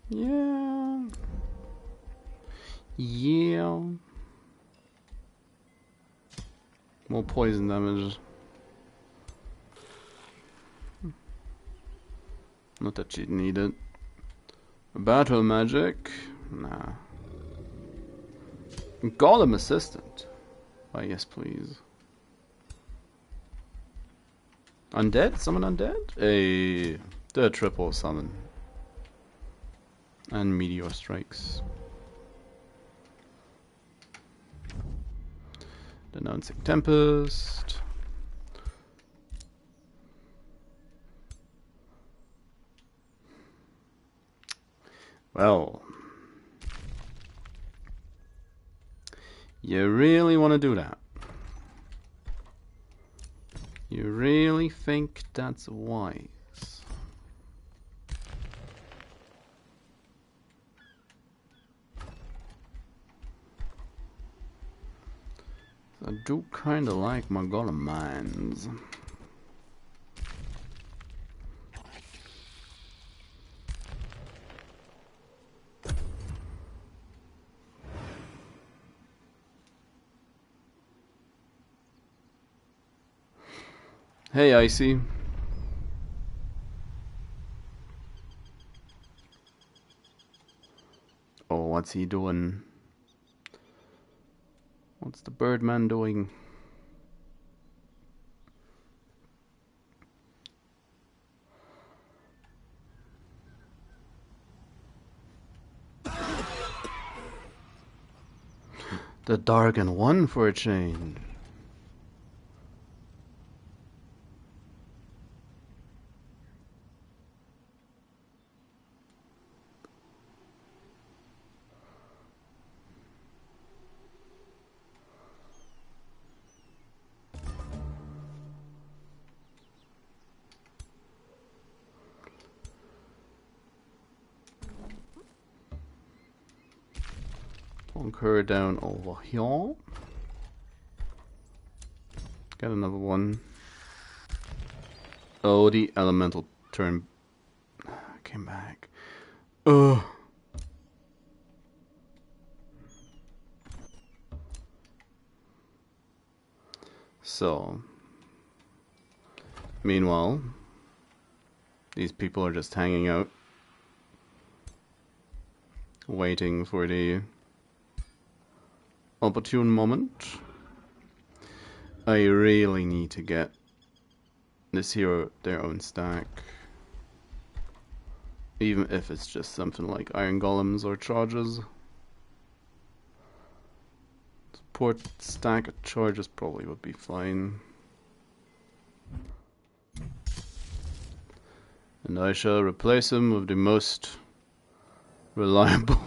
Yeah. Yeah. More poison damage. Not that she'd need it. Battle magic? Nah. Golem assistant. Why, yes, please. Undead? Summon undead? The triple summon. And meteor strikes. Denouncing Tempest. Well, you really want to do that? You really think that's wise? I do kind of like my golem mines. Hey, Icy. Oh, what's he doing? What's the Birdman doing? The Dargan won for a change. Plonk her down over here. Get another one. Oh, the elemental turn came back. Ugh. So, meanwhile, these people are just hanging out, waiting for the opportune moment. I really need to get this hero their own stack. Even if it's just something like Iron Golems or Charges. Support stack of Charges probably would be fine. And I shall replace him with the most reliable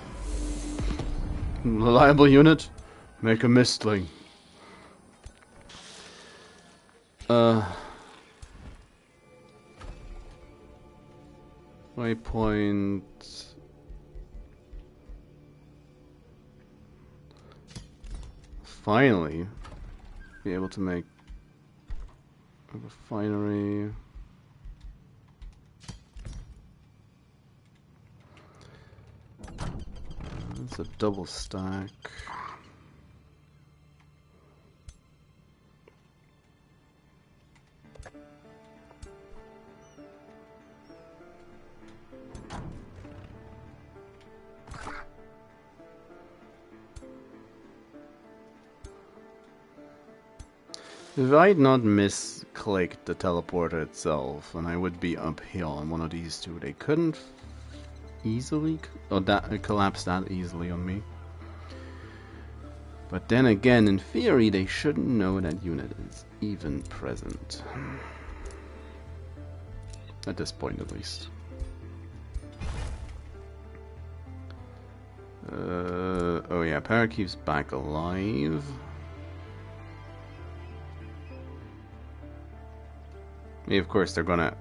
unit. Make a Mistling. Waypoint. Finally, be able to make a refinery. It's a double stack. If I'd not misclicked the teleporter itself, and I would be up here on one of these two, they couldn't easily collapse that easily on me. But then again, in theory, they shouldn't know that unit is even present. At this point, at least. Oh yeah, Parakeet's back alive. Yeah, of course they're gonna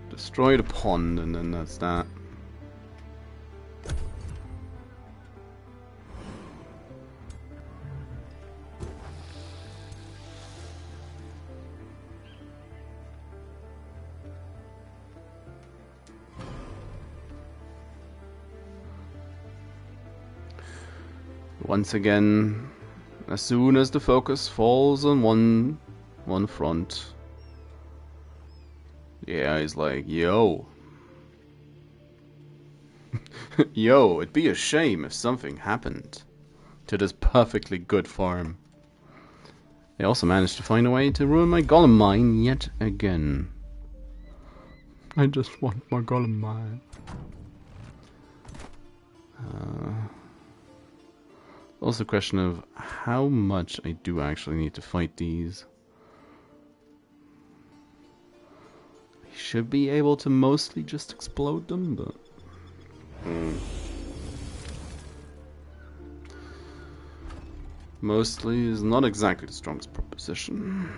destroy the pond, and then that's that. Once again, as soon as the focus falls on one front, yeah, he's like, yo. Yo, it'd be a shame if something happened to this perfectly good farm. They also managed to find a way to ruin my golem mine yet again. I just want my golem mine. Also a question of how much I do actually need to fight these. I should be able to mostly just explode them, but... Mostly is not exactly the strongest proposition.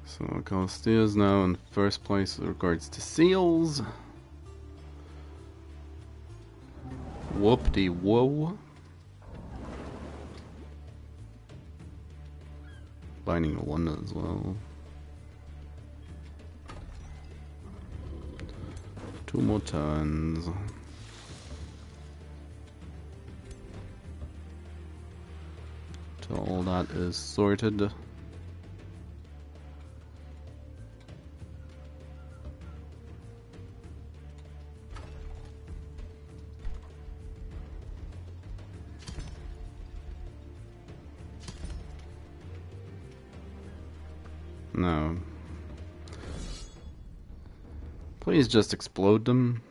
So Calstea is now in first place with regards to seals. Whoop-de-whoa. Binding one as well. 2 more turns. Till all that is sorted. No. Please just explode them.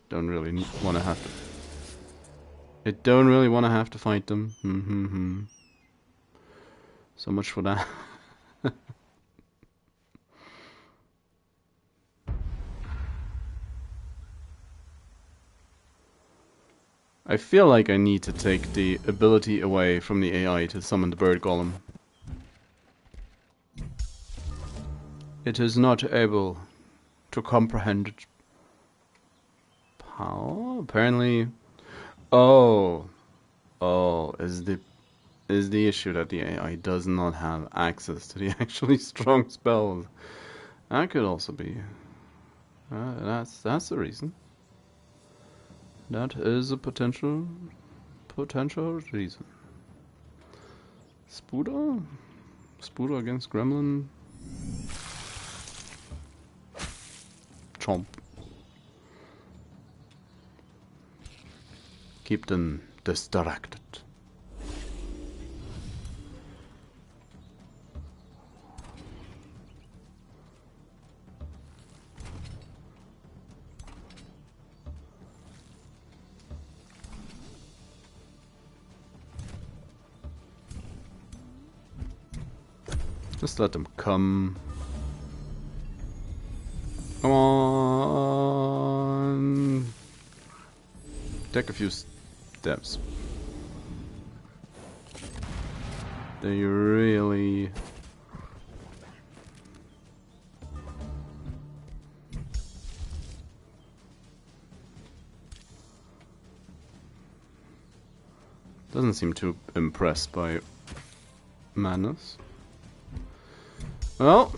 Don't really want to have to. I don't really want to have to fight them. So much for that. I feel like I need to take the ability away from the AI to summon the bird golem. It is not able to comprehend power, apparently. Oh, is the issue that the AI does not have access to the actually strong spells? That could also be. That's the reason. That is a potential reason. Spooder against Gremlin. Chomp. Keep them distracted. Just let them come. Come on. Take a few steps. They really... Doesn't seem too impressed by madness. Well...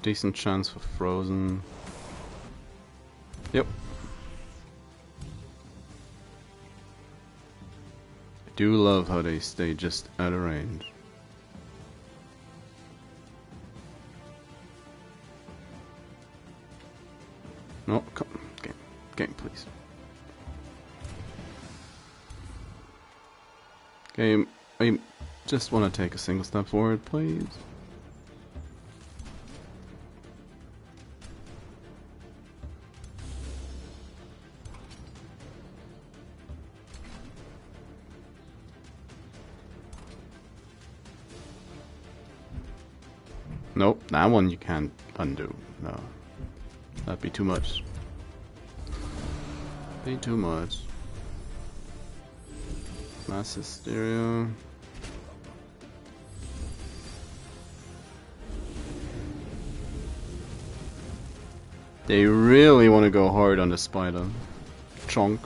decent chance for frozen. Yep. I do love how they stay just out of range. No, come, game, please. Game, I just want to take a single step forward, please. Nope, that one you can't undo. No. That'd be too much. Be too much. Mass hysteria. They really want to go hard on the spider. Chonk.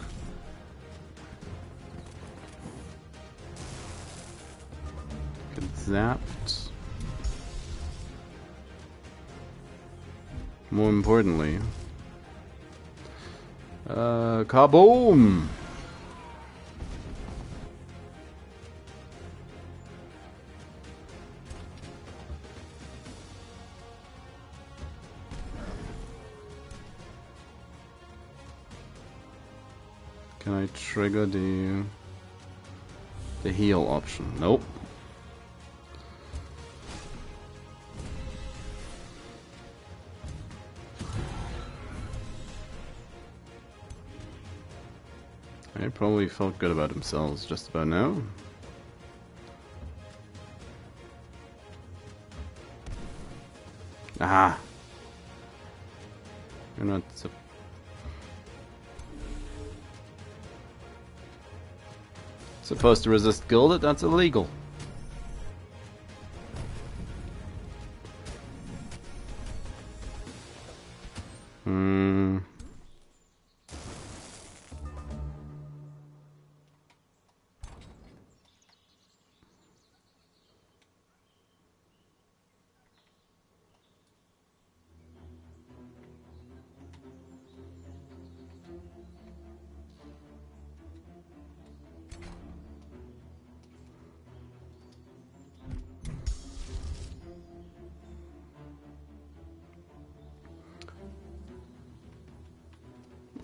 Get zapped. More importantly, kaboom! Can I trigger the heal option? Nope. They probably felt good about themselves just about now. Ah! You're not supposed to resist gilded, that's illegal.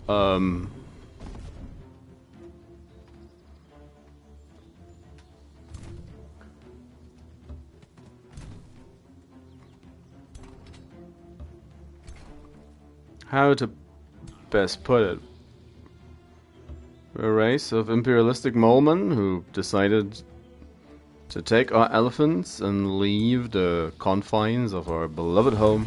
Um. How to best put it? A race of imperialistic molemen who decided to take our elephants and leave the confines of our beloved home.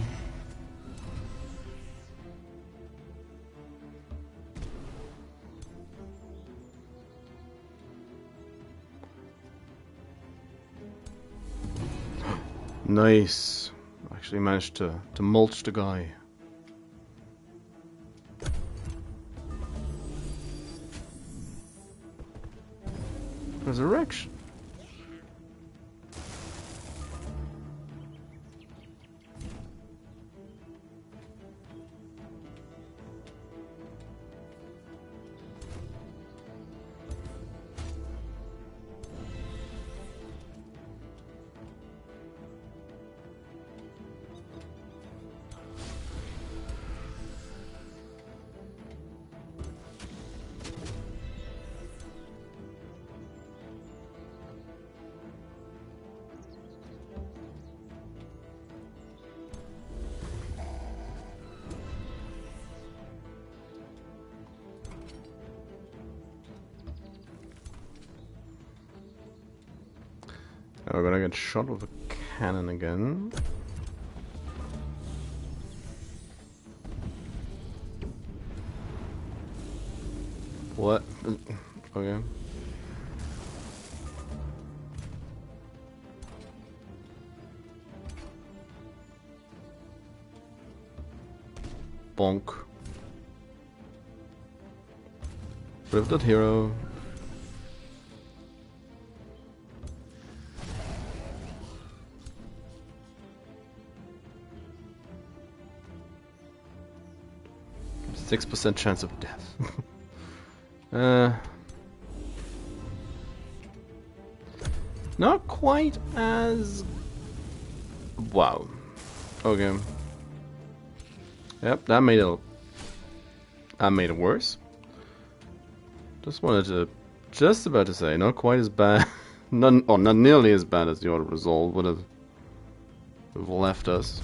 Nice. Actually managed to mulch the guy. Resurrection. We're gonna get shot with a cannon again. What? Okay. Bonk. Riveted hero. %6 chance of death. Not quite as... Wow. Okay. Yep, that made it worse. Just about to say, not quite as bad. Not nearly as bad as the auto resolve would have left us.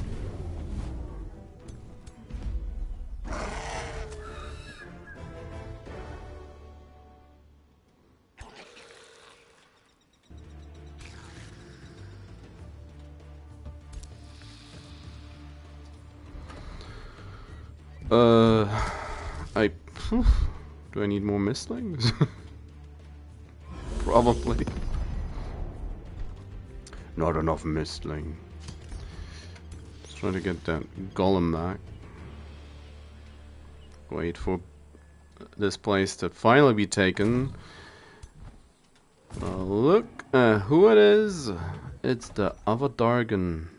Do I need more mistlings? Probably. Not enough mistling. Just trying to get that golem back. Wait for this place to finally be taken. Look who it is. It's the Avadargan.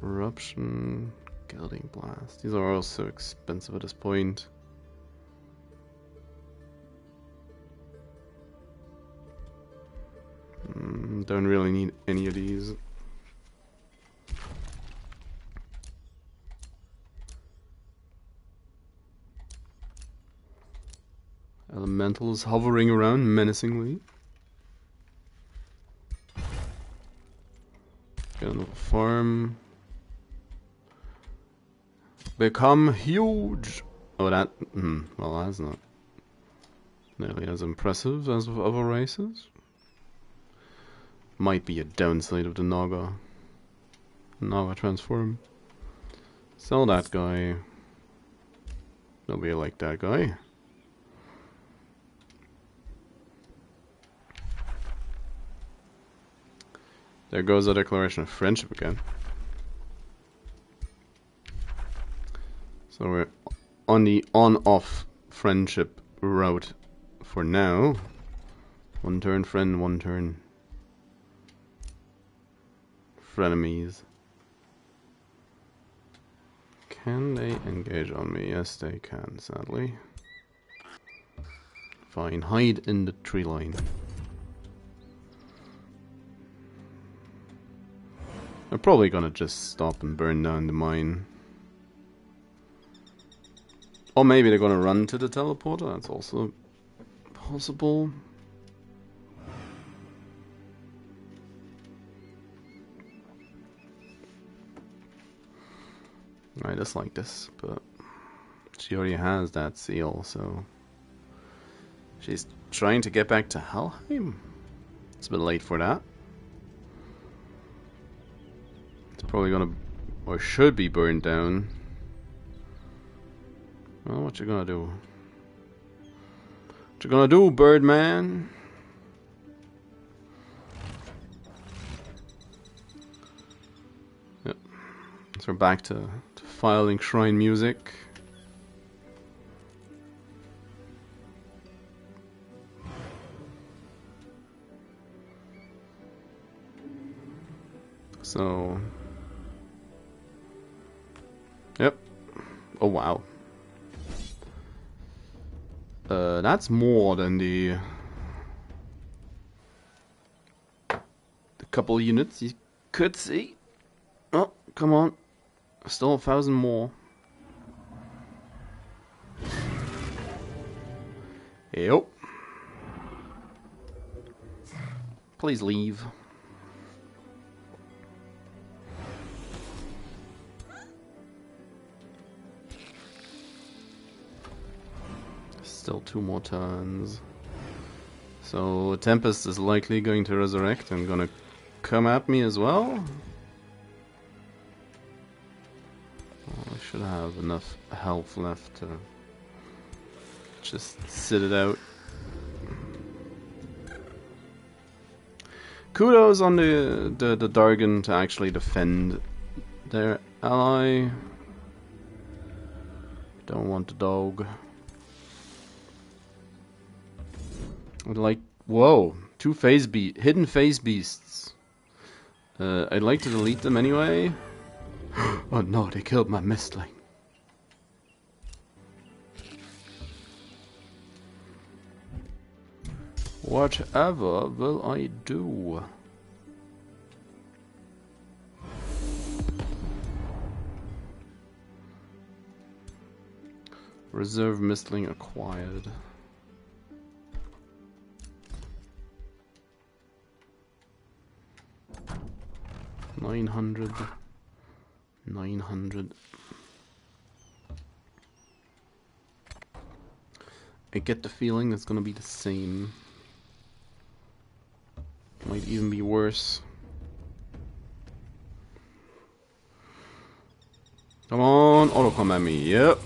Corruption, Gelding Blast. These are all so expensive at this point. Don't really need any of these. Elementals hovering around menacingly. Get another farm. Become huge! Oh, that... well, that's not nearly as impressive as with other races. Might be a downside of the Naga. Naga transform. Sell that guy. Nobody like that guy. There goes a declaration of friendship again. So we're on the on-off friendship route for now. One turn friend, one turn frenemies. Can they engage on me? Yes, they can, sadly. Fine, hide in the tree line. probably gonna just stop and burn down the mine. Or maybe they're gonna run to the teleporter, that's also possible. I just like this, but she already has that seal, so she's trying to get back to Helheim. It's a bit late for that. It's probably gonna, or should be burned down. Well, what you gonna do? What you gonna do, Birdman? Yep. So we're back to filing shrine music. So, yep. Oh wow. That's more than the couple units you could see. Oh, come on. Still 1,000 more. Yep. Please leave. Still 2 more turns. So Tempest is likely going to resurrect and gonna come at me as well. Oh, I should have enough health left to just sit it out. Kudos on the Dargon to actually defend their ally. Don't want the dog. I'd like, whoa, 2 hidden phase beasts. I'd like to delete them anyway. Oh no, they killed my mistling. Whatever will I do? Reserve mistling acquired. 900. I get the feeling that's gonna be the same. Might even be worse. Come on, auto come at me, yep.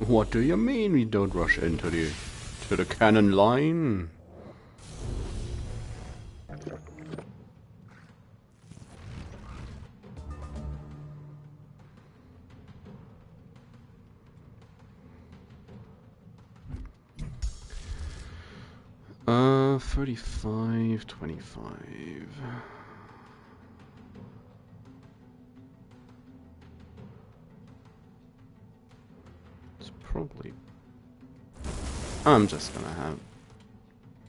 What do you mean we don't rush into the cannon line? Uh, 35, 25. It's probably. I'm just gonna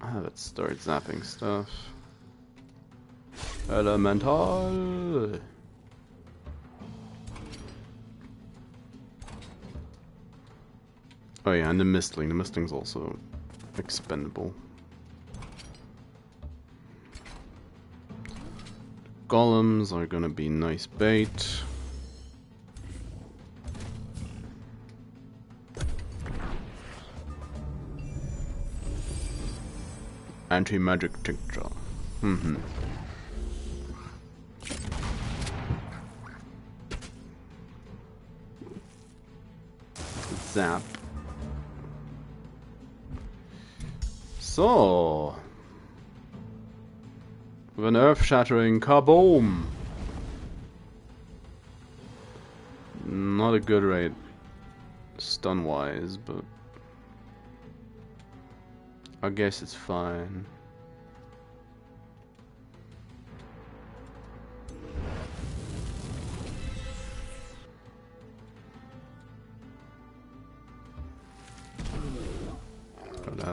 have it start zapping stuff. Elemental. Oh yeah, and the mistling. The mistling's also expendable. Golems are gonna be nice bait. Anti-magic tincture. Zap. So, with an earth-shattering kaboom. Not a good rate, stun-wise, but I guess it's fine.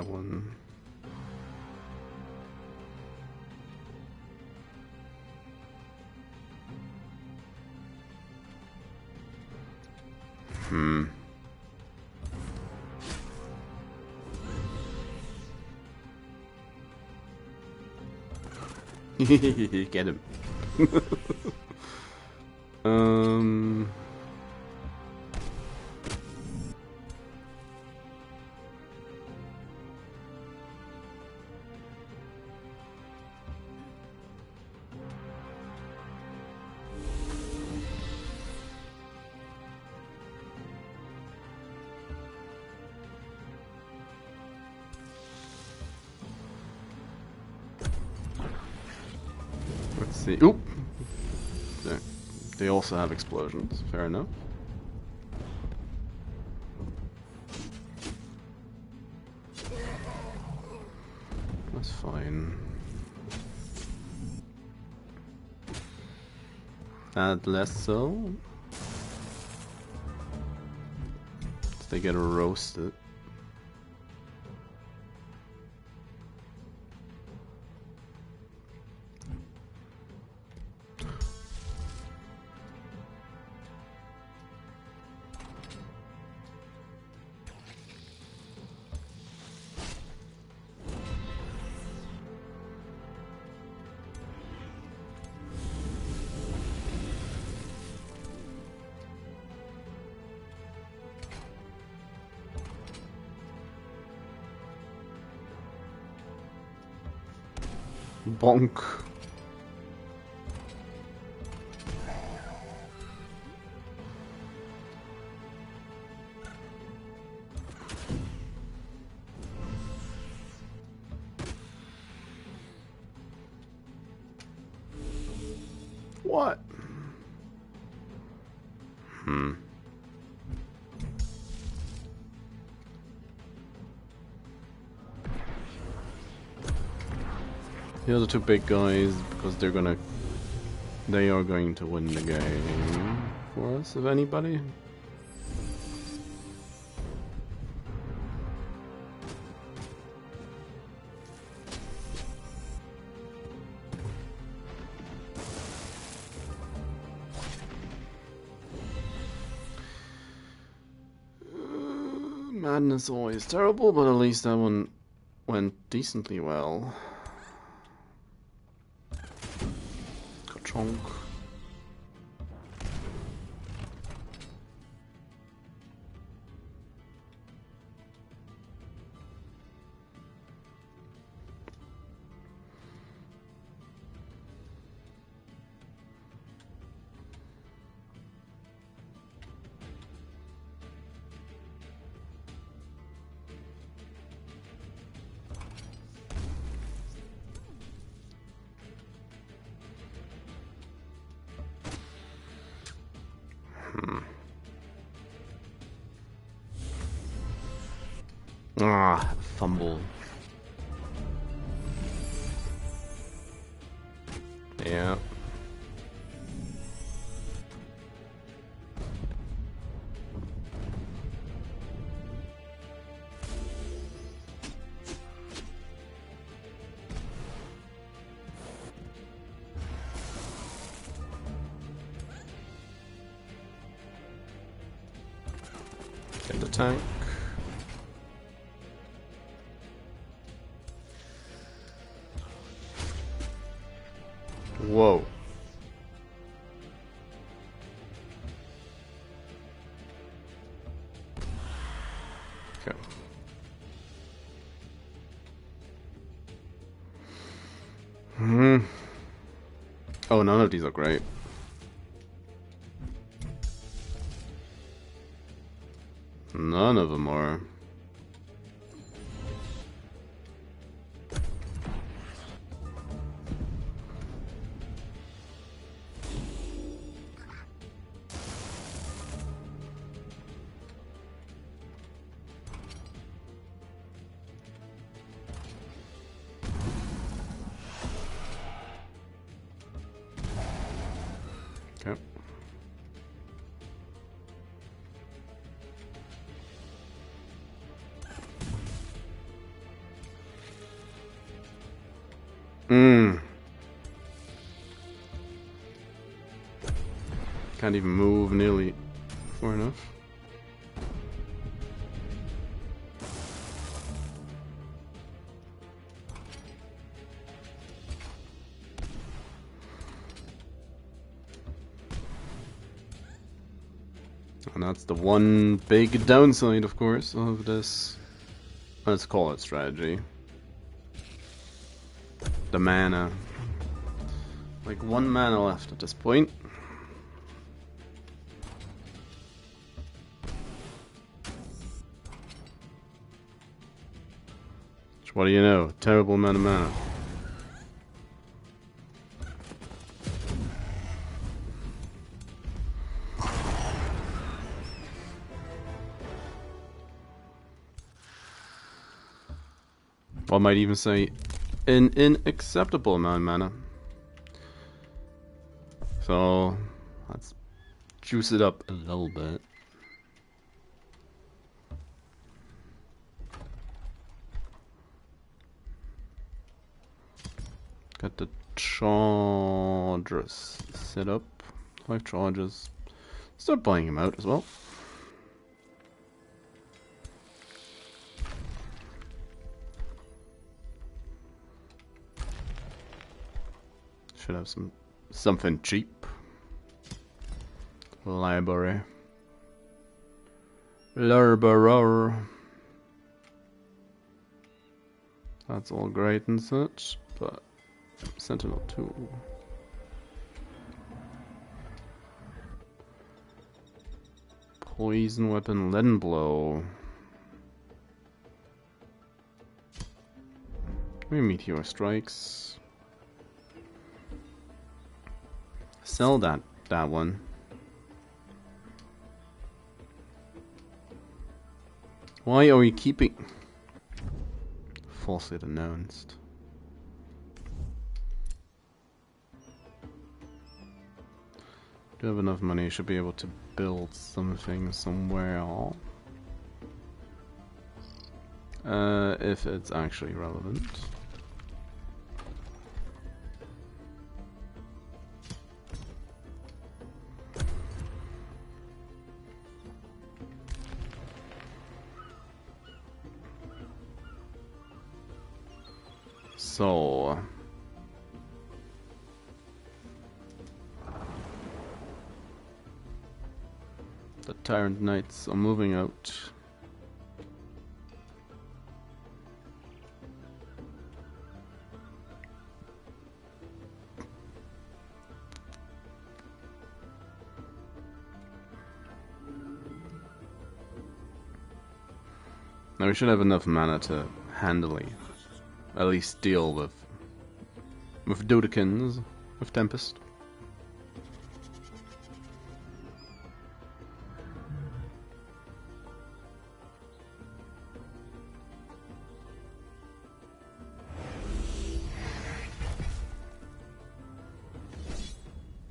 that one. Get him. Let's see. Oop! There. They also have explosions. Fair enough. That's fine. Add less so. They get roasted. Bonk. What? The other two big guys, because they are going to win the game for us, if anybody. Madness always terrible, but at least that one went decently well. Chonk. Ah, fumble. Yeah. Get the tank. Whoa. Okay. Oh, none of these are great. None of them are. Okay. Can't even move nearly far enough. And that's the one big downside, of course, of this, let's call it strategy. The mana. Like 1 mana left at this point. Which, what do you know? Terrible amount of mana. I might even say an unacceptable amount of mana. So let's juice it up a little bit. Got the charges set up. 5 charges. Start buying them out as well. Should have something cheap. Library. That's all great and such, but Sentinel 2. Poison weapon, leaden blow. Maybe meteor strikes. Sell that one. Why are we keeping falsely announced? Do have enough money, should be able to build something somewhere. If it's actually relevant. So the Tyrant Knights are moving out. Now we should have enough mana to handily at least deal with Dodekins, with Tempest.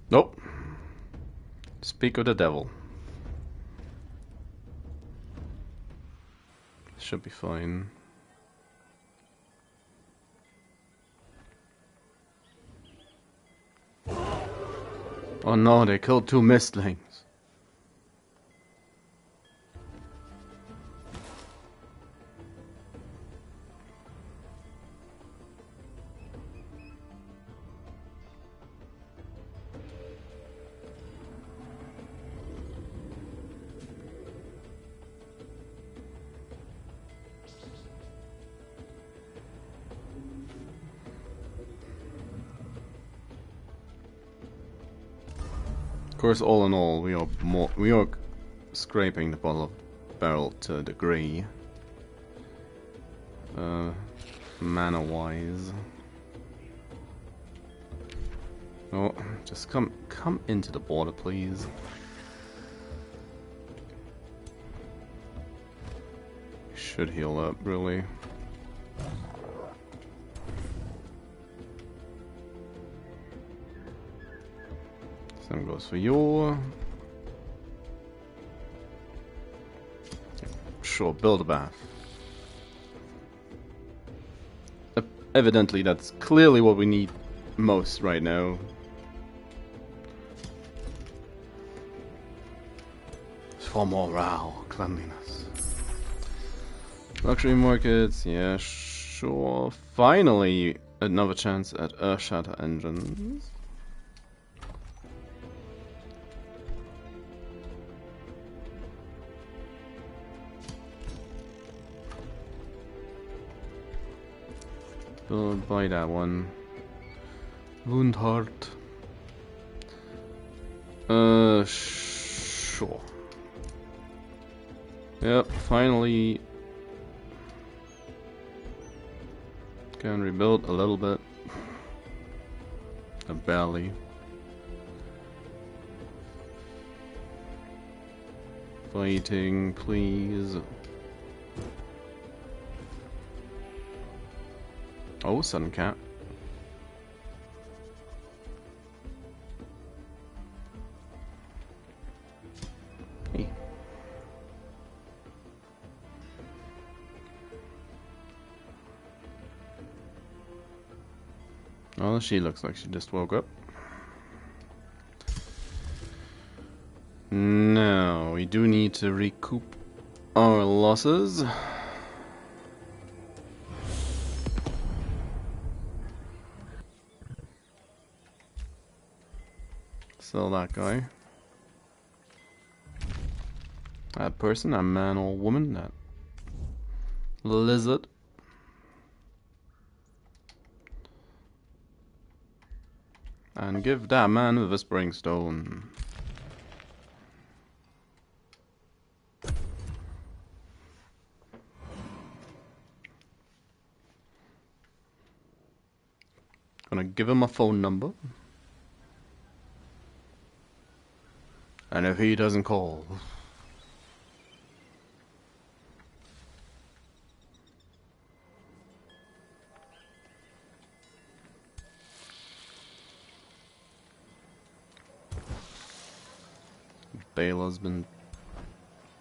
Nope. Speak of the devil. Should be fine. Oh no, they killed 2 mistlings. Of course, all in all, we are scraping the barrel to a degree. Mana wise. Oh, just come into the border, please. Should heal up, really. Same goes for you. Sure, build a bath. evidently that's clearly what we need most right now. For morale, cleanliness. Luxury markets, yeah, sure. Finally, another chance at Earth Shatter engines. We'll buy that one. Wundhart. Sure. Yep, finally can rebuild a little bit. Barely. Fighting, please. Oh, Sun Cat. Hey. Oh, she looks like she just woke up. Now, we do need to recoup our losses. Sell that guy. That person, that man or woman, that lizard. And give that man the Whispering Stone. Gonna give him a phone number. And if he doesn't call...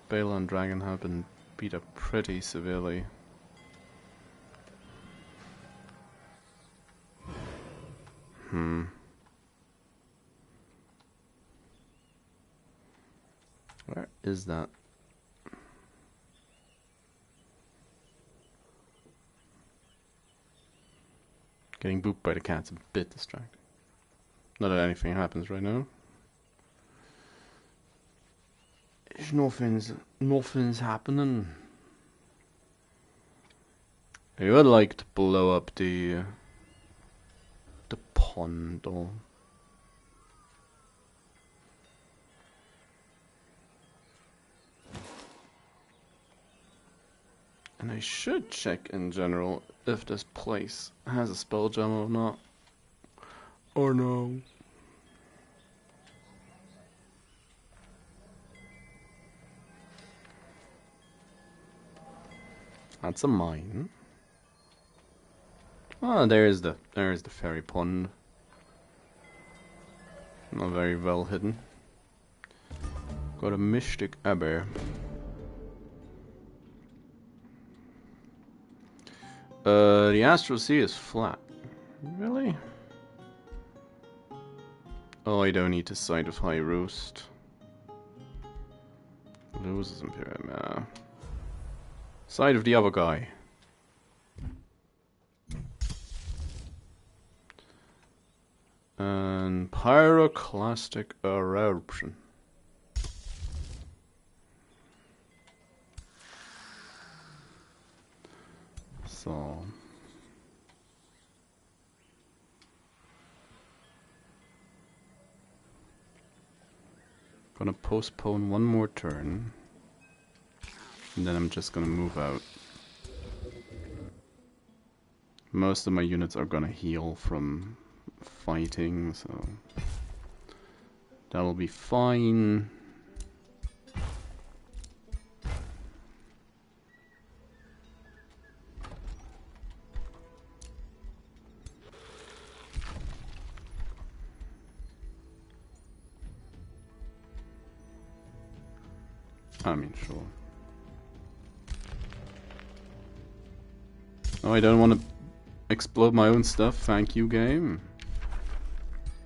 Bela and Dragon have been beat up pretty severely. Where is that? Getting booped by the cat's a bit distracting. Not that anything happens right now. Nothing's happening. I would like to blow up the pond though. And I should check in general if this place has a spell gem or not. Or no. That's a mine. Ah, there's the fairy pond. Not very well hidden. Got a mystic abbey. The Astral Sea is flat. Really? Oh, I don't need to side of High Roost. Loses Imperium, side of the other guy. And Pyroclastic Eruption. So... gonna postpone one more turn. And then I'm just gonna move out. Most of my units are gonna heal from fighting, so that'll be fine. I mean, sure. Oh, I don't want to explode my own stuff. Thank you, game.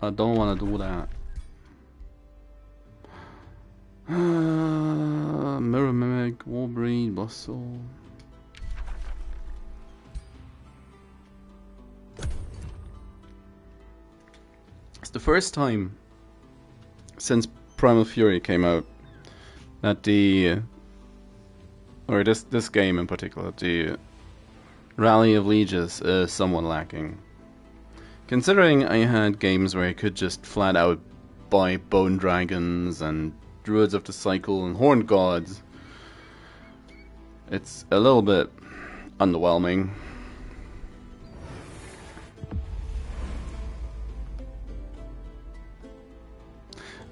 I don't want to do that. Mirror Mimic, Warbreed, Bustle. It's the first time since Primal Fury came out that this game in particular, the Rally of Lieges is somewhat lacking. Considering I had games where I could just flat out buy Bone Dragons and Druids of the Cycle and Horned Gods, it's a little bit underwhelming.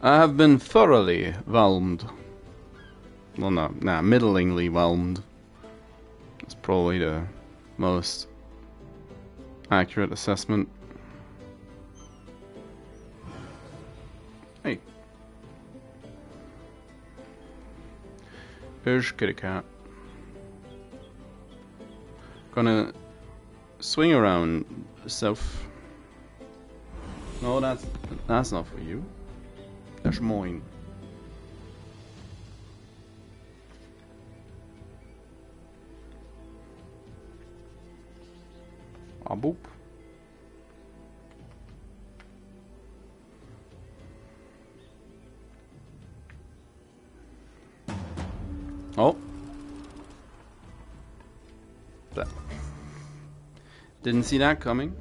I have been thoroughly whelmed. Well, middlingly whelmed. That's probably the most accurate assessment. Hey. Here's Kitty Cat. Gonna swing around south. No, that's not for you. That's mine. Ah, boop. Oh. That. Didn't see that coming.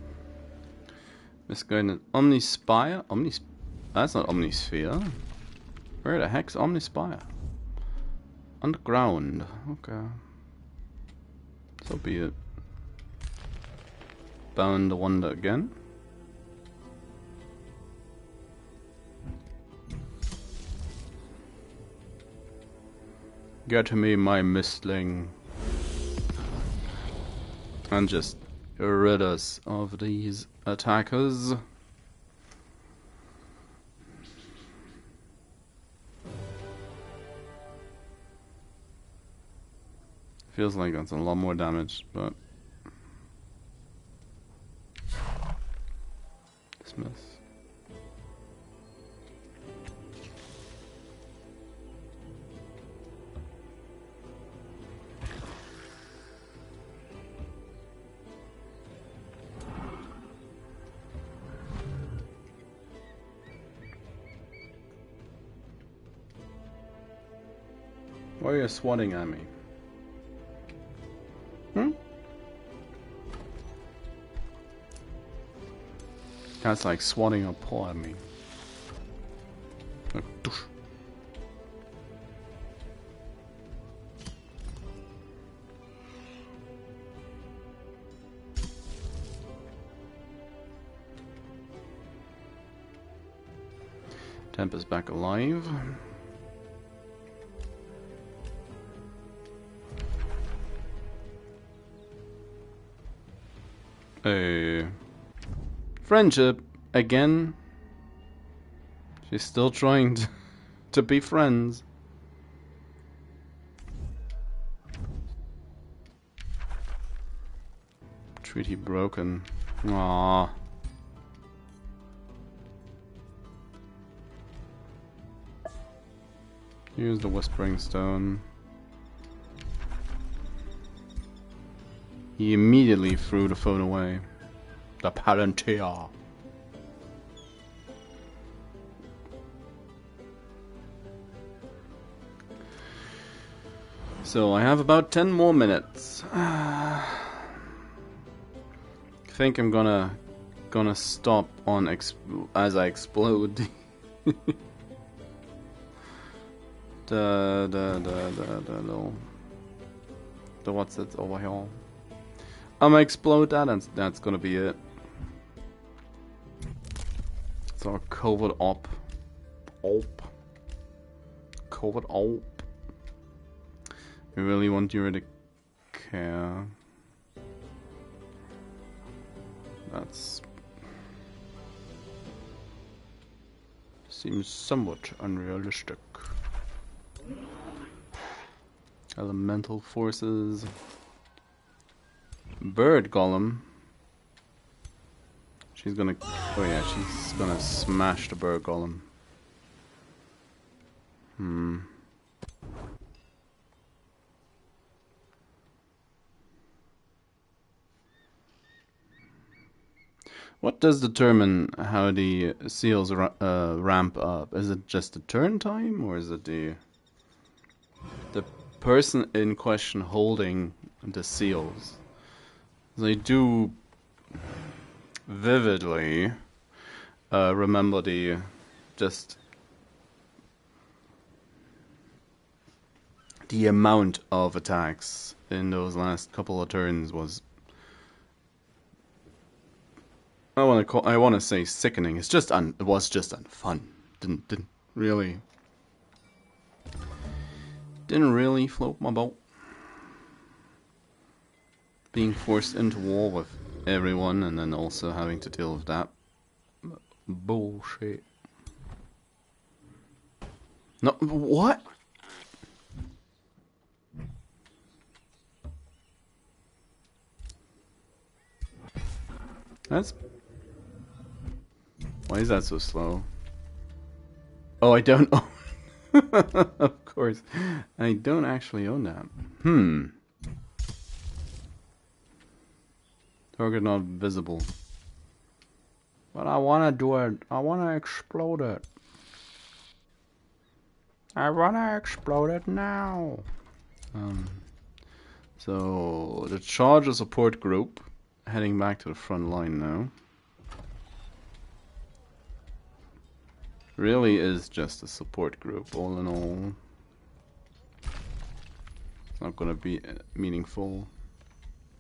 Misguided Omnispire? That's not Omnisphere. Where the heck's Omnispire? Underground. Okay. So be it. Bound to wonder again. Get me my mistling. And just rid us of these attackers. Feels like that's a lot more damage, but dismiss. Why are you swatting at me? That's like swatting a paw at me. Like, doosh. Temp is back alive. Friendship again. She's still trying to be friends. Treaty broken. Aww. Use the Whispering Stone. He immediately threw the phone away. The Palantir. So I have about 10 more minutes. I think I'm gonna stop on as I explode. the what's it over here? I'm gonna explode that, and that's gonna be it. It's our COVID op. COVID op. We really want you to care. That's seems somewhat unrealistic. Elemental forces. Bird Golem. She's gonna... Oh yeah, she's gonna smash the bird golem. What does determine how the seals ramp up? Is it just the turn time, or is it the person in question holding the seals? They do vividly remember the amount of attacks in those last couple of turns was, I want to say sickening. It's just it was just unfun. Didn't really float my boat. Being forced into war with everyone and then also having to deal with that bullshit. No, what? That's... Why is that so slow? Oh, I don't own... Of course. I don't actually own that. Target not visible. But I wanna do it. I wanna explode it. I wanna explode it now. So the charger support group heading back to the front line now. Really is just a support group, all in all. It's not gonna be meaningful,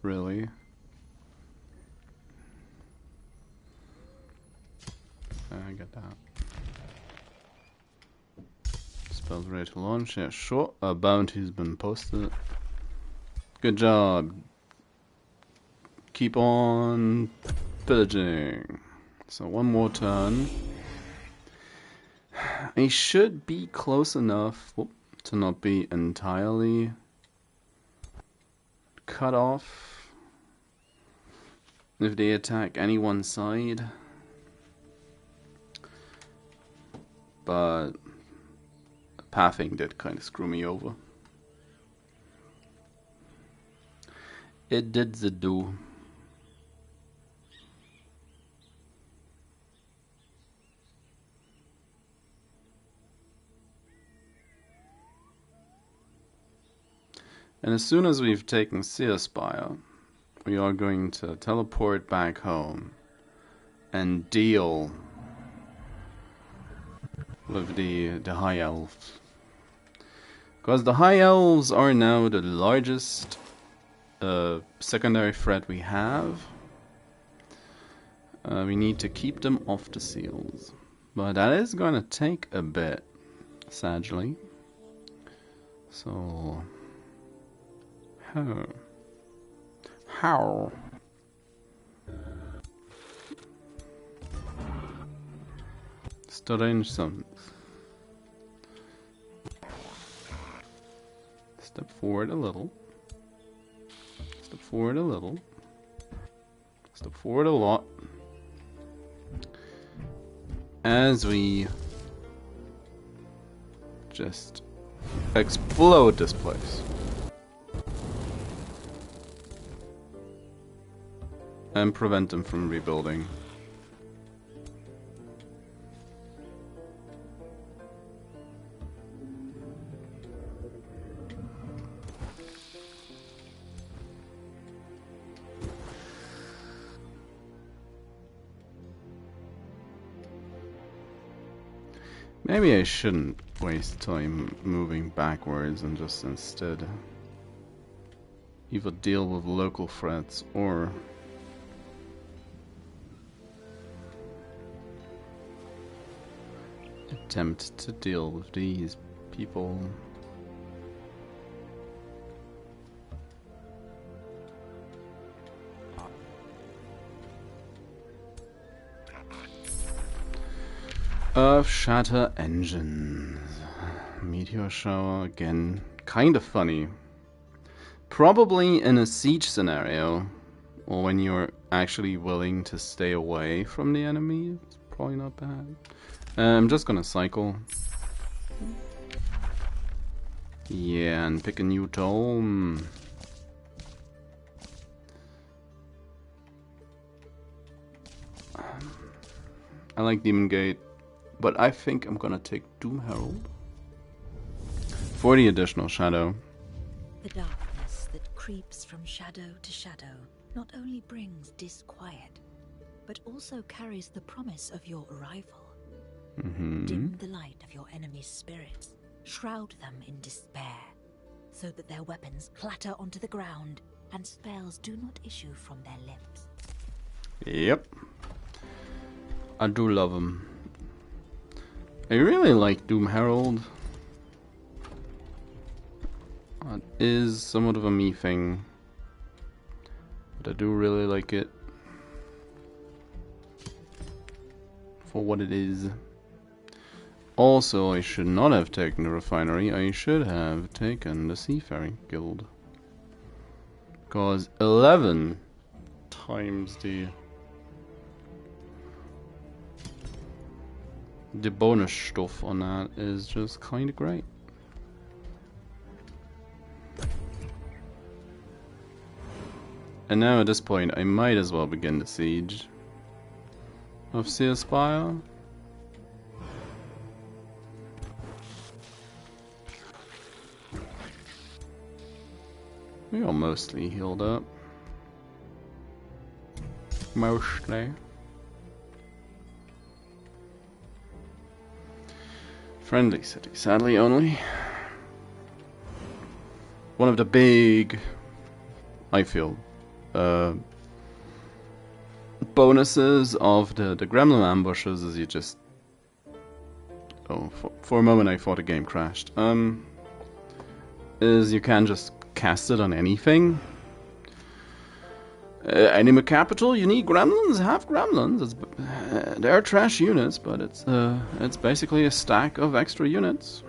really. I get that. Spells ready to launch. Yeah, sure. A bounty's been posted. Good job. Keep on pillaging. So one more turn. I should be close enough to not be entirely cut off if they attack any one side. But pathing did kind of screw me over. It did the do. And as soon as we've taken Searspire, we are going to teleport back home and deal with the High Elves. Because the High Elves are now the largest secondary threat we have. We need to keep them off the seals. But that is going to take a bit, sadly. So... How? Strange sounds. Step forward a little. Step forward a little. Step forward a lot. As we just explode this place. And prevent them from rebuilding. Maybe I shouldn't waste time moving backwards and just instead either deal with local threats or attempt to deal with these people. Earth Shatter Engines. Meteor Shower again. Kind of funny. Probably in a siege scenario or when you're actually willing to stay away from the enemy, it's probably not bad. I'm just gonna cycle. Yeah, and pick a new tome. I like Demon Gate, but I think I'm gonna take Doom Herald for the additional shadow. The darkness that creeps from shadow to shadow not only brings disquiet, but also carries the promise of your arrival. Dim the light of your enemy's spirits, shroud them in despair, so that their weapons clatter onto the ground and spells do not issue from their lips. Yep. I do love them. I really like Doom Herald. It is somewhat of a me thing, but I do really like it for what it is. Also, I should not have taken the refinery, I should have taken the Seafaring Guild. Because 11 times the bonus stuff on that is just kind of great. And now at this point, I might as well begin the siege of Sea Spire. We are mostly healed up. Mostly. Friendly city, sadly only. One of the big, I feel, bonuses of the gremlin ambushes is you just... Oh, for a moment I thought the game crashed. Is you can just cast it on anything. Enemy capital, you need gremlins, have gremlins. They're trash units, but it's basically a stack of extra units.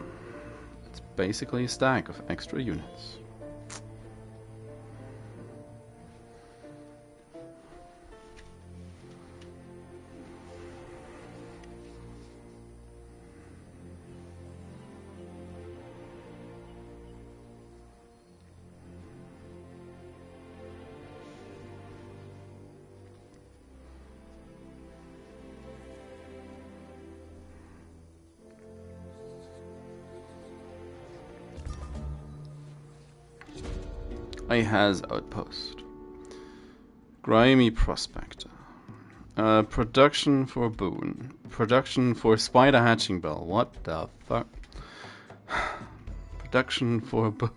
It's basically a stack of extra units. I has outpost. Grimy prospector. Production for boon. Production for spider hatching bell. What the fuck? Production for boon.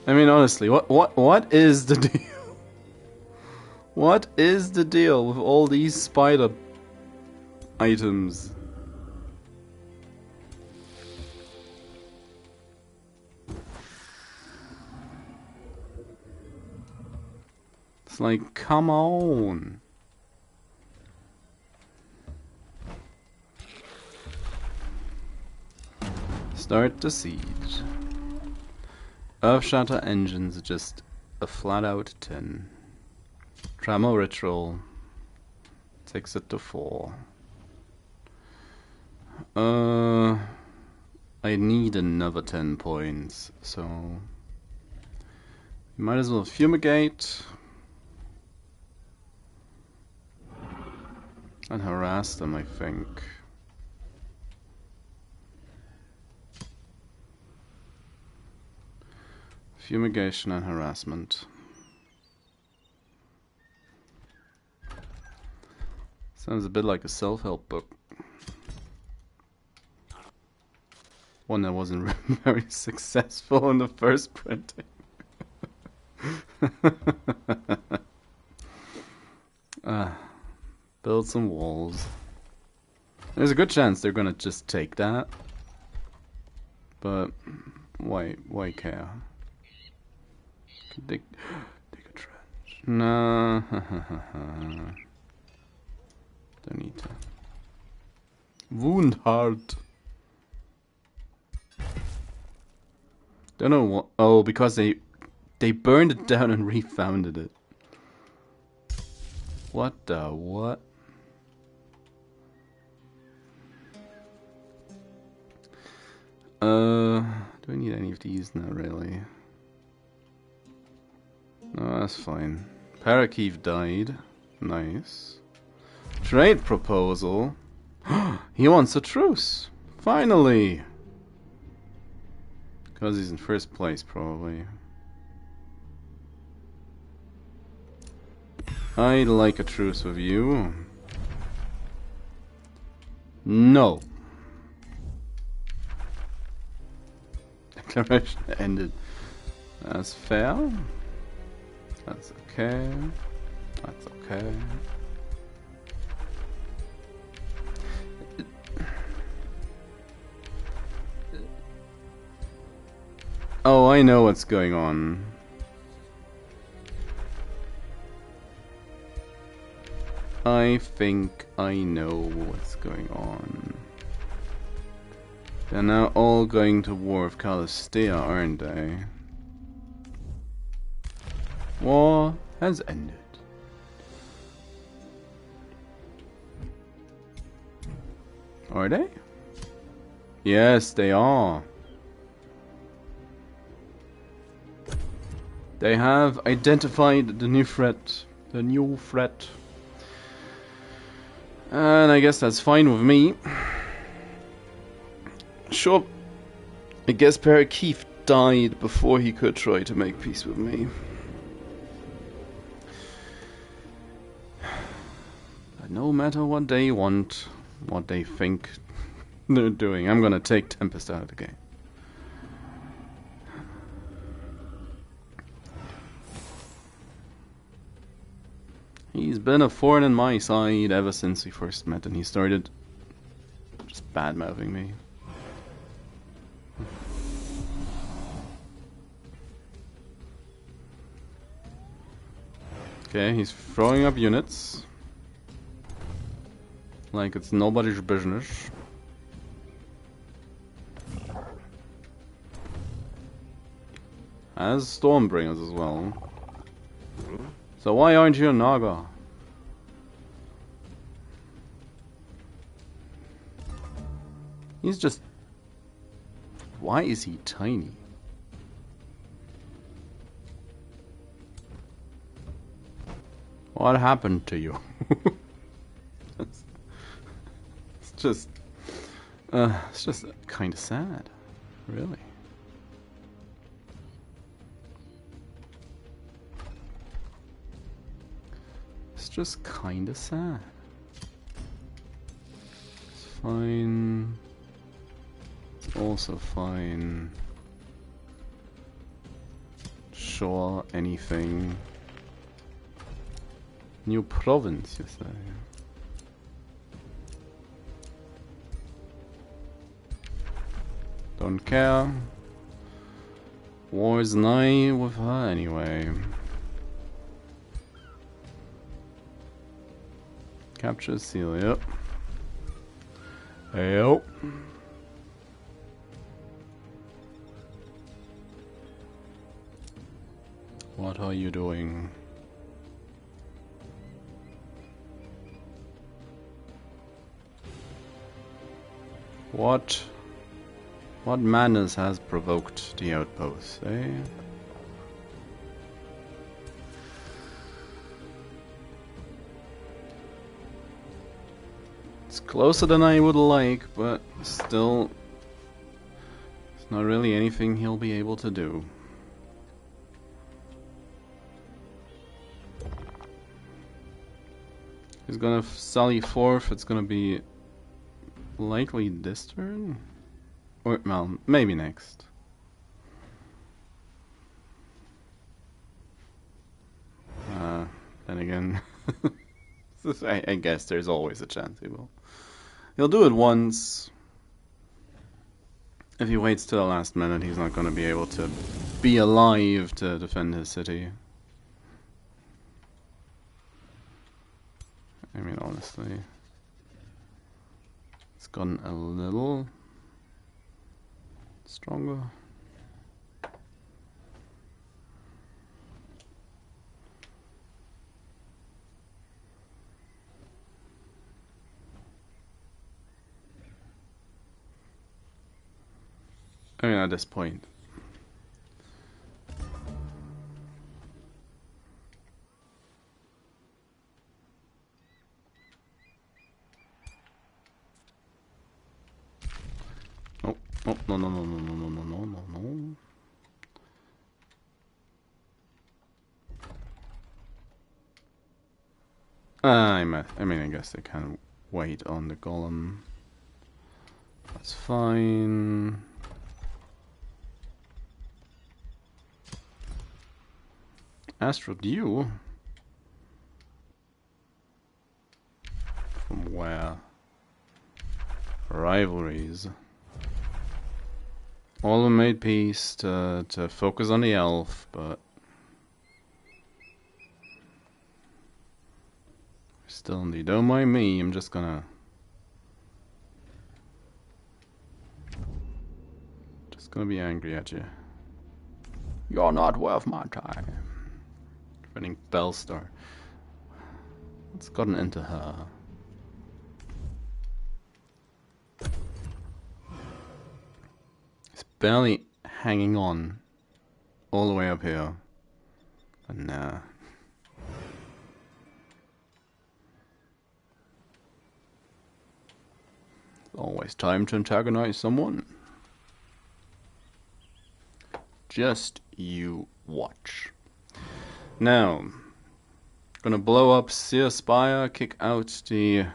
I mean, honestly, what is the deal? What is the deal with all these spider items? It's like, come on. Start the siege. Earthshatter engines just a flat out 10. Primal ritual takes it to 4. I need another 10 points, so might as well fumigate and harass them, I think. Fumigation and harassment. Sounds a bit like a self-help book. One that wasn't very successful in the first printing. Build some walls. There's a good chance they're gonna just take that. But why care? Dig a trench. No. Don't need to. Wound heart. Don't know what. Oh, because they burned it down and refounded it. What the what? Do I need any of these? Not really. No, that's fine. Parakeet died. Nice. Trade proposal. He wants a truce. Finally. Because he's in first place, probably. I'd like a truce with you. No. Declaration ended. That's fair. That's okay. That's okay. Oh, I know what's going on. I think I know what's going on. They're now all going to war with Calistea, aren't they? War has ended. Are they? Yes, they are. They have identified the new threat. The new threat. And I guess that's fine with me. Sure. I guess Parakeet died before he could try to make peace with me. But no matter what they want, what they think they're doing, I'm gonna take Tempest out of the game. He's been a thorn in my side ever since we first met, and he started just bad-mouthing me. Okay, he's throwing up units. Like it's nobody's business. As Stormbringers as well. So why aren't you a Naga? He's just... Why is he tiny? What happened to you? It's just kind of sad, really. It's just kind of sad. It's fine. It's also fine. Sure, anything. New province, you say? Don't care. War is nigh with her anyway. Capture seal, yep. Yep. What are you doing? What manners has provoked the outpost, eh? It's closer than I would like, but still, there's not really anything he'll be able to do. He's gonna sally forth, it's gonna be likely this turn? Or, well, maybe next. Then again, I guess there's always a chance he will. He'll do it once. If he waits till the last minute, he's not gonna be able to be alive to defend his city. I mean, honestly. It's gotten a little stronger. I mean, at this point. Oh, oh, no, no, no, no, no, no, no, no, no, no. I mean, I guess they can wait on the golem. That's fine. Astral Dew? From where? Rivalries. All of them made peace to focus on the elf, but still indeed. Don't mind me, I'm just gonna be angry at you. You're not worth my time. Defending Bellstar. What's gotten into her? It's barely hanging on all the way up here. But nah. Always time to antagonize someone. Just you watch. Now, gonna blow up Seer Spire, kick out the,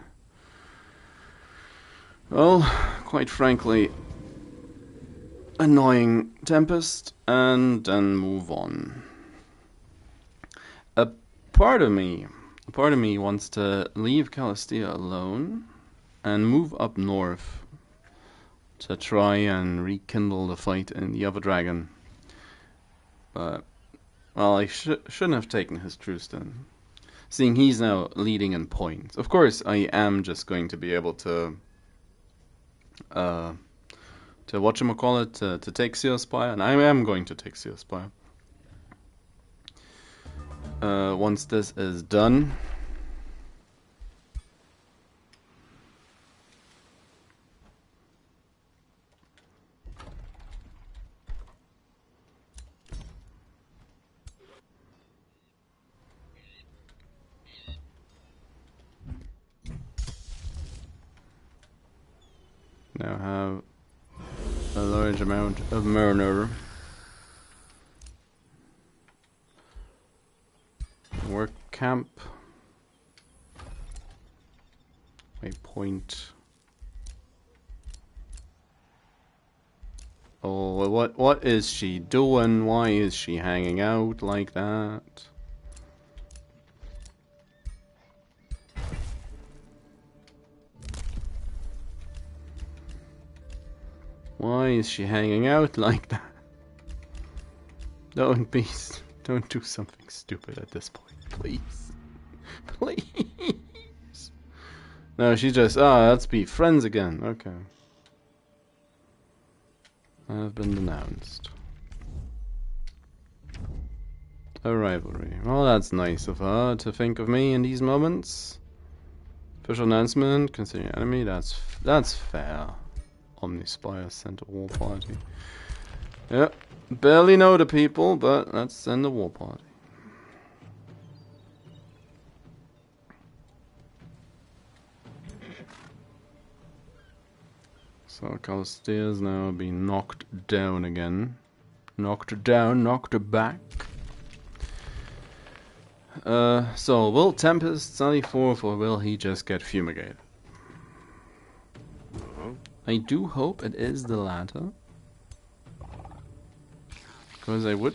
well, quite frankly, annoying Tempest, and then move on. A part of me wants to leave Calastia alone and move up north to try and rekindle the fight in the other dragon. But, well, I shouldn't have taken his Trustan, seeing he's now leading in points. Of course, I am just going to be able to whatchamacallit, to take Seer Spire, and I am going to take Seer Spire. Once this is done, now have a large amount of Mariner. Work camp. Waypoint. Oh, what is she doing? Why is she hanging out like that? Why is she hanging out like that? Don't do something stupid at this point, please. Please. No, she just, let's be friends again. Okay. I've been denounced. A rivalry. Well, that's nice of her to think of me in these moments. Official announcement, considering enemy, that's fair. Omnispire sent a war party. Yep, barely know the people, but let's send a war party. So Calistea's now being knocked down again. Knocked down, knocked back. So will Tempest sally forth, or will he just get fumigated? I do hope it is the latter, because I would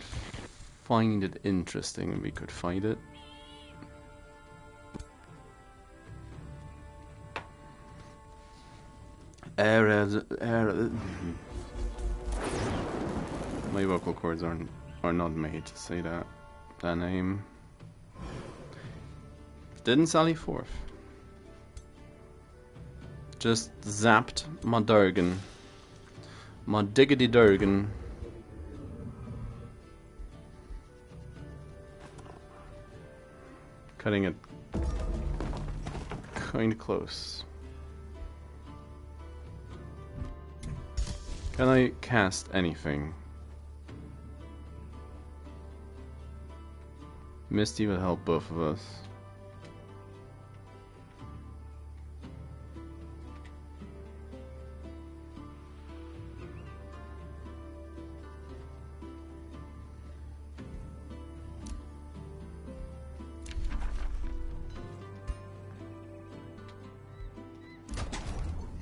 find it interesting if we could find it. My vocal cords are not made to say that name. Didn't sally forth. Just zapped my Durgan. My diggity Durgan. Cutting it kinda close. Can I cast anything? Misty will help both of us.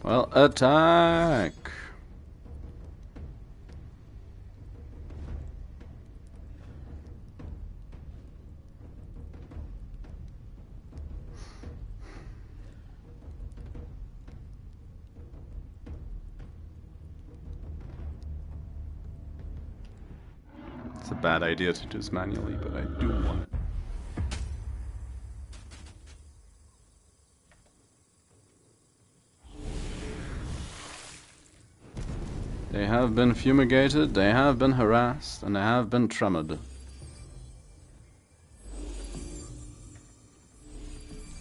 Well, attack! It's a bad idea to do this manually, but I do want it. They have been fumigated, they have been harassed, and they have been trembled.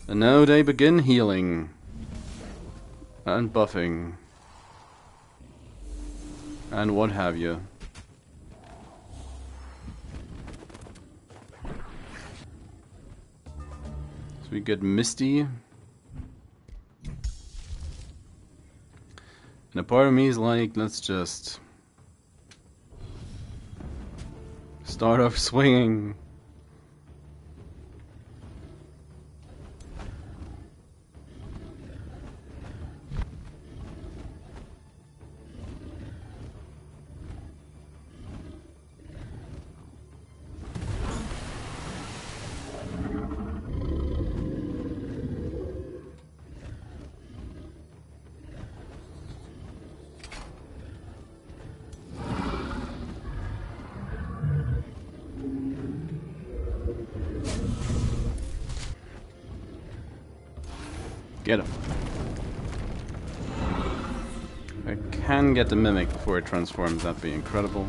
And now they begin healing and buffing and what have you. So we get Misty. And a part of me is like, let's just start off swinging. Get him. If I can get the Mimic before it transforms, that'd be incredible.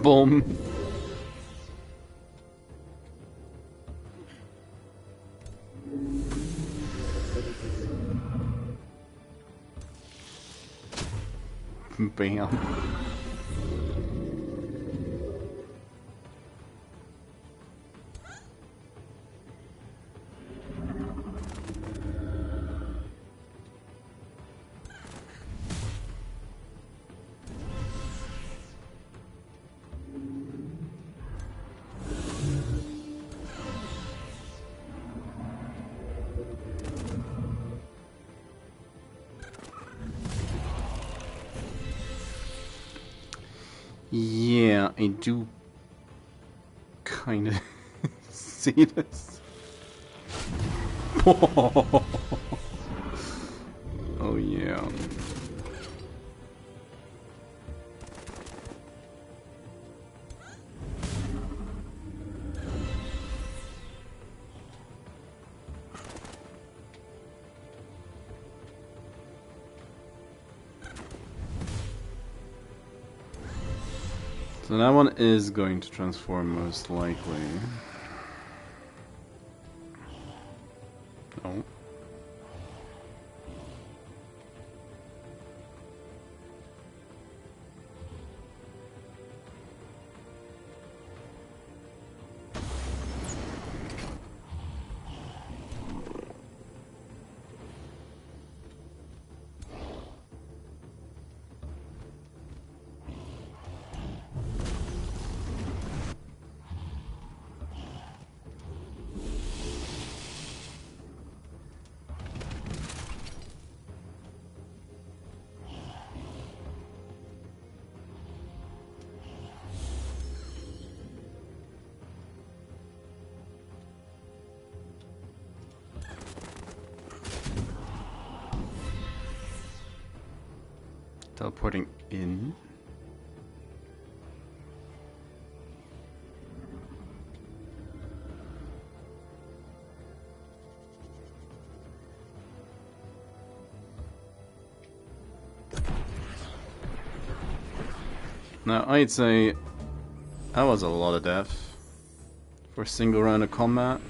Boom. Bam. Yeah, I do kind of see this. Oh yeah. So that one is going to transform most likely. No. Teleporting in. Now, I'd say that was a lot of death for a single round of combat.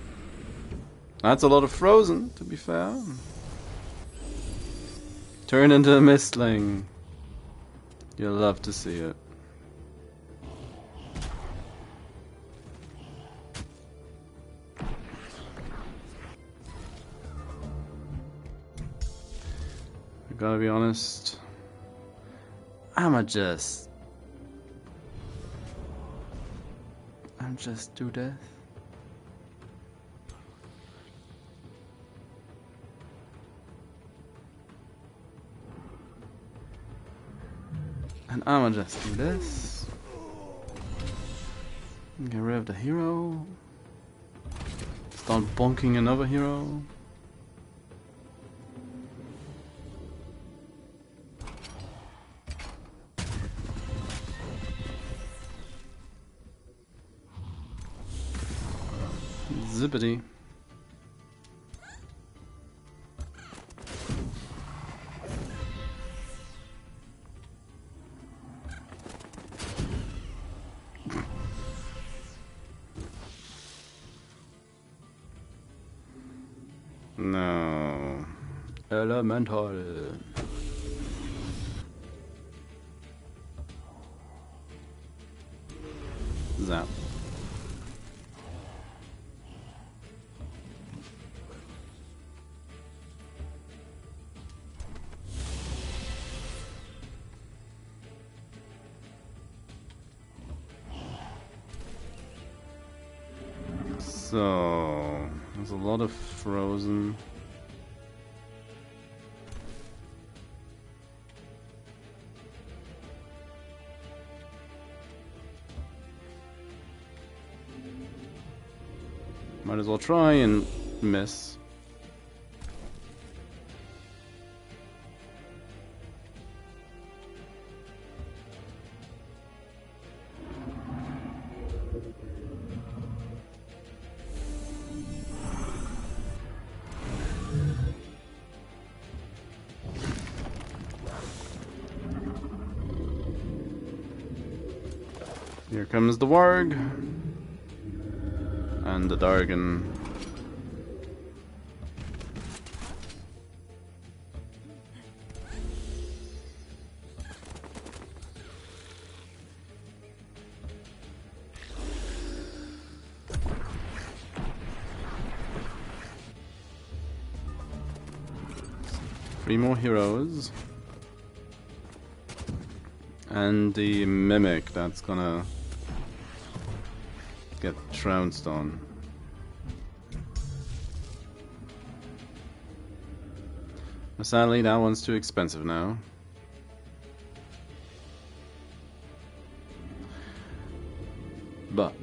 That's a lot of frozen, to be fair. Turn into a mistling. You'll love to see it. I gotta be honest. I'm just do death. And I'ma just do this. Get rid of the hero. Start bonking another hero. Zippity. No. Elemental. Zap. So, there's a lot of frozen. Might as well try and miss. Here comes the warg and the Dargan. Three more heroes. And the Mimic that's gonna get trounced on. But sadly, that one's too expensive now. But...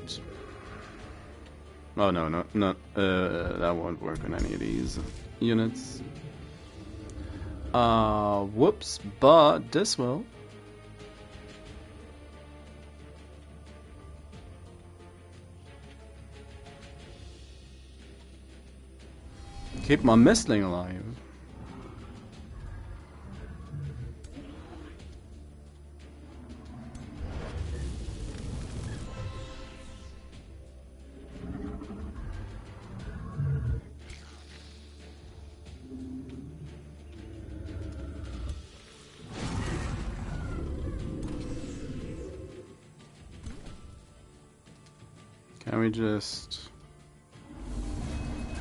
oh no, that won't work on any of these units. Whoops, but this will. Keep my mistling alive. Can we just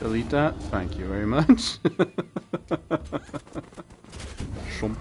delete that? Thank you very much. Shump.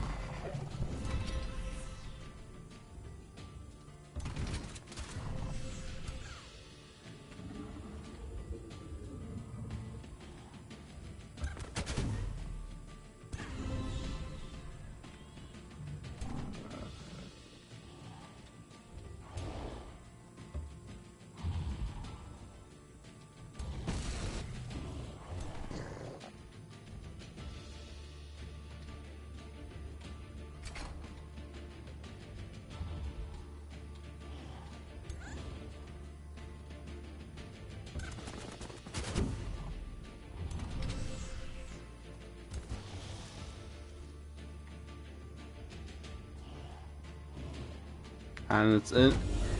And it's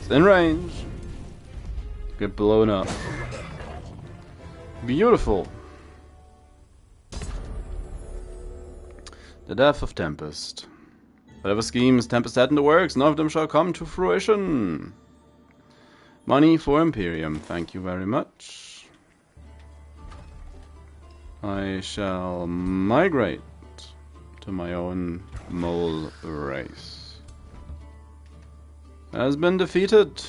in range. Get blown up. Beautiful. The death of Tempest. Whatever schemes Tempest had in the works, none of them shall come to fruition. Money for Imperium, thank you very much. I shall migrate to my own mole race. Has been defeated.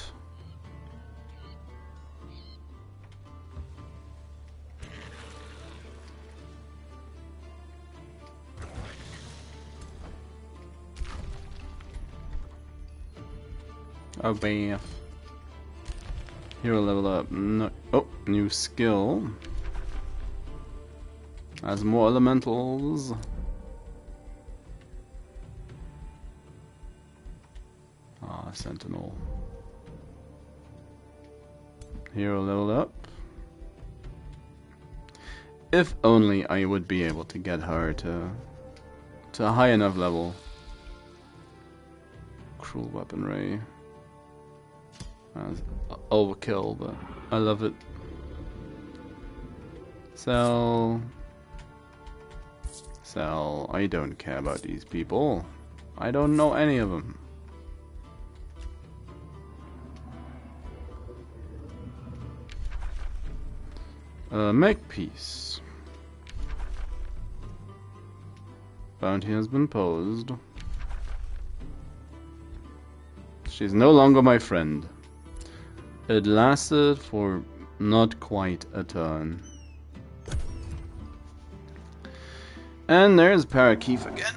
Oh, bam. Hero level up. No. Oh, new skill. Has more elementals. Ah, Sentinel. Hero level up. If only I would be able to get her to a high enough level. Cruel weaponry. Overkill, but I love it. Sell. I don't care about these people. I don't know any of them. Make peace. Bounty has been posed. She's no longer my friend. It lasted for not quite a turn. And there's Parakeef again.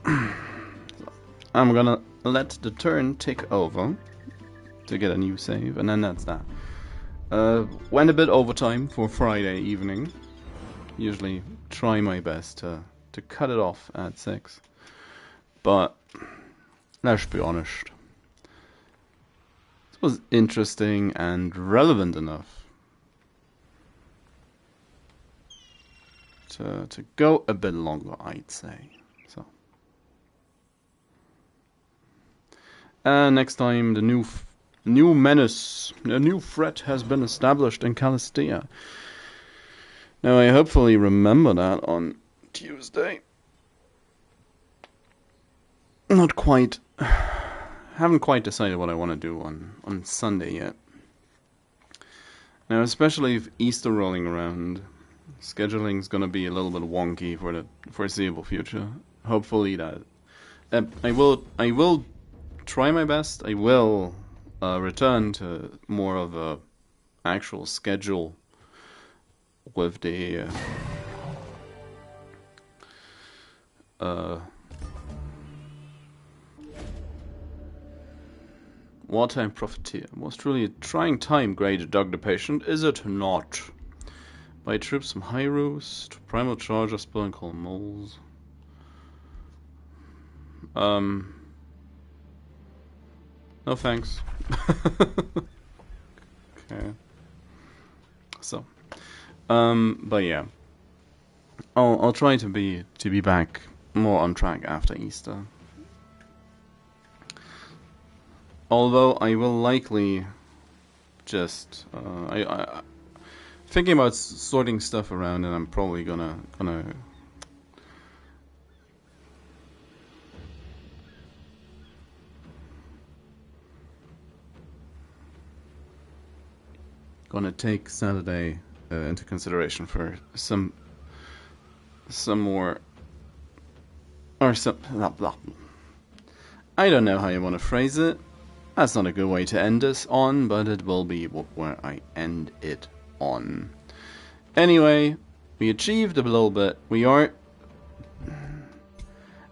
So I'm gonna let the turn tick over to get a new save, and then that's that. Went a bit overtime for Friday evening. Usually try my best to cut it off at 6. But let's be honest. Was interesting and relevant enough to go a bit longer, I'd say. So, next time the new menace, a new threat has been established in Calistea. Now I hopefully remember that on Tuesday. Not quite. Haven't quite decided what I want to do on Sunday yet. Now, especially if Easter rolling around, scheduling's gonna be a little bit wonky for the foreseeable future. Hopefully that I will try my best. I will return to more of a actual schedule with the Wartime Profiteer. Most truly a trying time, great Dog the Patient, is it not? By troops from High Roost, Primal Charger, Spilling Coal Moles. No thanks. Okay. So, but yeah, I'll try to be back more on track after Easter. Although I will likely just I thinking about sorting stuff around, and I'm probably gonna take Saturday into consideration for some more or some blah, blah. I don't know how you want to phrase it. That's not a good way to end this on, but it will be where I end it on. Anyway, we achieved a little bit. We are...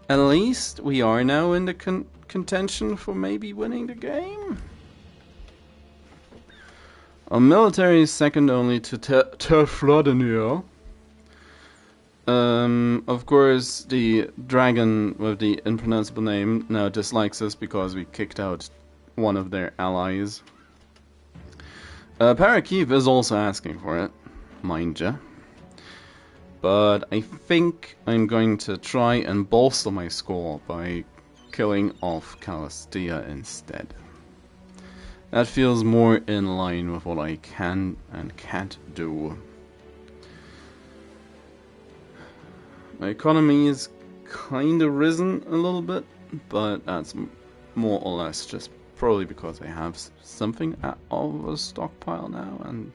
At least we are now in the contention for maybe winning the game. Our military is second only to Terflodenir. Of course, the dragon with the impronounceable name now dislikes us because we kicked out one of their allies. Parakeef is also asking for it, mind ya. But I think I'm going to try and bolster my score by killing off Calistea instead. That feels more in line with what I can and can't do. My economy is kind of risen a little bit, but that's more or less just probably because I have something of a stockpile now. And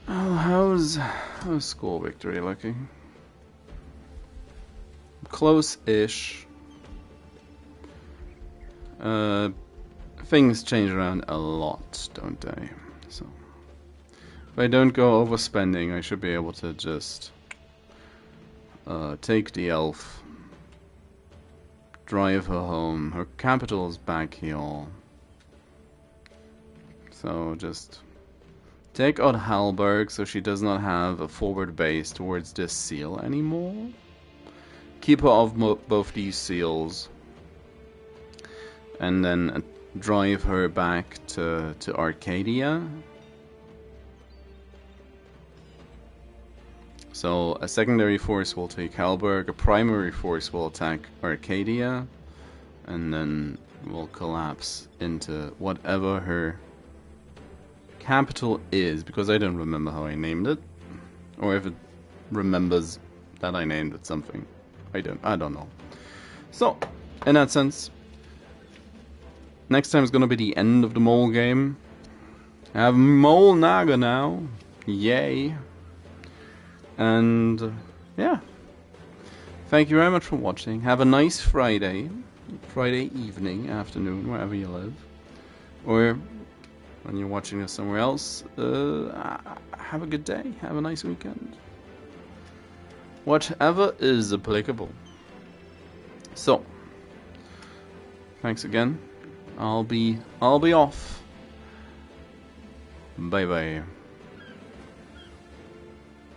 oh, how's school victory looking? Close-ish. Things change around a lot, don't they? So if I don't go overspending, I should be able to just take the elf, drive her home. Her capital is back here. So just take out Halberg so she does not have a forward base towards this seal anymore. Keep her off both these seals. And then drive her back to Arcadia. So a secondary force will take Halberg, a primary force will attack Arcadia, and then will collapse into whatever her capital is, because I don't remember how I named it, or if it remembers that I named it something. I don't know. So, in that sense, next time is gonna be the end of the mole game. I have Mole Naga now. Yay. And yeah. Thank you very much for watching. Have a nice Friday evening, afternoon, wherever you live. Or when you're watching this somewhere else, have a good day. Have a nice weekend. Whatever is applicable. So, thanks again. I'll be off. Bye bye.